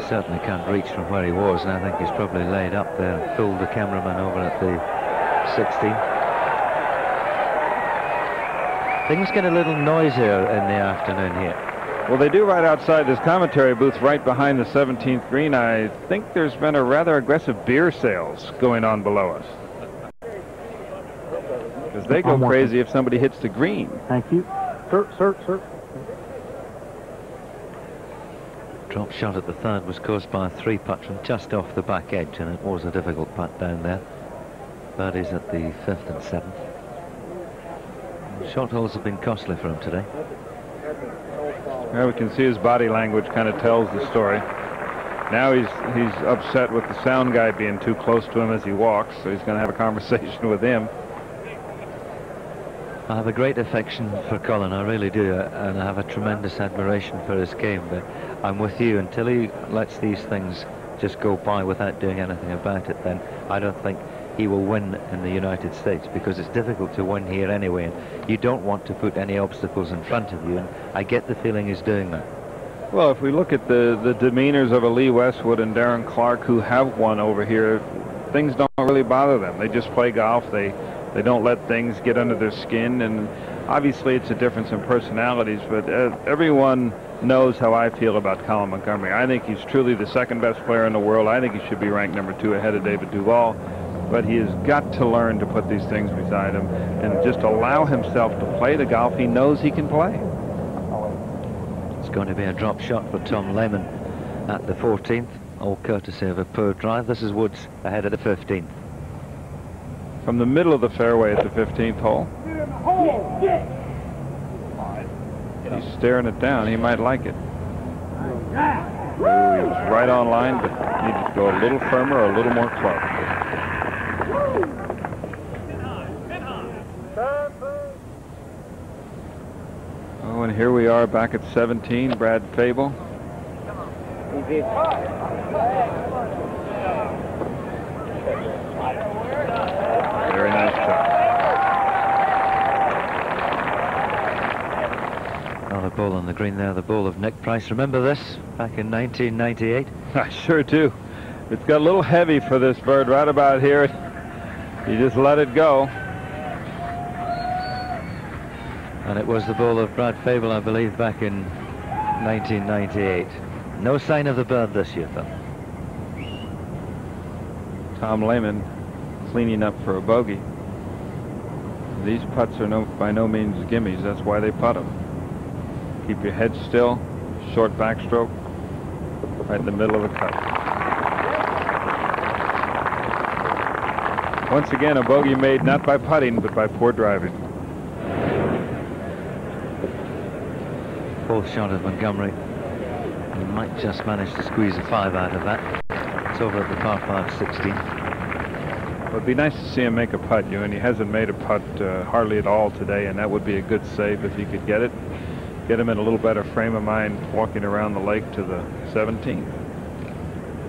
Certainly can't reach from where he was, and I think he's probably laid up there and fooled the cameraman over at the 16. Things get a little noisier in the afternoon here. Well, they do right outside this commentary booth right behind the 17th green. I think there's been a rather aggressive beer sales going on below us. Because they go crazy if somebody hits the green. Thank you. Sir. Drop shot at the third was caused by a 3-putt from just off the back edge, and it was a difficult putt down there. Birdies at the 5th and 7th. Short holes have been costly for him today. Well, we can see his body language kind of tells the story. Now he's upset with the sound guy being too close to him as he walks, so he's going to have a conversation with him. I have a great affection for Colin, I really do, and I have a tremendous admiration for his game, but I'm with you. Until he lets these things just go by without doing anything about it, then I don't think he will win in the United States, because it's difficult to win here anyway, and you don't want to put any obstacles in front of you, and I get the feeling he's doing that. Well, if we look at the demeanors of a Lee Westwood and Darren Clark who have won over here, things don't really bother them. They just play golf. They don't let things get under their skin, and obviously it's a difference in personalities, but everyone knows how I feel about Colin Montgomery. I think he's truly the second best player in the world. I think he should be ranked number 2 ahead of David Duval, but he has got to learn to put these things beside him and just allow himself to play the golf he knows he can play. It's going to be a drop shot for Tom Lehman at the 14th, all courtesy of a poor drive. This is Woods ahead of the 15th. From the middle of the fairway at the 15th hole. He's staring it down. He might like it. Ooh, he was right on line, but needed to go a little firmer or a little more club. Oh, and here we are back at 17, Brad Fable. Very nice shot. Another ball on the green there, the ball of Nick Price. Remember this back in 1998? I sure do. It's got a little heavy for this bird right about here. You just let it go. And it was the ball of Brad Fable, I believe, back in 1998. No sign of the bird this year, though. Tom Lehman cleaning up for a bogey. These putts are by no means gimmies. That's why they putt them. Keep your head still, short backstroke, right in the middle of the cut. Once again, a bogey made not by putting, but by poor driving. Fourth shot of Montgomery. He might just manage to squeeze a 5 out of that. It's over at the par 5 16. It would be nice to see him make a putt, and he hasn't made a putt hardly at all today, and that would be a good save if he could get it. Get him in a little better frame of mind walking around the lake to the 17th.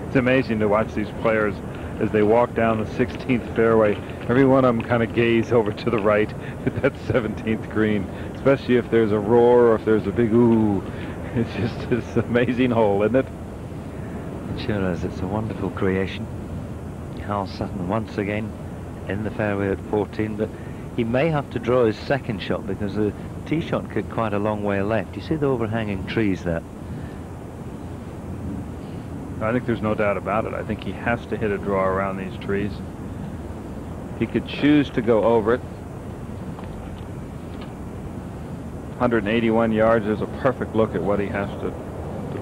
It's amazing to watch these players as they walk down the 16th fairway. Every one of them kind of gaze over to the right at that 17th green, especially if there's a roar or if there's a big ooh. It's just this amazing hole, isn't it? It sure is. It's a wonderful creation. Hal Sutton once again in the fairway at 14, but he may have to draw his second shot because the tee shot kick quite a long way left. You see the overhanging trees there? I think there's no doubt about it. I think he has to hit a draw around these trees. He could choose to go over it. 181 yards is a perfect look at what he has to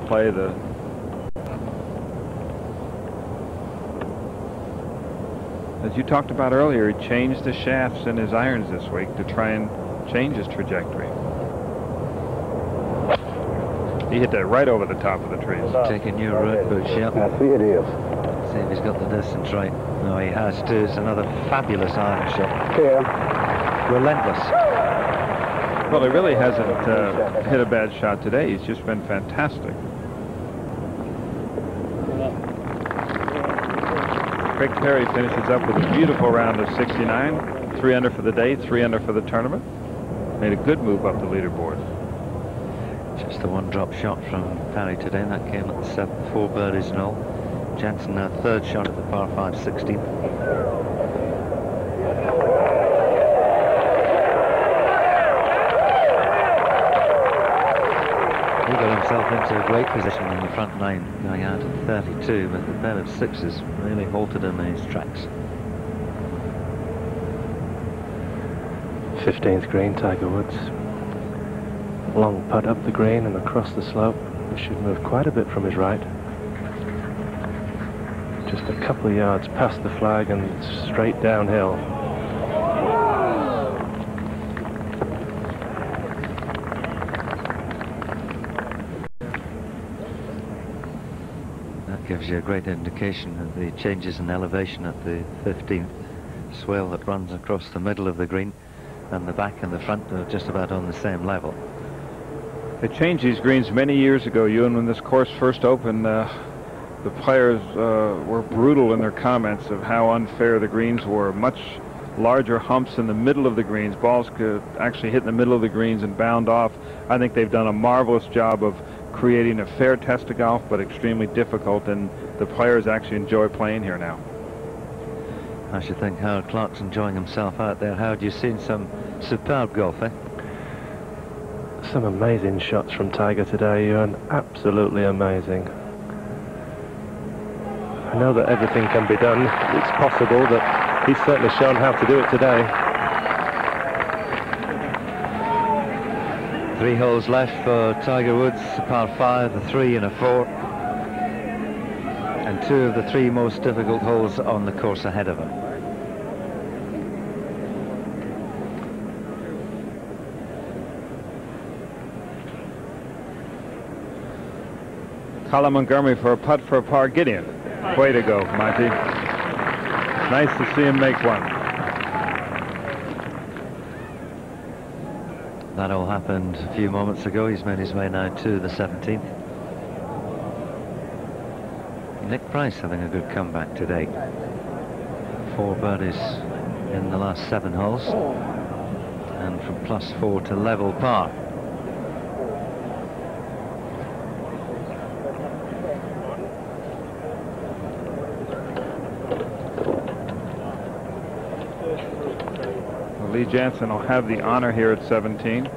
play. As you talked about earlier, he changed the shafts in his irons this week to try and change his trajectory. He hit that right over the top of the trees. Take a new road push, yeah. I see it is. See if he's got the distance right. No, he has too. It's another fabulous iron shot. Yeah. Relentless. Well, he really hasn't hit a bad shot today. He's just been fantastic. Craig Perry finishes up with a beautiful round of 69. 3 under for the day, 3 under for the tournament. Made a good move up the leaderboard. Just the one drop shot from Perry today, and that came at the 7th, 4 birdies and all. Jansen, a third shot at the par 5, 16th. He got himself into a great position in the front 9, going out at 32, but the pair of 6s really halted him in his tracks. 15th green, Tiger Woods. Long putt up the green and across the slope. He should move quite a bit from his right. Just a couple of yards past the flag and straight downhill. That gives you a great indication of the changes in elevation at the 15th. Swell that runs across the middle of the green, and the back and the front are just about on the same level. They changed these greens many years ago, Ewan, when this course first opened. The players were brutal in their comments of how unfair the greens were. Much larger humps in the middle of the greens. Balls could actually hit in the middle of the greens and bound off. I think they've done a marvelous job of creating a fair test of golf, but extremely difficult, and the players actually enjoy playing here now. I should think Howard Clark's enjoying himself out there. Howard, you've seen some superb golf, eh? Some amazing shots from Tiger today, Ewan. Absolutely amazing. I know that everything can be done. It's possible, but he's certainly shown how to do it today. 3 holes left for Tiger Woods, a par 5, a 3 and a 4. And 2 of the 3 most difficult holes on the course ahead of him. Colin Montgomery for a putt for a par. Get in. Way to go, Monty. Nice to see him make one. That all happened a few moments ago. He's made his way now to the 17th. Nick Price having a good comeback today. 4 birdies in the last 7 holes. And from +4 to level par. Lee Jansen will have the honor here at 17.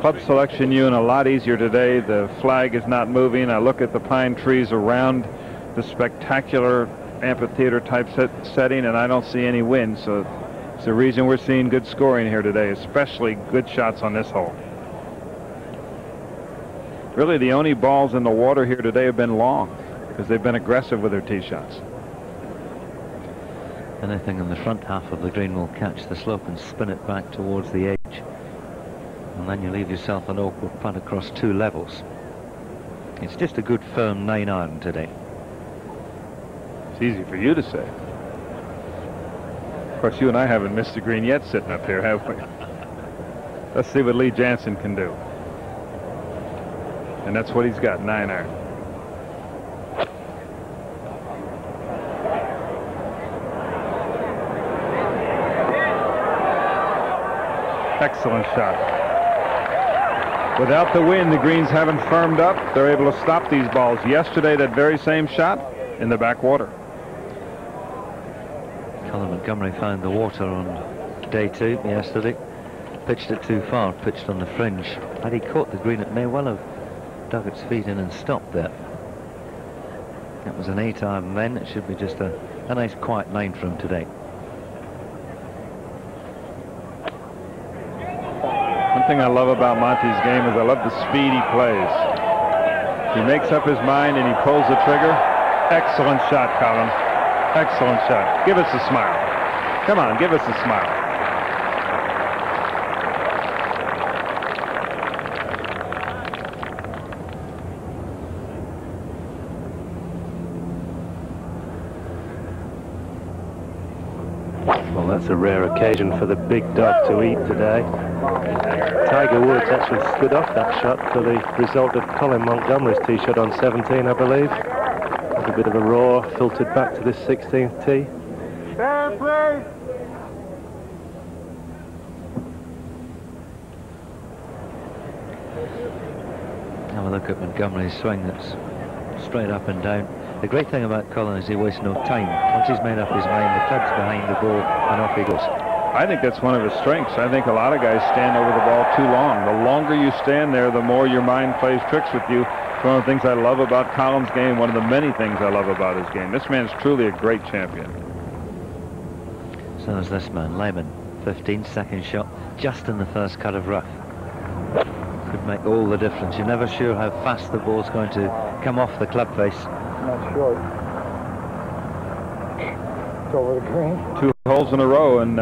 Club selection, Ewan, a lot easier today. The flag is not moving. I look at the pine trees around the spectacular amphitheater type setting, and I don't see any wind, so it's the reason we're seeing good scoring here today, especially good shots on this hole. Really, the only balls in the water here today have been long, because they've been aggressive with their tee shots. Anything in the front half of the green will catch the slope and spin it back towards the edge. And then you leave yourself an awkward putt across 2 levels. It's just a good firm 9 iron today. It's easy for you to say. Of course, you and I haven't missed the green yet sitting up here, have we? Let's see what Lee Jansen can do. And that's what he's got, 9 iron. Excellent shot. Without the wind, the greens haven't firmed up. They're able to stop these balls. Yesterday, that very same shot in the backwater. Colin Montgomery found the water on day 2 yesterday. pitched it too far, pitched on the fringe. Had he caught the green, it may well have dug its feet in and stopped there. That was an 8-iron then. It should be just a nice quiet line for him today. One thing I love about Monty's game is I love the speed he plays. He makes up his mind and he pulls the trigger. Excellent shot, Colin. Excellent shot. Give us a smile. Come on, give us a smile. Well, that's a rare occasion for the big dog to eat today. Tiger Woods actually stood off that shot for the result of Colin Montgomery's tee shot on 17, I believe. A bit of a roar filtered back to this 16th tee. Have a look at Montgomery's swing. That's straight up and down. The great thing about Colin is he wastes no time. Once he's made up his mind, the club's behind the ball and off he goes. I think that's one of his strengths. I think a lot of guys stand over the ball too long. The longer you stand there, the more your mind plays tricks with you. It's one of the things I love about Colin's game, one of the many things I love about his game. This man is truly a great champion. So is this man, Lehman. 15, second shot, just in the first cut of rough. Could make all the difference. You're never sure how fast the ball's going to come off the club face. Not short. It's over the green. 2 holes in a row, and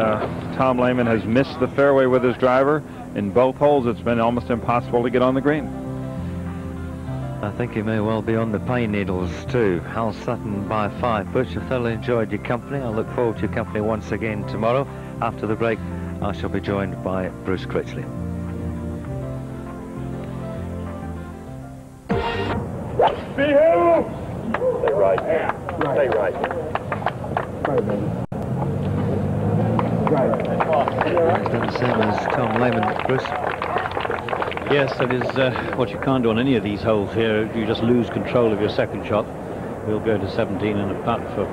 Tom Lehman has missed the fairway with his driver. In both holes, it's been almost impossible to get on the green. I think he may well be on the pine needles too. Hal Sutton by 5. Butch, I've thoroughly enjoyed your company. I look forward to your company once again tomorrow. After the break, I shall be joined by Bruce Critchley. Stay right. Stay right. He's done the same as Tom Lehman, Bruce. Yes, that is what you can't do on any of these holes here. You just lose control of your second shot. We'll go to 17 and a putt for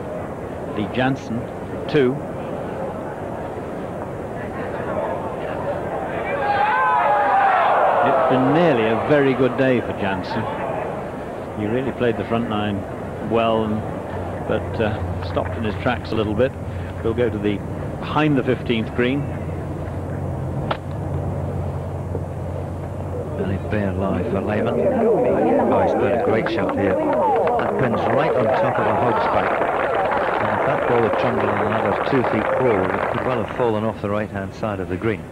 Lee Jansen, 2. It's been nearly a very good day for Jansen. He really played the front 9 well, but stopped in his tracks a little bit. We'll go to the behind the 15th green. Very bare lie for Lehman. Oh, he's played a great shot here. That pin's right on top of the hog's back. And if that ball had trundled another 2 feet forward, it could well have fallen off the right-hand side of the green.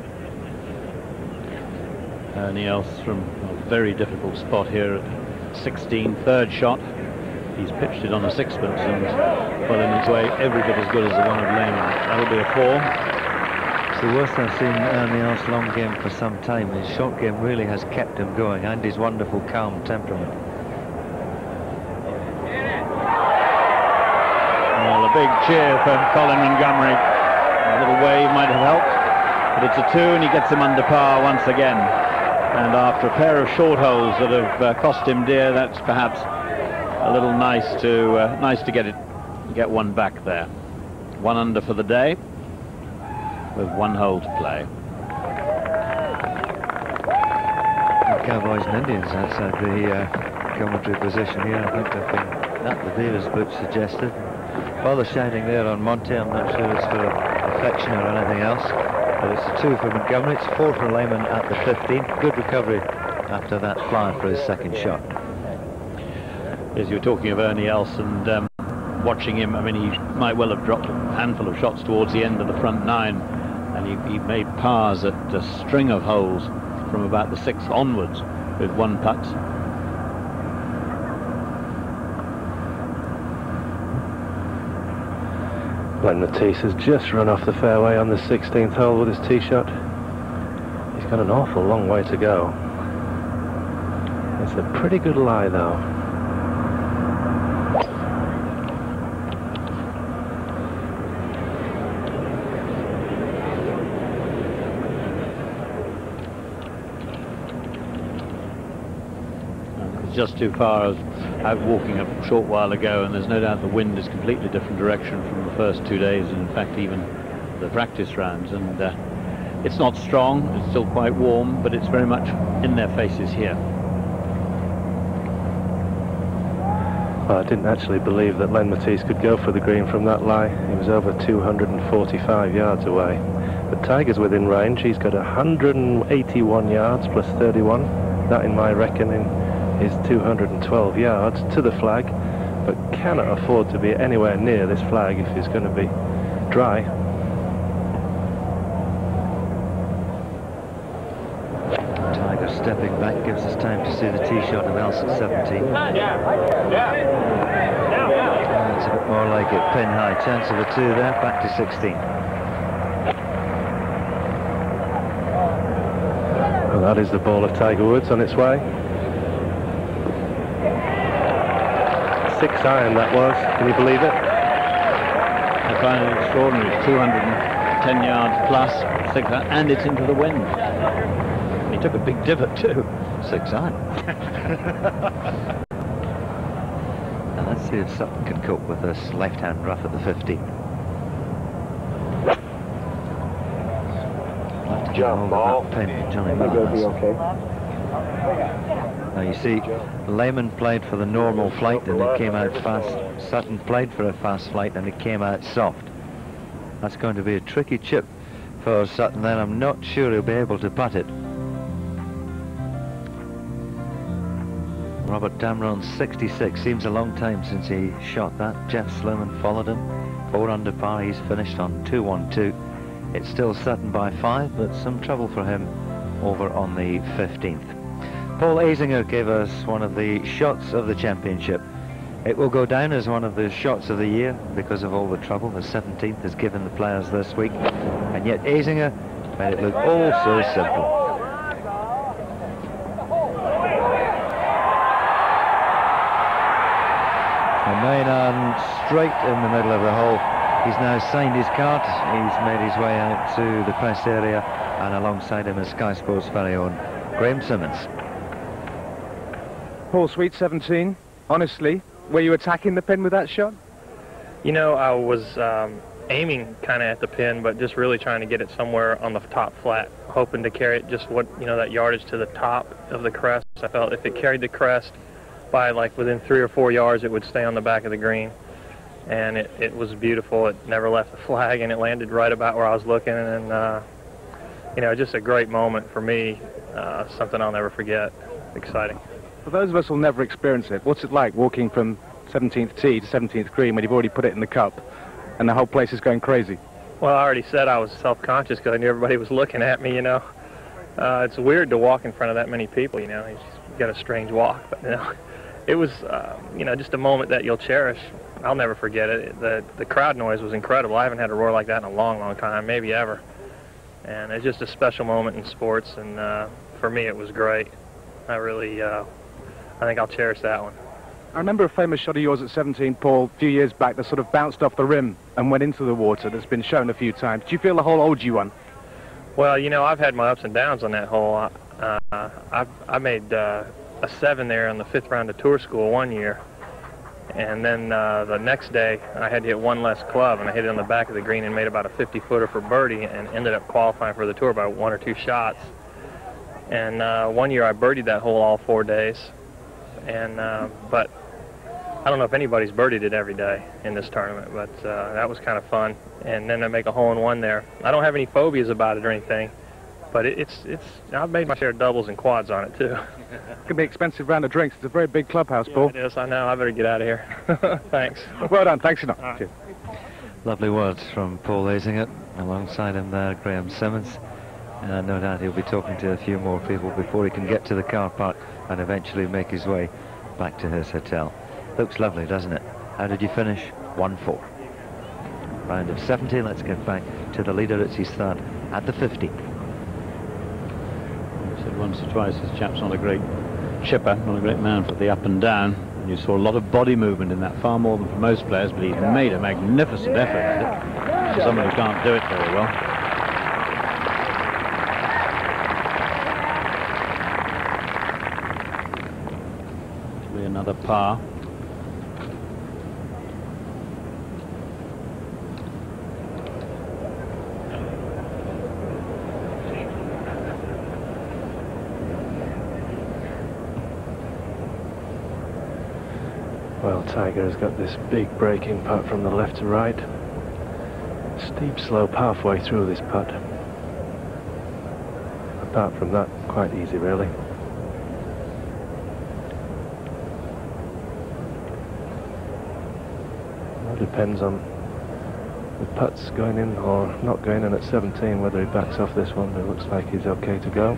Ernie Els from a very difficult spot here at 16, 3rd shot. He's pitched it on a 6-pence and well in his way every bit as good as the one of Lehman. That'll be a 4. It's the worst I've seen Ernie Els' long game for some time. His short game really has kept him going, and his wonderful calm temperament. Well, a big cheer for Colin Montgomery. A little wave might have helped, but it's a 2 and he gets him under par once again. And after a pair of short holes that have cost him dear, that's perhaps a little nice to get one back there. 1 under for the day, with 1 hole to play. The Cowboys and Indians outside the commentary position here. I think they've been at the Davis Butch suggested. While they're shouting there on Monty, I'm not sure it's for affection or anything else. But it's a 2 for Montgomery, it's 4 for Lehman at the 15th. Good recovery after that fly for his second shot. As you were talking of Ernie Els and watching him, I mean, he might well have dropped a handful of shots towards the end of the front 9, and he made pars at a string of holes from about the 6th onwards with 1 putt. Glenn Matisse has just run off the fairway on the 16th hole with his tee shot. He's got an awful long way to go. It's a pretty good lie, though. Just too far. I was out walking a short while ago, and there's no doubt the wind is completely different direction from the first 2 days, and in fact even the practice rounds, and It's not strong, it's still quite warm, but it's very much in their faces here. Well, I didn't actually believe that Len Matisse could go for the green from that lie. He was over 245 yards away. But Tiger's within range. He's got 181 yards plus 31. That, in my reckoning, is 212 yards to the flag, but cannot afford to be anywhere near this flag if he's going to be dry. Tiger stepping back gives us time to see the tee shot of else at 17. It's a bit more like it, pin high. Chance of a 2 there, back to 16. Well, that is the ball of Tiger Woods on its way. 6 iron that was, can you believe it? I find it extraordinary. 210 yards plus, 6 iron, and it's into the wind. He took a big divot too. 6 iron. And let's see if Sutton can cope with this left-hand rough at the 15. Jump ball. Johnny That'll be okay. Now you see, Lehman played for the normal flight and it came out fast. Sutton played for a fast flight and it came out soft. That's going to be a tricky chip for Sutton then. I'm not sure he'll be able to putt it. Robert Damron, 66. Seems a long time since he shot that. Jeff Sluman followed him. 4 under par. He's finished on 2-1-2. It's still Sutton by 5, but some trouble for him over on the 15th. Paul Azinger gave us one of the shots of the championship. It will go down as one of the shots of the year because of all the trouble the 17th has given the players this week. And yet Azinger made it look all so simple. And Maynard straight in the middle of the hole. He's now signed his card. He's made his way out to the press area, and alongside him is Sky Sports' very own Graham Simmons. Paul, sweet 17. Honestly, were you attacking the pin with that shot? You know, I was aiming kind of at the pin, but just really trying to get it somewhere on the top flat, hoping to carry it just that yardage to the top of the crest. I felt if it carried the crest by like within 3 or 4 yards, it would stay on the back of the green. And it was beautiful. It never left the flag, and it landed right about where I was looking. And just a great moment for me, something I'll never forget. Exciting. For those of us who'll never experience it, what's it like walking from 17th tee to 17th green when you've already put it in the cup and the whole place is going crazy? Well, I already said I was self-conscious because I knew everybody was looking at me, It's weird to walk in front of that many people, You got a strange walk, but, it was, just a moment that you'll cherish. I'll never forget it. The crowd noise was incredible. I haven't had a roar like that in a long, long time, maybe ever. And it's just a special moment in sports, and for me it was great. I think I'll cherish that one. I remember a famous shot of yours at 17, Paul, a few years back that sort of bounced off the rim and went into the water. That's been shown a few times. Do you feel the hole owed you one? Well, I've had my ups and downs on that hole. I made a 7 there on the 5th round of tour school one year. And then the next day, I had to hit one less club, and I hit it on the back of the green and made about a 50-footer for birdie and ended up qualifying for the tour by 1 or 2 shots. And one year I birdied that hole all 4 days. And but I don't know if anybody's birdied it every day in this tournament, but that was kind of fun. And then I make a hole-in-one there. I don't have any phobias about it or anything, but I've made my share of doubles and quads on it, too. It can be an expensive round of drinks. It's a very big clubhouse, Paul. Yeah, it is. I know. I better get out of here. Thanks. Well done. Thanks a lot. Right. Lovely words from Paul Azinger. Alongside him there, Graham Simmons. And no doubt he'll be talking to a few more people before he can get to the car park and eventually make his way back to his hotel. Looks lovely, doesn't it? How did you finish? 1-4. Round of 70. Let's get back to the leader. It's his third at the 50. Said once or twice this chap's not a great chipper, not a great man for the up and down. And you saw a lot of body movement in that, far more than for most players, but he's made a magnificent effort at it. For someone who can't do it very well. It'll be another par. Well, Tiger has got this big breaking putt from the left to right. Steep slope halfway through this putt. Apart from that, quite easy really. Well, depends on the putts going in or not going in at 17, whether he backs off this one. It looks like he's okay to go.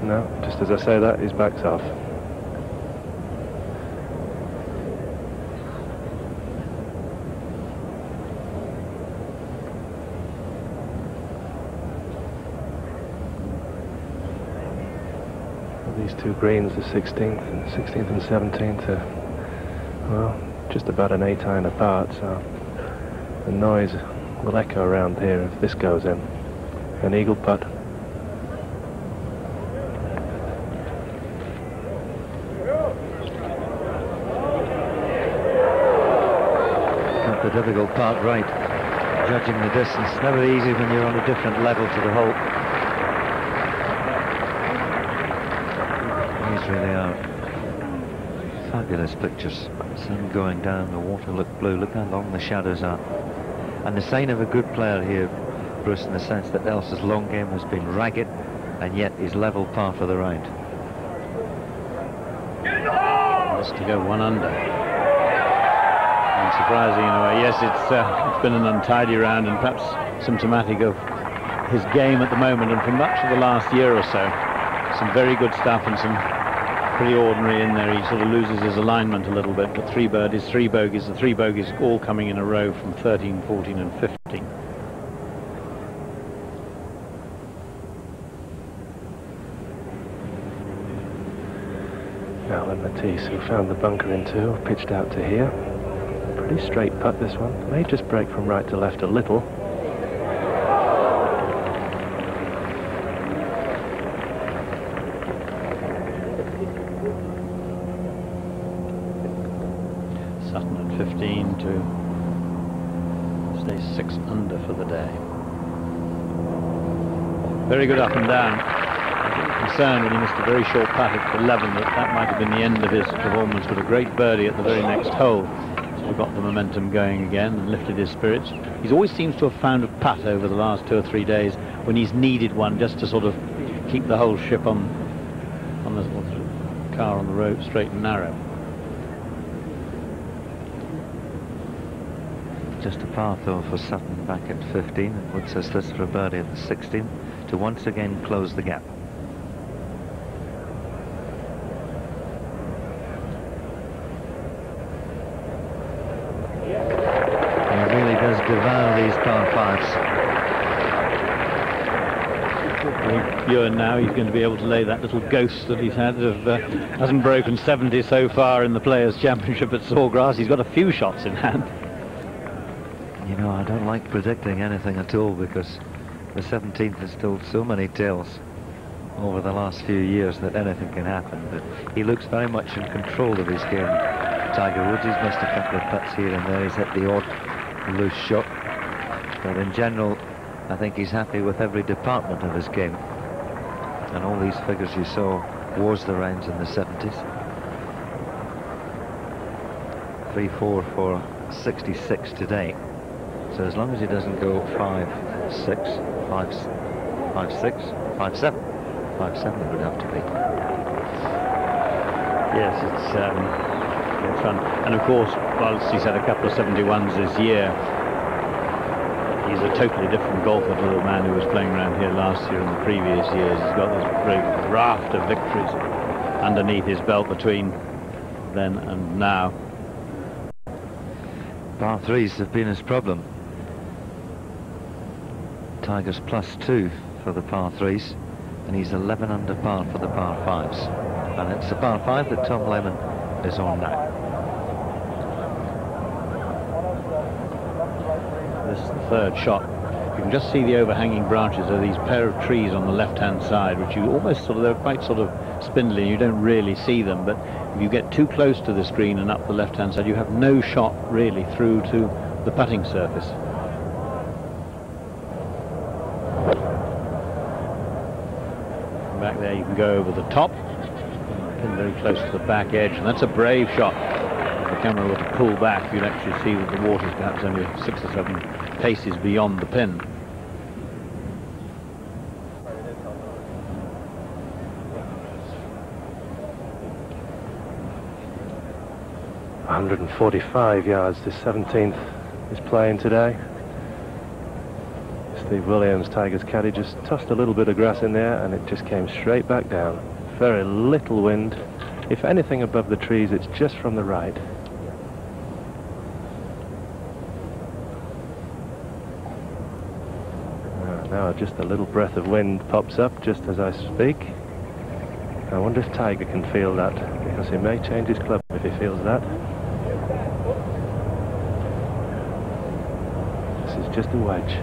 No, just as I say that, he's backed off. These two greens, the 16th and 17th, are, well, just about an 8 iron apart, so the noise will echo around here if this goes in. An eagle putt. Got the difficult part right. Judging the distance, never easy when you're on a different level to the hole. These really are fabulous pictures. Sun going down, the water looked blue. Look how long the shadows are. And the sign of a good player here, Bruce, in the sense that Elsa's long game has been ragged and yet is level par for the round. Just to go 1 under. Unsurprising in a way. Yes, it's been an untidy round and perhaps symptomatic of his game at the moment, and for much of the last year or so, some very good stuff and some pretty ordinary in there. He sort of loses his alignment a little bit, but 3 birdies, 3 bogeys, the 3 bogeys all coming in a row from 13, 14 and 15. Alan Matisse, who found the bunker in 2, pitched out to here. Pretty straight putt this one. May just break from right to left a little. Sutton at 15 to stay 6 under for the day. Very good up and down. Concerned when he missed a very short putt at 11 that might have been the end of his performance, but a great birdie at the very next hole. So we got the momentum going again and lifted his spirits. He always seems to have found a putt over the last 2 or 3 days when he's needed one just to sort of keep the whole ship on the car on the road straight and narrow. Just a par though for Sutton back at 15, and Wood says this for a birdie at the 16 to once again close the gap. Devour these par 5s. Ewan now, he's going to be able to lay that little ghost that he's had of hasn't broken 70 so far in the Players' Championship at Sawgrass. He's got a few shots in hand. You know, I don't like predicting anything at all because the 17th has told so many tales over the last few years that anything can happen. But he looks very much in control of his game. Tiger Woods, he's missed a couple of putts here and there. He's hit the odd loose shot, but in general I think he's happy with every department of his game, and all these figures you saw was the rounds in the 70s. 3-4 for 66 today, so as long as he doesn't go 5-6, 5-6, 5-7 it would have to be. Yes, it's fun. And of course, whilst he's had a couple of 71s this year, he's a totally different golfer to the man who was playing around here last year and the previous years. He's got this great raft of victories underneath his belt between then and now. Par 3s have been his problem. Tiger's +2 for the par 3s, and he's 11 under par for the par 5s. And it's the par 5 that Tom Lehman is on now. This is the 3rd shot. You can just see the overhanging branches of these pair of trees on the left-hand side, which you almost sort of, they're quite sort of spindly, and you don't really see them, but if you get too close to the screen and up the left-hand side, you have no shot really through to the putting surface. Back there you can go over the top, pin very close to the back edge, and that's a brave shot. If the camera were to pull back, you'd actually see that the water's perhaps only 6 or 7 paces beyond the pin. .145 yards this 17th is playing today. Steve Williams, Tiger's caddy, just tossed a little bit of grass in there and it just came straight back down. Very little wind. If anything above the trees, it's just from the right. Now just a little breath of wind pops up just as I speak. I wonder if Tiger can feel that, because he may change his club if he feels that. This is just a wedge.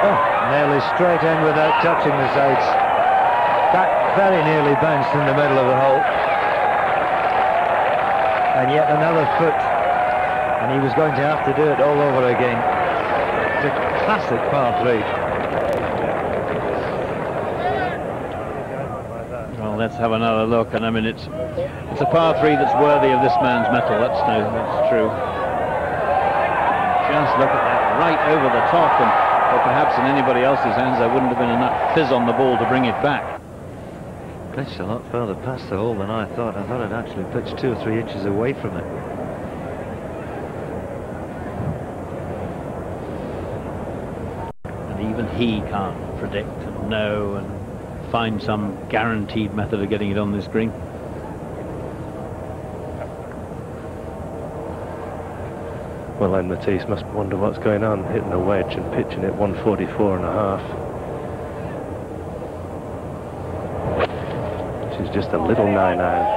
Oh, nearly straight in without touching the sides. That very nearly bounced in the middle of the hole. And yet another foot, and he was going to have to do it all over again. It's a classic par 3. Well, let's have another look, and I mean it's a par 3 that's worthy of this man's mettle. That's true. Just look at that, right over the top, and or perhaps in anybody else's hands there wouldn't have been enough fizz on the ball to bring it back. Pitched a lot further past the hole than I thought. I thought it actually pitched 2 or 3 inches away from it. And even he can't predict and know and find some guaranteed method of getting it on this green. Well, then Matisse must wonder what's going on, hitting a wedge and pitching it 144.5. Which is just a little 9-iron.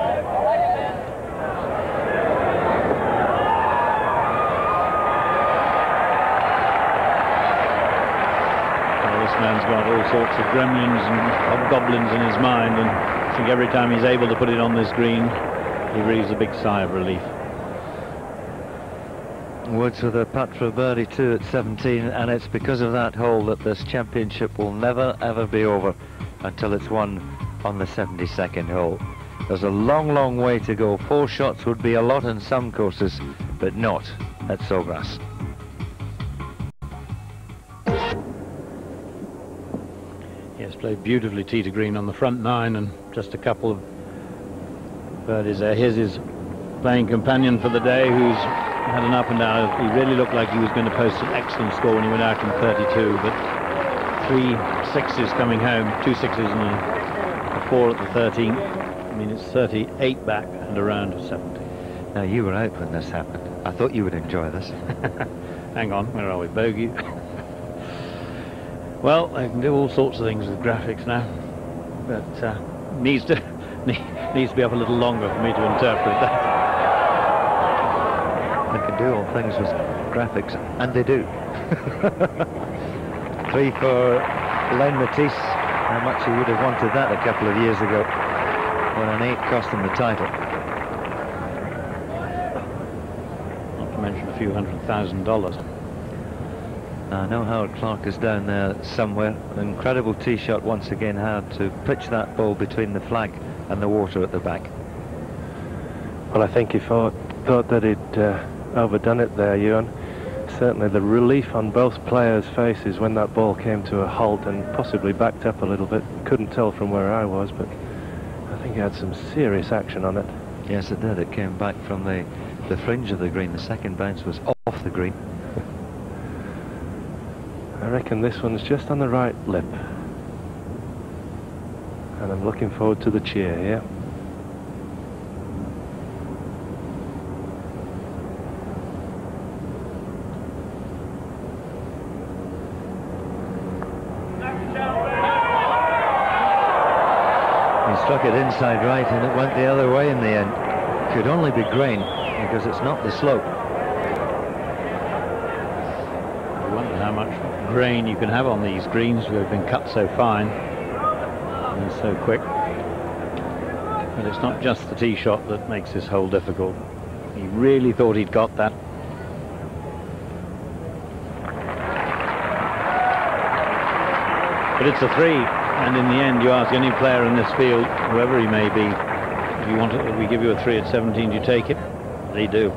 This man's got all sorts of gremlins and hobgoblins in his mind, and I think every time he's able to put it on this green, he breathes a big sigh of relief. Woods with a putt for a birdie too at 17, and it's because of that hole that this championship will never ever be over until it's won on the 72nd hole. There's a long way to go. 4 shots would be a lot in some courses, but not at Sawgrass. Yes, played beautifully tee to green on the front 9, and just a couple of birdies there. Here's his playing companion for the day, who's had an up and down. He really looked like he was going to post an excellent score when he went out in 32, but 3 6s coming home, 2 6s and a 4 at the 13th. I mean, it's 38 back and around 70. Now, you were out when this happened. I thought you would enjoy this. Hang on, where are we? Bogey. Well, I can do all sorts of things with graphics now, but needs to be up a little longer for me to interpret that. They can do all things with graphics, and they do. 3 for Len Matisse. How much he would have wanted that a couple of years ago, when an 8 cost him the title. Not to mention a few $100,000. I know Howard Clark is down there somewhere. An incredible tee shot once again, Howard, to pitch that ball between the flag and the water at the back. Well, I think he thought that he'd overdone it there, Ewan. Certainly the relief on both players' faces when that ball came to a halt and possibly backed up a little bit. Couldn't tell from where I was, but I think he had some serious action on it. Yes, it did. It came back from the fringe of the green. The second bounce was off the green. I reckon this one's just on the right lip. And I'm looking forward to the cheer here. He struck it inside right, and it went the other way in the end. Could only be grain, because it's not the slope. I wonder how much grain you can have on these greens. They've been cut so fine and so quick. But it's not just the tee shot that makes this hole difficult. He really thought he'd got that. But it's a 3, and in the end, you ask any player in this field, whoever he may be, if you want it, if we give you a 3 at 17, do you take it? They do.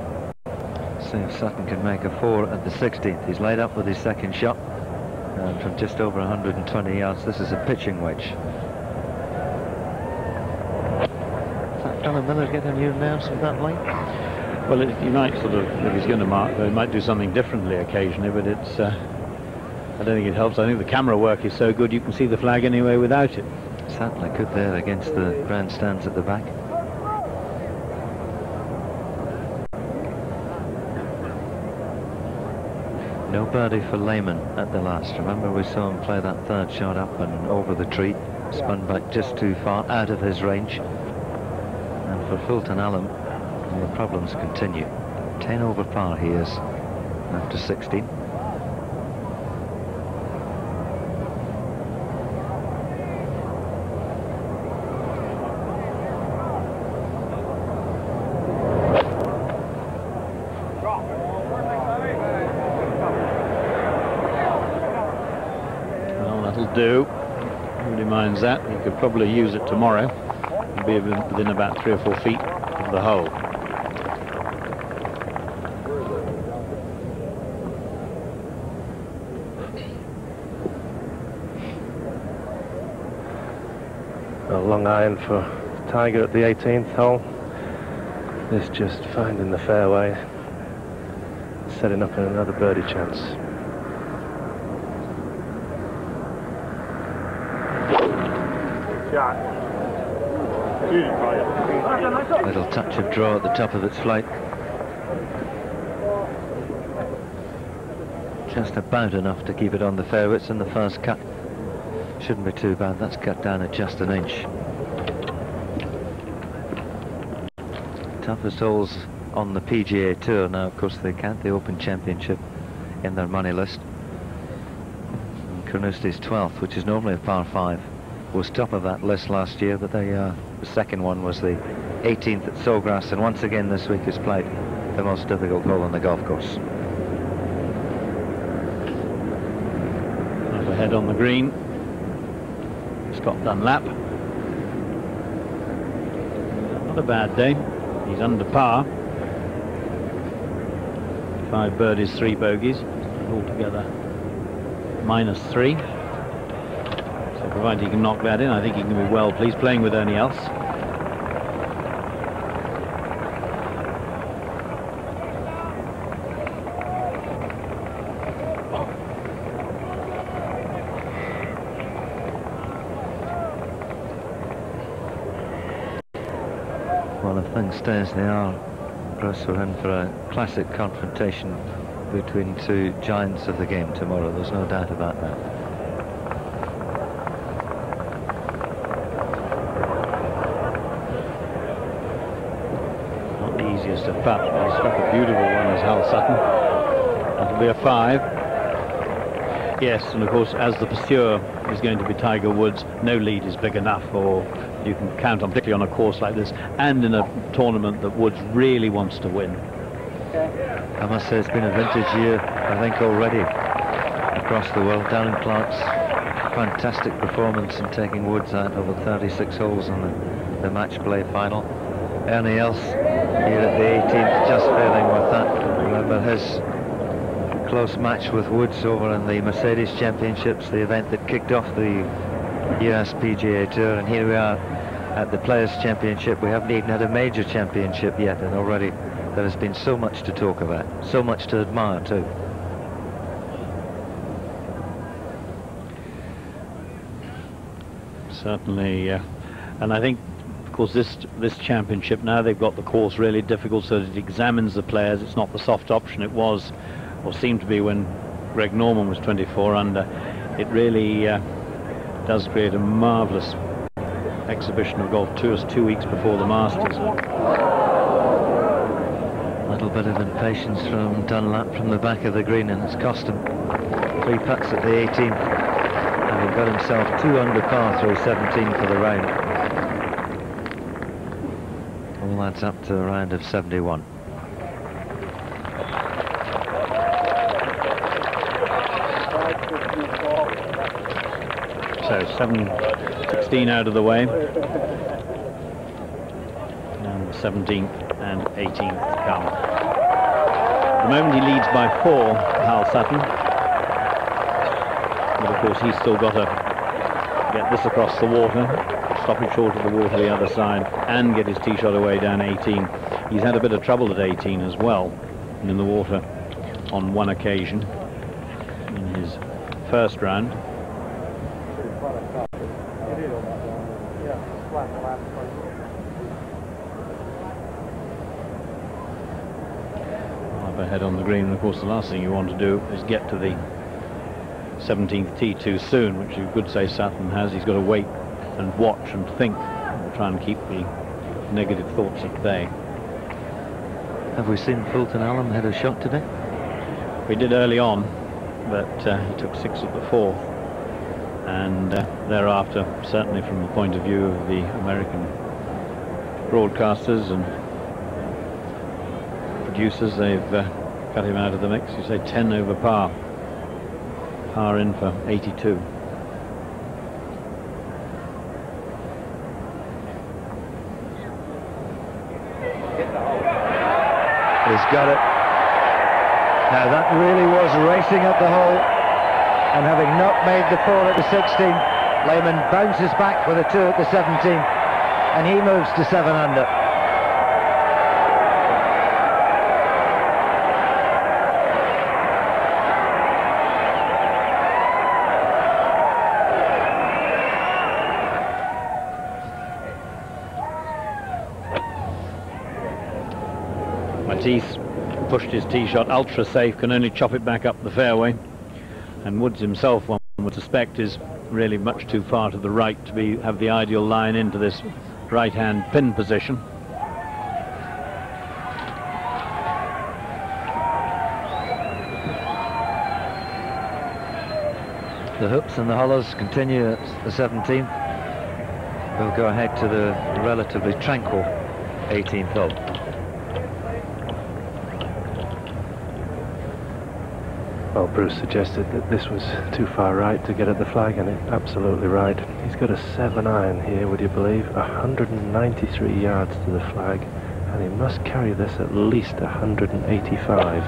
See if Sutton can make a 4 at the 16th. He's laid up with his second shot, and from just over 120 yards. This is a pitching wedge. Is that fella Miller get a new nerves with that length? Well, he might sort of, if he's going to mark, he might do something differently occasionally, but it's, I don't think it helps. I think the camera work is so good you can see the flag anyway without it. Certainly could there against the grandstands at the back. No birdie for Lehman at the last. Remember, we saw him play that third shot up and over the tree, spun back just too far out of his range. And for Fulton Allen, the problems continue. 10 over par he is after 16. Do. Nobody minds that. You could probably use it tomorrow and be within about 3 or 4 feet of the hole. A long iron for Tiger at the 18th hole. This just finding the fairway, setting up another birdie chance. Little touch of draw at the top of its flight. Just about enough to keep it on the fairways in the first cut. Shouldn't be too bad. That's cut down at just an inch. Toughest holes on the PGA Tour. Now, of course, they count the Open Championship in their money list. And Carnousties 12th, which is normally a par 5. Was top of that list last year, but the second one was the 18th at Sawgrass, and once again this week has played the most difficult hole on the golf course. Overhead on the green, Scott Dunlap. Not a bad day. He's under par. 5 birdies, 3 bogeys, altogether -3. Provided he can knock that in, I think he can be well pleased, playing with only else. Well, if things stay as they are, Chris, we're in for a classic confrontation between 2 giants of the game tomorrow. There's no doubt about that. To putt. He struck a beautiful one as Hal Sutton. That'll be a 5. Yes, and of course, as the pursuer is going to be Tiger Woods, no lead is big enough, or you can count on, particularly on a course like this, and in a tournament that Woods really wants to win. I must say it's been a vintage year, I think, already across the world. Darren Clark's fantastic performance in taking Woods out over 36 holes on the match play final. Ernie Els here at the 18th, just failing with that. Remember his close match with Woods over in the Mercedes Championships, the event that kicked off the US PGA Tour, and here we are at the Players Championship. We haven't even had a major championship yet, and already there has been so much to talk about, so much to admire too. Certainly, and I think, of course, this championship now, they've got the course really difficult, so that it examines the players. It's not the soft option it was, or seemed to be, when Greg Norman was 24 under. It really does create a marvellous exhibition of golf to us 2 weeks before the Masters. A little bit of impatience from Dunlap from the back of the green, and it's cost him 3 putts at the 18th, and he got himself 2 under par through 17 for the round. All adds up to a round of 71. So 7-16 out of the way. And the 17th and 18th to come. At the moment he leads by 4, Hal Sutton. But of course he's still got to get this across the water, stop it short of the water the other side, and get his tee shot away down 18. He's had a bit of trouble at 18 as well, in the water on one occasion in his first round. Up ahead on the green, and of course the last thing you want to do is get to the 17th tee too soon, which you could say Sutton has. He's got to wait and watch and think and try and keep the negative thoughts at bay. Have we seen Fulton Allen hit a shot today? We did early on, but he took 6 at the 4th, and thereafter, certainly from the point of view of the American broadcasters and producers, they've cut him out of the mix. You say 10 over par. Par in for 82. He's got it. Now that really was racing at the hole, and having not made the 4 at the 16th, Lehman bounces back with a 2 at the 17th, and he moves to 7 under. Matisse pushed his tee shot ultra safe, can only chop it back up the fairway, and Woods himself, one would suspect, is really much too far to the right to have the ideal line into this right hand pin position. The hoops and the hollows continue at the 17th. We'll go ahead to the relatively tranquil 18th hole. Well, Bruce suggested that this was too far right to get at the flag, and it's absolutely right. He's got a 7-iron here, would you believe? 193 yards to the flag, and he must carry this at least 185.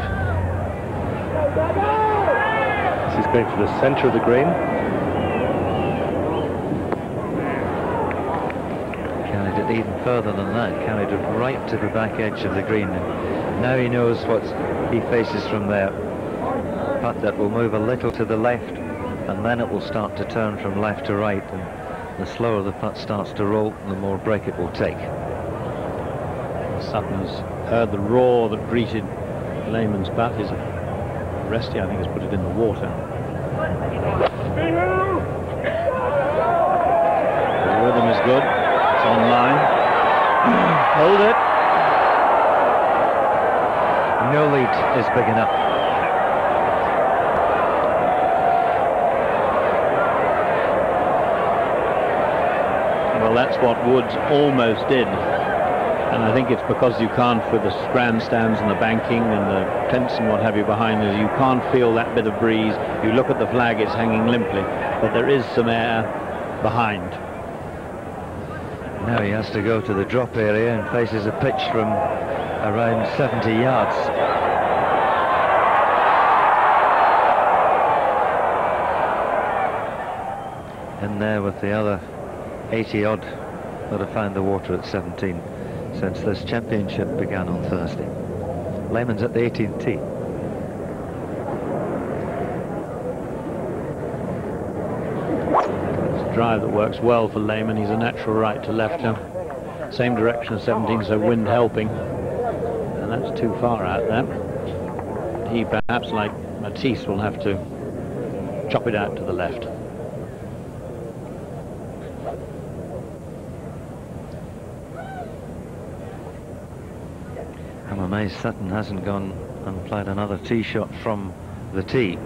This is going for the centre of the green. Carried it even further than that, carried it right to the back edge of the green. And now he knows what he faces from there. Putt that will move a little to the left, and then it will start to turn from left to right, and the slower the putt starts to roll, the more break it will take. Sutton's heard the roar that greeted Lehman's putt. His Resty, I think, has put it in the water. The rhythm is good. It's on line. Hold it. No lead is big enough. Well, that's what Woods almost did, and I think it's because you can't, with the grandstands and the banking and the tents and what have you behind us, you can't feel that bit of breeze. You look at the flag, it's hanging limply, but there is some air behind. Now he has to go to the drop area and faces a pitch from around 70 yards. In there with the other 80-odd that have found the water at 17 since this championship began on Thursday. Lehman's at the 18th tee. It's a drive that works well for Lehman. He's a natural right to lefter. Same direction as 17, so wind helping. And that's too far out there. He, perhaps like Matisse, will have to chop it out to the left. I'm amazed Sutton hasn't gone and played another tee shot from the tee.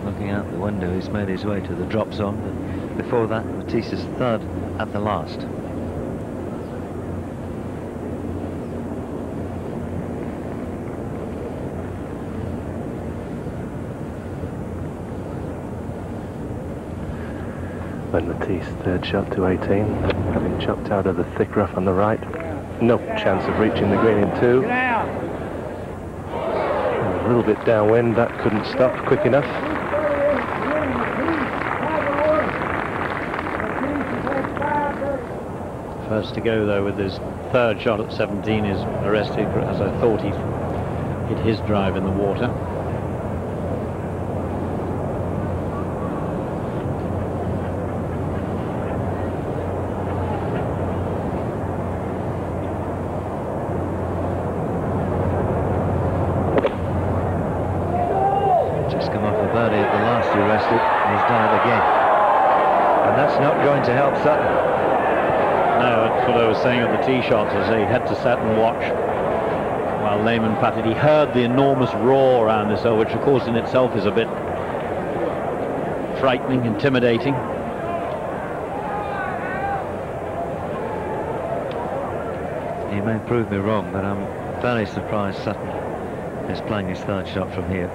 Looking out the window, he's made his way to the drop zone, but before that, Matisse is third at the last. When Matisse, third shot to 18, having chopped out of the thick rough on the right. No chance of reaching the green in 2. A little bit downwind, that couldn't stop quick enough. First to go though with his third shot at 17 is arrested, as I thought he'd hit his drive in the water. Just come off a birdie at the last he rested, and he's done it again. And that's not going to help Sutton. No, that's what I was saying at the tee shots, as he had to sit and watch while Lehman putted. He heard the enormous roar around this hole, which of course in itself is a bit frightening, intimidating. He may prove me wrong, but I'm very surprised Sutton is playing his third shot from here.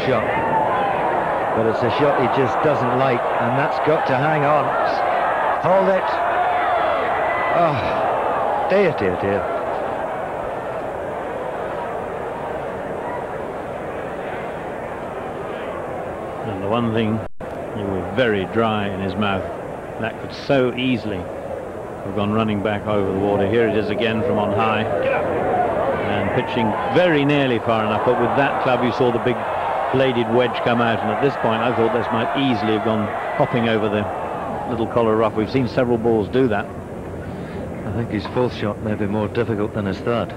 Shot, but it's a shot he just doesn't like, and that's got to hang on. Hold it. Oh dear, dear, dear. And the one thing, he was very dry in his mouth. That could so easily have gone running back over the water. Here it is again from on high, and pitching very nearly far enough, but with that club you saw the big bladed wedge come out, and at this point I thought this might easily have gone hopping over the little collar rough. We've seen several balls do that. I think his fourth shot may be more difficult than his third.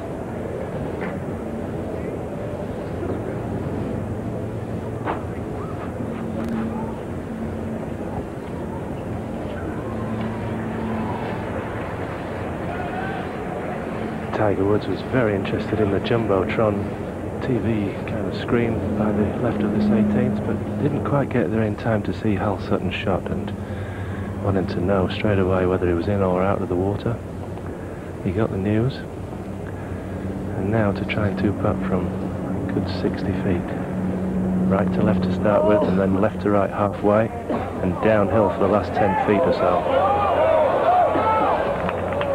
Tiger Woods was very interested in the Jumbotron TV kind of screen by the left of this 18th, but didn't quite get there in time to see Hal Sutton's shot, and wanted to know straight away whether he was in or out of the water. He got the news, and now to try and two-putt from a good 60 feet. Right to left to start with, and then left to right halfway, and downhill for the last 10 feet or so.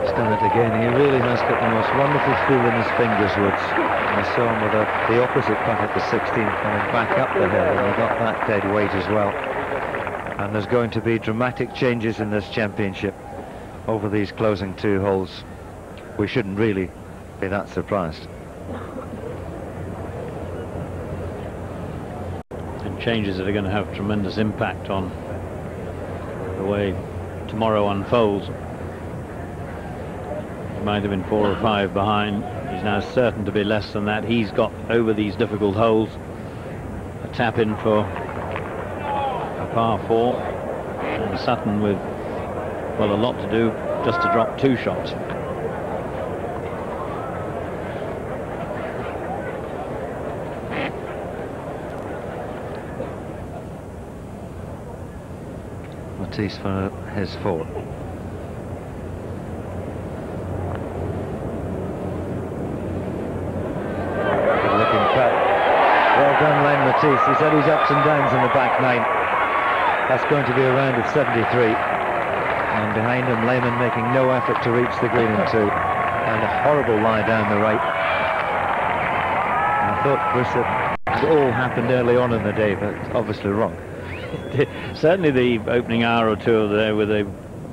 He's done it again. He really has got the most wonderful feel in his fingers, Woods. I saw him with the opposite putt at the 16th coming back up the hill, and he got that dead weight as well. And there's going to be dramatic changes in this championship over these closing 2 holes. We shouldn't really be that surprised. And changes that are going to have tremendous impact on the way tomorrow unfolds. He might have been 4 or 5 behind. He's now certain to be less than that. He's got over these difficult holes. A tap in for a par 4, and Sutton with, well, a lot to do just to drop 2 shots. Matisse for his 4. Matisse, he said he's ups and downs in the back 9. That's going to be a round of 73. And behind him, Lehman making no effort to reach the green in 2. And a horrible lie down the right. I thought, Chris, that it all happened early on in the day, but obviously wrong. Certainly the opening hour or 2 of the day with the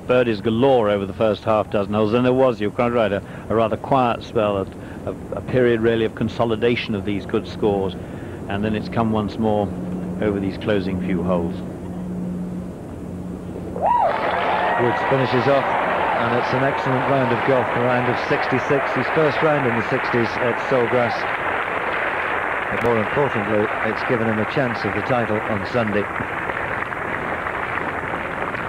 birdies galore over the first half dozen holes. And there was, you're quite right, a rather quiet spell, a period really of consolidation of these good scores. And then it's come once more over these closing few holes. Woods finishes off, and it's an excellent round of golf, a round of 66, his first round in the 60s at Sawgrass. But more importantly, it's given him a chance of the title on Sunday.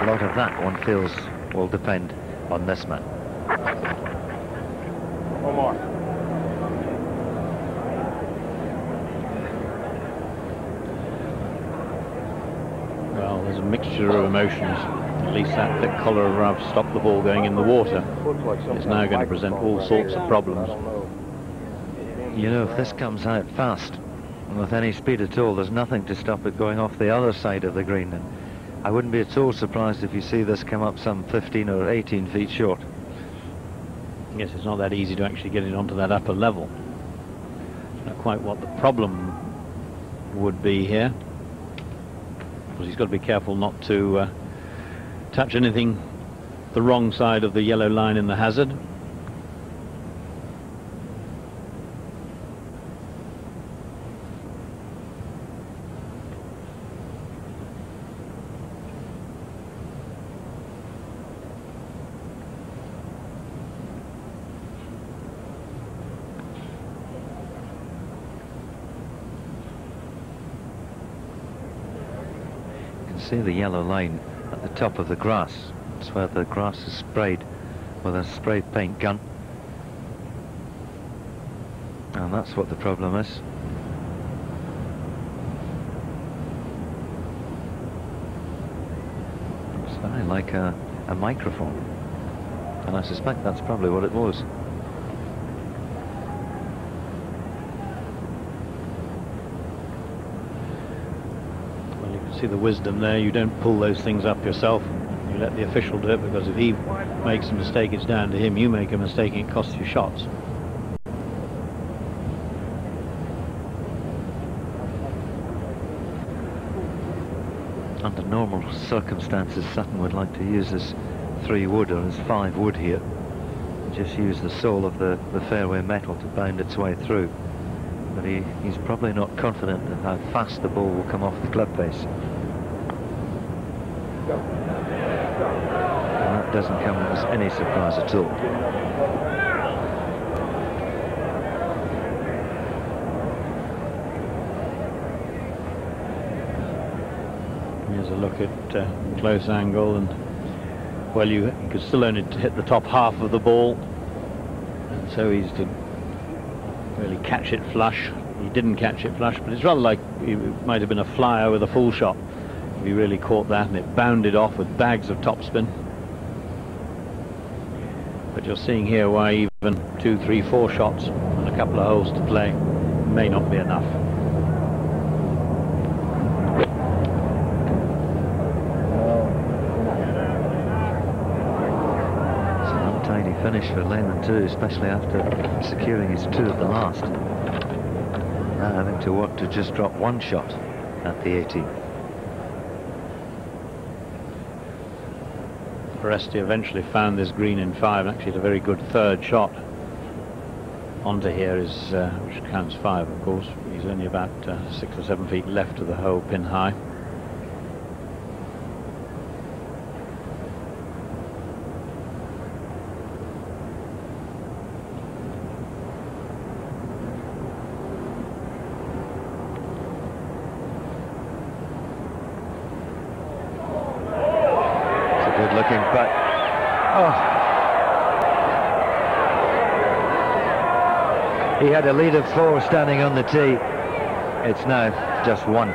A lot of that, one feels, will depend on this man. One more. mixture of emotions. At least that thick collar of rough stopped the ball going in the water. It's now going to present all sorts of problems. You know, if this comes out fast and with any speed at all, there's nothing to stop it going off the other side of the green. And I wouldn't be at all surprised if you see this come up some 15 or 18 feet short. Yes, it's not that easy to actually get it onto that upper level. Not quite what the problem would be here. Because he's got to be careful not to touch anything the wrong side of the yellow line in the hazard. See the yellow line at the top of the grass. It's where the grass is sprayed with a spray paint gun, and that's what the problem is. It's very like a microphone, and I suspect that's probably what it was. See the wisdom there. You don't pull those things up yourself. You let the official do it, because if he makes a mistake, it's down to him. You make a mistake and it costs you shots. Under normal circumstances, Sutton would like to use his 3 wood or his 5 wood here. Just use the sole of the fairway metal to bound its way through. But he's probably not confident of how fast the ball will come off the club face. And that doesn't come as any surprise at all. Here's a look at close angle, and well, you could still only hit the top half of the ball, and so he's to really catch it flush. He didn't catch it flush, but it's rather like it might have been a flyer with a full shot. If he really caught that, and it bounded off with bags of topspin. But you're seeing here why even 2, 3, 4 shots and a couple of holes to play may not be enough. It's an untidy finish for Lehman too, especially after securing his 2 at the last. Now having to work to just drop 1 shot at the 18th. Foresti eventually found this green in 5, and actually had a very good 3rd shot onto here, is which counts 5, of course. He's only about 6 or 7 feet left of the hole, pin high. But he had a lead of 4 standing on the tee. It's now just 1.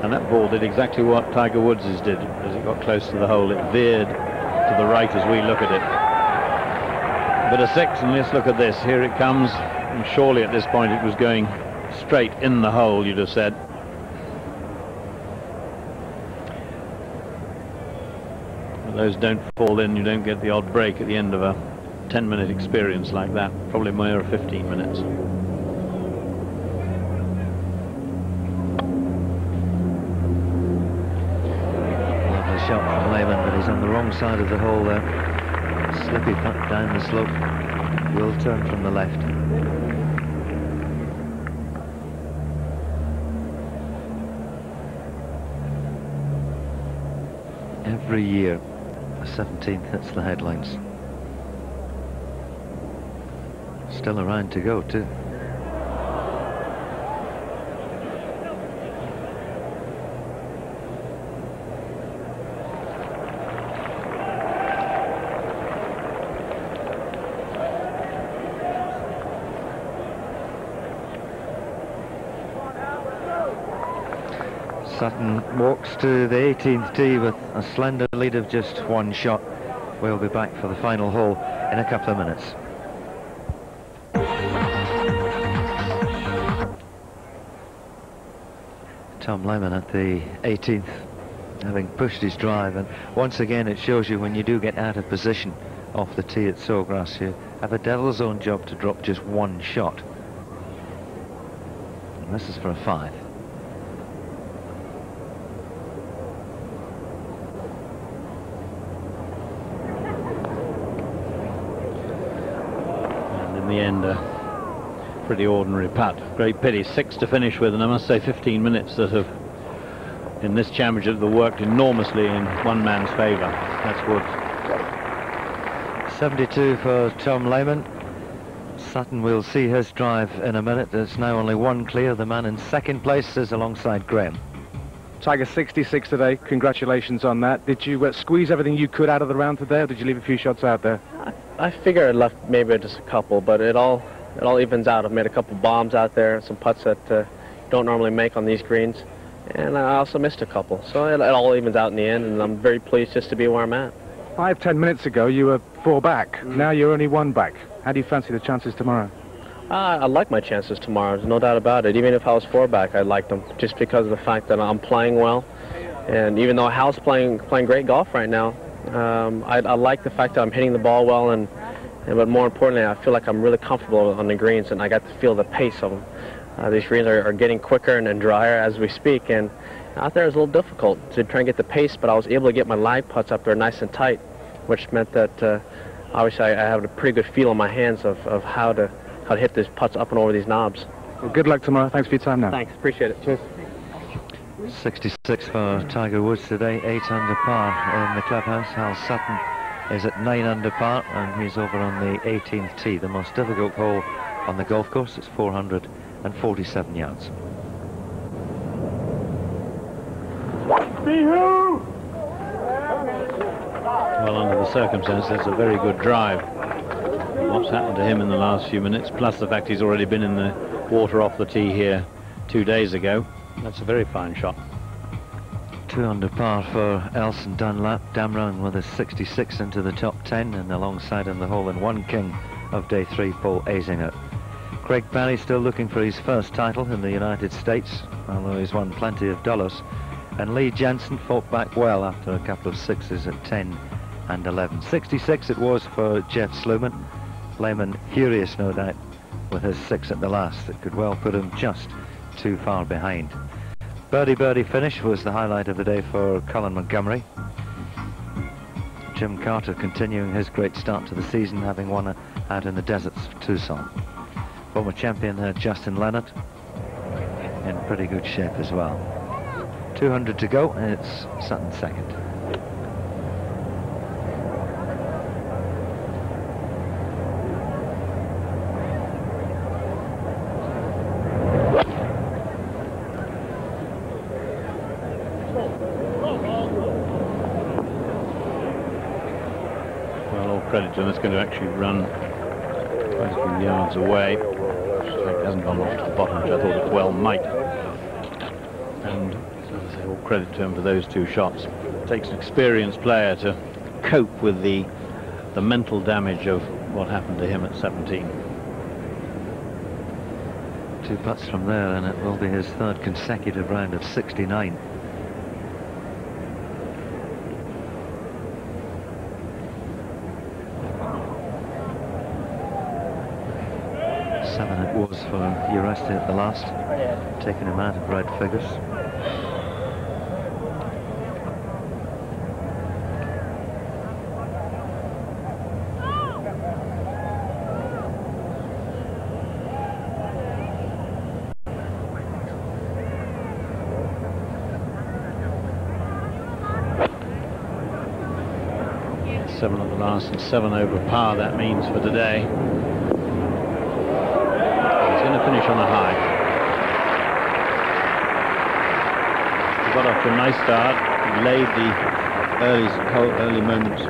And that ball did exactly what Tiger Woods' did. As it got close to the hole, it veered to the right as we look at it. But a 6, and let's look at this. Here it comes, and surely at this point it was going straight in the hole, you'd have said. Those don't fall in, you don't get the odd break at the end of a 10-minute experience like that, probably more 15 minutes. Lovely shot from Lehman, but he's on the wrong side of the hole there. Slippy putt down the slope, will turn from the left. Every year, the 17th hits the headlines. Still a round to go too. Sutton walks to the 18th tee with a slender lead of just one shot. We'll be back for the final hole in a couple of minutes. Tom Lehman at the 18th, having pushed his drive, and once again it shows you when you do get out of position off the tee at Sawgrass, you have a devil's own job to drop just one shot. And this is for a 5. And in the end, pretty ordinary putt. Great pity, 6 to finish with, and I must say 15 minutes that have, in this championship, have worked enormously in one man's favour. That's Woods. 72 for Tom Lehman. Sutton will see his drive in a minute. There's now only one clear. The man in second place is alongside Graham. Tiger 66 today. Congratulations on that. Did you squeeze everything you could out of the round today, or did you leave a few shots out there? I figure I left maybe just a couple, but it all evens out. I've made a couple bombs out there, some putts that you don't normally make on these greens, and I also missed a couple. So it all evens out in the end, and I'm very pleased just to be where I'm at. 5-10 minutes ago, you were 4 back. Now you're only 1 back. How do you fancy the chances tomorrow? I like my chances tomorrow, there's no doubt about it. Even if I was 4 back, I like them, just because of the fact that I'm playing well. And even though Hal's playing great golf right now, I like the fact that I'm hitting the ball well, but more importantly, I feel like I'm really comfortable on the greens, and I got to feel the pace of them. These greens are getting quicker and drier as we speak, and out there it's a little difficult to try and get the pace, but I was able to get my lag putts up there nice and tight, which meant that obviously I have a pretty good feel in my hands of how to hit these putts up and over these knobs. Well, good luck tomorrow. Thanks for your time now. Thanks, appreciate it. Cheers. 66 for Tiger Woods today, 8 under par in the clubhouse. Hal Sutton is at 9 under par, and he's over on the 18th tee, the most difficult hole on the golf course. It's 447 yards. Well, under the circumstances, that's a very good drive. What's happened to him in the last few minutes, plus the fact he's already been in the water off the tee here 2 days ago. That's a very fine shot. 2 under par for Elson Dunlap. Damron with a 66 into the top 10, and alongside him the hole-in-one king of day 3, Paul Azinger. Craig Barry still looking for his first title in the United States, although he's won plenty of dollars. And Lee Jensen fought back well after a couple of 6s at 10 and 11. 66 it was for Jeff Sluman. Lehman furious, no doubt, with his 6 at the last. It could well put him just too far behind. Birdie finish was the highlight of the day for Colin Montgomery. Jim Carter continuing his great start to the season, having won out in the deserts of Tucson. Former champion Justin Leonard in pretty good shape as well. 200 to go, and it's Sutton second. Well, all credit to him. It's going to actually run quite a few yards away. It hasn't gone off to the bottom, which I thought it well might. And all credit to him for those 2 shots. It takes an experienced player to cope with the mental damage of what happened to him at 17. 2 putts from there, and it will be his 3rd consecutive round of 69. Seven it was for Uresti at the last, taking him out of red figures. Seven at the last and 7 over par, that means for today. He's going to finish on a high. He got off to a nice start. He laid the early moments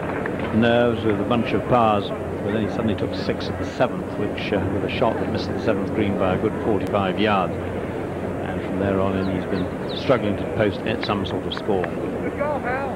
nerves with a bunch of pars, but then he suddenly took 6 at the 7th, which with a shot that missed the 7th green by a good 45 yards. And from from there on in he's been struggling to post at some sort of score. Good golf, Hal.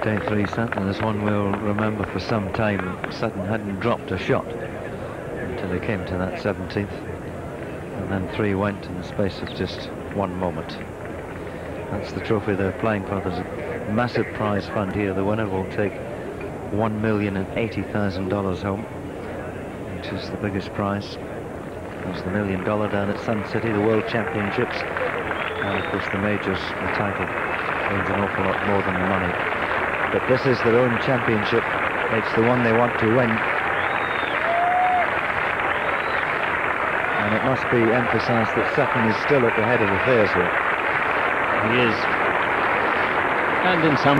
Day 3 Sutton is one we'll remember for some time. Sutton hadn't dropped a shot until he came to that 17th, and then 3 went in the space of just 1 moment. That's the trophy they're playing for. There's a massive prize fund here. The winner will take $1,080,000 home, which is the biggest prize. There's the $1 million down at Sun City, the World Championships, and of course the majors. The title means an awful lot more than the money. But this is their own championship. It's the one they want to win. And it must be emphasised that Sutton is still at the head of affairs here. He is. And in some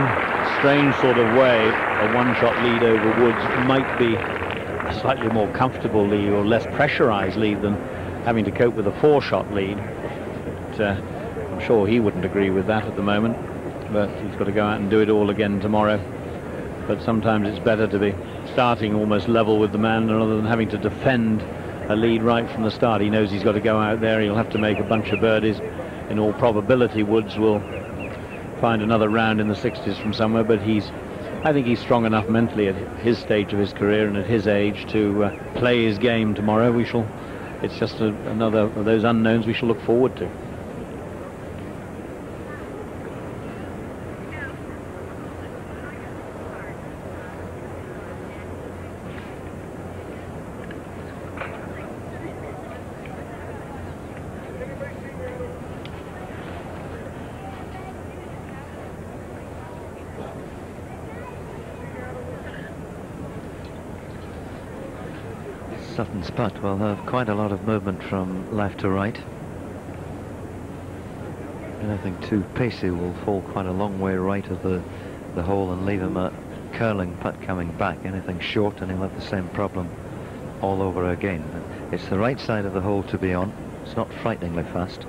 strange sort of way, a one-shot lead over Woods might be a slightly more comfortable lead or less pressurised lead than having to cope with a 4-shot lead. But, I'm sure he wouldn't agree with that at the moment. But he's got to go out and do it all again tomorrow. But sometimes it's better to be starting almost level with the man rather than having to defend a lead right from the start. He knows he's got to go out there. He'll have to make a bunch of birdies. In all probability, Woods will find another round in the 60s from somewhere. But I think he's strong enough mentally at his stage of his career and at his age to play his game tomorrow. It's just another of those unknowns we shall look forward to. Sutton's putt will have quite a lot of movement from left to right. Anything too pacey will fall quite a long way right of the hole and leave him a curling putt coming back. Anything short and he'll have the same problem all over again. It's the right side of the hole to be on. It's not frighteningly fast.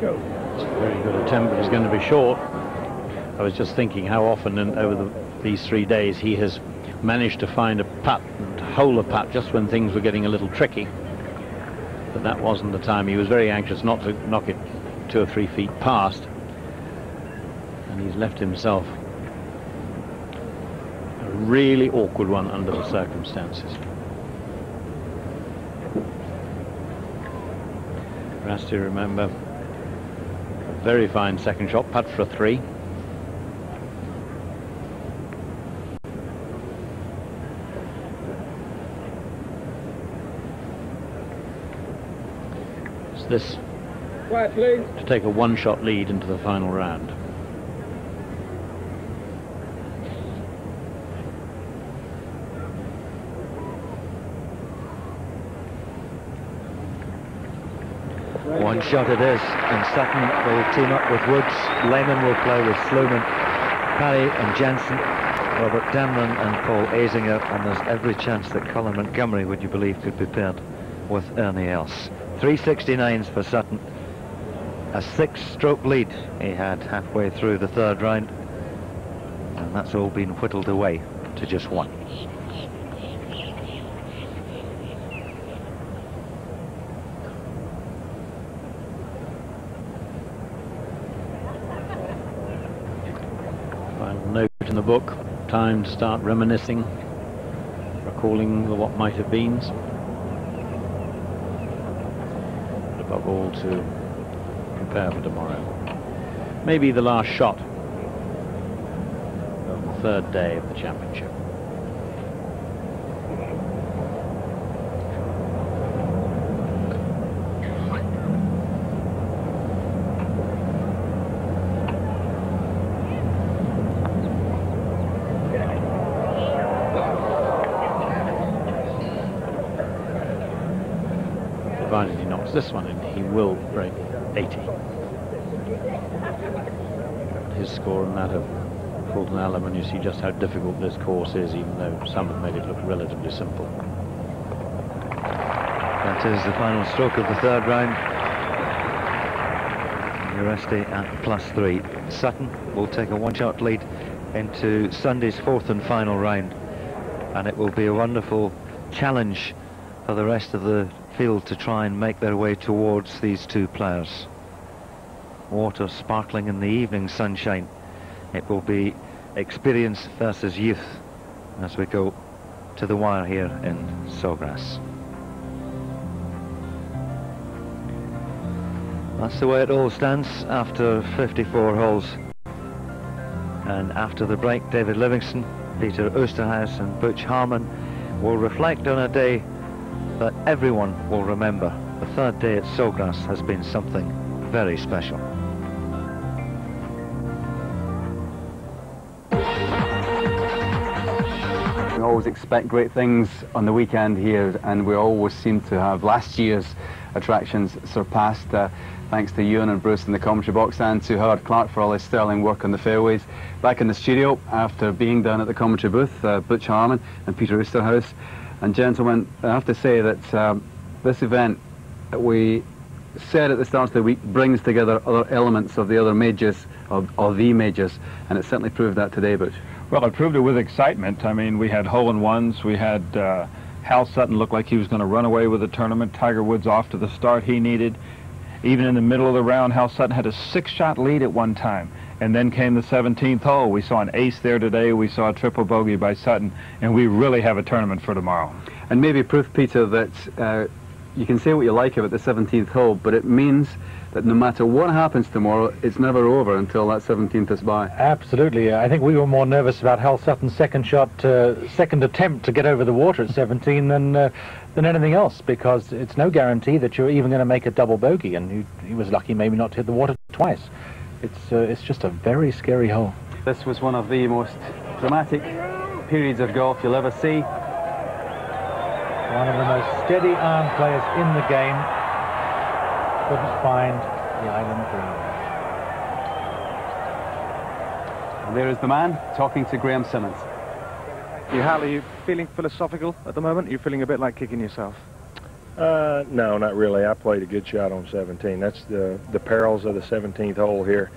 It's a very good attempt, but he's going to be short. I was just thinking how often over these 3 days he has managed to find a putt and hole a putt just when things were getting a little tricky. But that wasn't the time. He was very anxious not to knock it 2 or 3 feet past. And he's left himself a really awkward one under the circumstances. Rusty, remember, very fine second shot, putt for a 3. It's this to take a 1-shot lead into the final round. One shot it is, and Sutton will team up with Woods. Lehman will play with Sloman, Parry and Jensen, Robert Dameron and Paul Azinger, and there's every chance that Colin Montgomery, would you believe, could be paired with Ernie Els. 369s for Sutton. A 6-stroke lead he had halfway through the 3rd round, and that's all been whittled away to just 1. Note in the book, time to start reminiscing, recalling the what might have beens, but above all to prepare for tomorrow. Maybe the last shot of the 3rd day of the championship. knocks this one in, he will break 80. His score and that of Fulton Allen, you see just how difficult this course is, even though some have made it look relatively simple. That is the final stroke of the third round. Uresti at +3. Sutton will take a one-shot lead into Sunday's fourth and final round, and it will be a wonderful challenge for the rest of the field to try and make their way towards these two players. Water sparkling in the evening sunshine. It will be experience versus youth as we go to the wire here in Sawgrass. That's the way it all stands after 54 holes. And after the break, David Livingstone, Peter Oosterhuis and Butch Harmon will reflect on a day that everyone will remember. The third day at Sawgrass has been something very special. We always expect great things on the weekend here, and we always seem to have last year's attractions surpassed, thanks to Ewan and Bruce in the commentary box, and to Howard Clark for all his sterling work on the fairways. Back in the studio after being down at the commentary booth, Butch Harmon and Peter Oosterhuis. And gentlemen, I have to say that this event, we said at the start of the week, brings together other elements of the other majors, of the majors, and it certainly proved that today, Butch. Well, it proved it with excitement. I mean, we had hole-in-ones. We had Hal Sutton look like he was going to run away with the tournament. Tiger Woods off to the start he needed. Even in the middle of the round, Hal Sutton had a 6-shot lead at one time. And then came the 17th hole. We saw an ace there today. We saw a triple bogey by Sutton. And we really have a tournament for tomorrow. And maybe proof, Peter, that you can say what you like about the 17th hole, but it means that no matter what happens tomorrow, it's never over until that 17th is by. Absolutely. I think we were more nervous about Hal Sutton's second attempt to get over the water at 17 than anything else, because it's no guarantee that you're even going to make a double bogey, and he was lucky maybe not to hit the water twice. It's just a very scary hole. This was one of the most dramatic periods of golf you'll ever see. One of the most steady iron players in the game couldn't find the island green. And there is the man talking to Graham Simmons. Hal, are you feeling philosophical at the moment? Are you feeling a bit like kicking yourself? No, not really. I played a good shot on 17. That's the perils of the 17th hole here.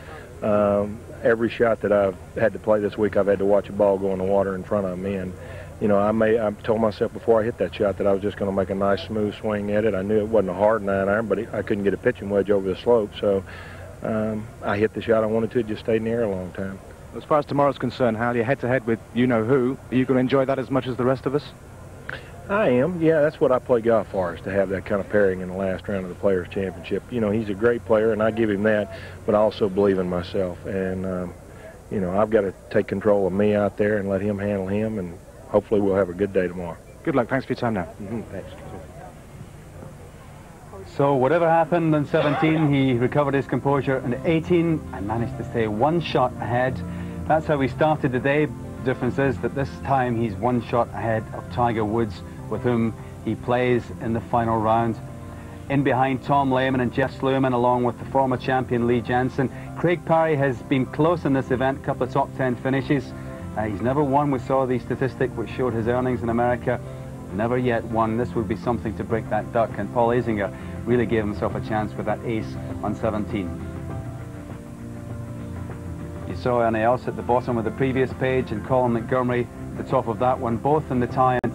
Every shot that I've had to play this week, I've had to watch a ball go in the water in front of me. And, you know, I told myself before I hit that shot that I was just going to make a nice, smooth swing at it. I knew it wasn't a hard 9-iron, but I couldn't get a pitching wedge over the slope. So I hit the shot I wanted to. It just stayed in the air a long time. As far as tomorrow's concerned, Hal, you're head-to-head with you-know-who. Are you going to enjoy that as much as the rest of us? I am. Yeah, that's what I play golf for, is to have that kind of pairing in the last round of the Players' Championship. You know, he's a great player, and I give him that, but I also believe in myself. And, you know, I've got to take control of me out there and let him handle him, and hopefully we'll have a good day tomorrow. Good luck. Thanks for your time now. Thanks. So whatever happened on 17, he recovered his composure, and 18 and managed to stay one shot ahead. That's how we started the day. The difference is that this time he's one shot ahead of Tiger Woods, with whom he plays in the final round. In behind, Tom Lehman and Jeff Sluman, along with the former champion Lee Jansen. Craig Parry has been close in this event, a couple of top 10 finishes. He's never won. We saw the statistic which showed his earnings in America. Never yet won. This would be something to break that duck, and Paul Azinger really gave himself a chance with that ace on 17. You saw Annie Else at the bottom of the previous page, and Colin Montgomery at the top of that one, both in the tie on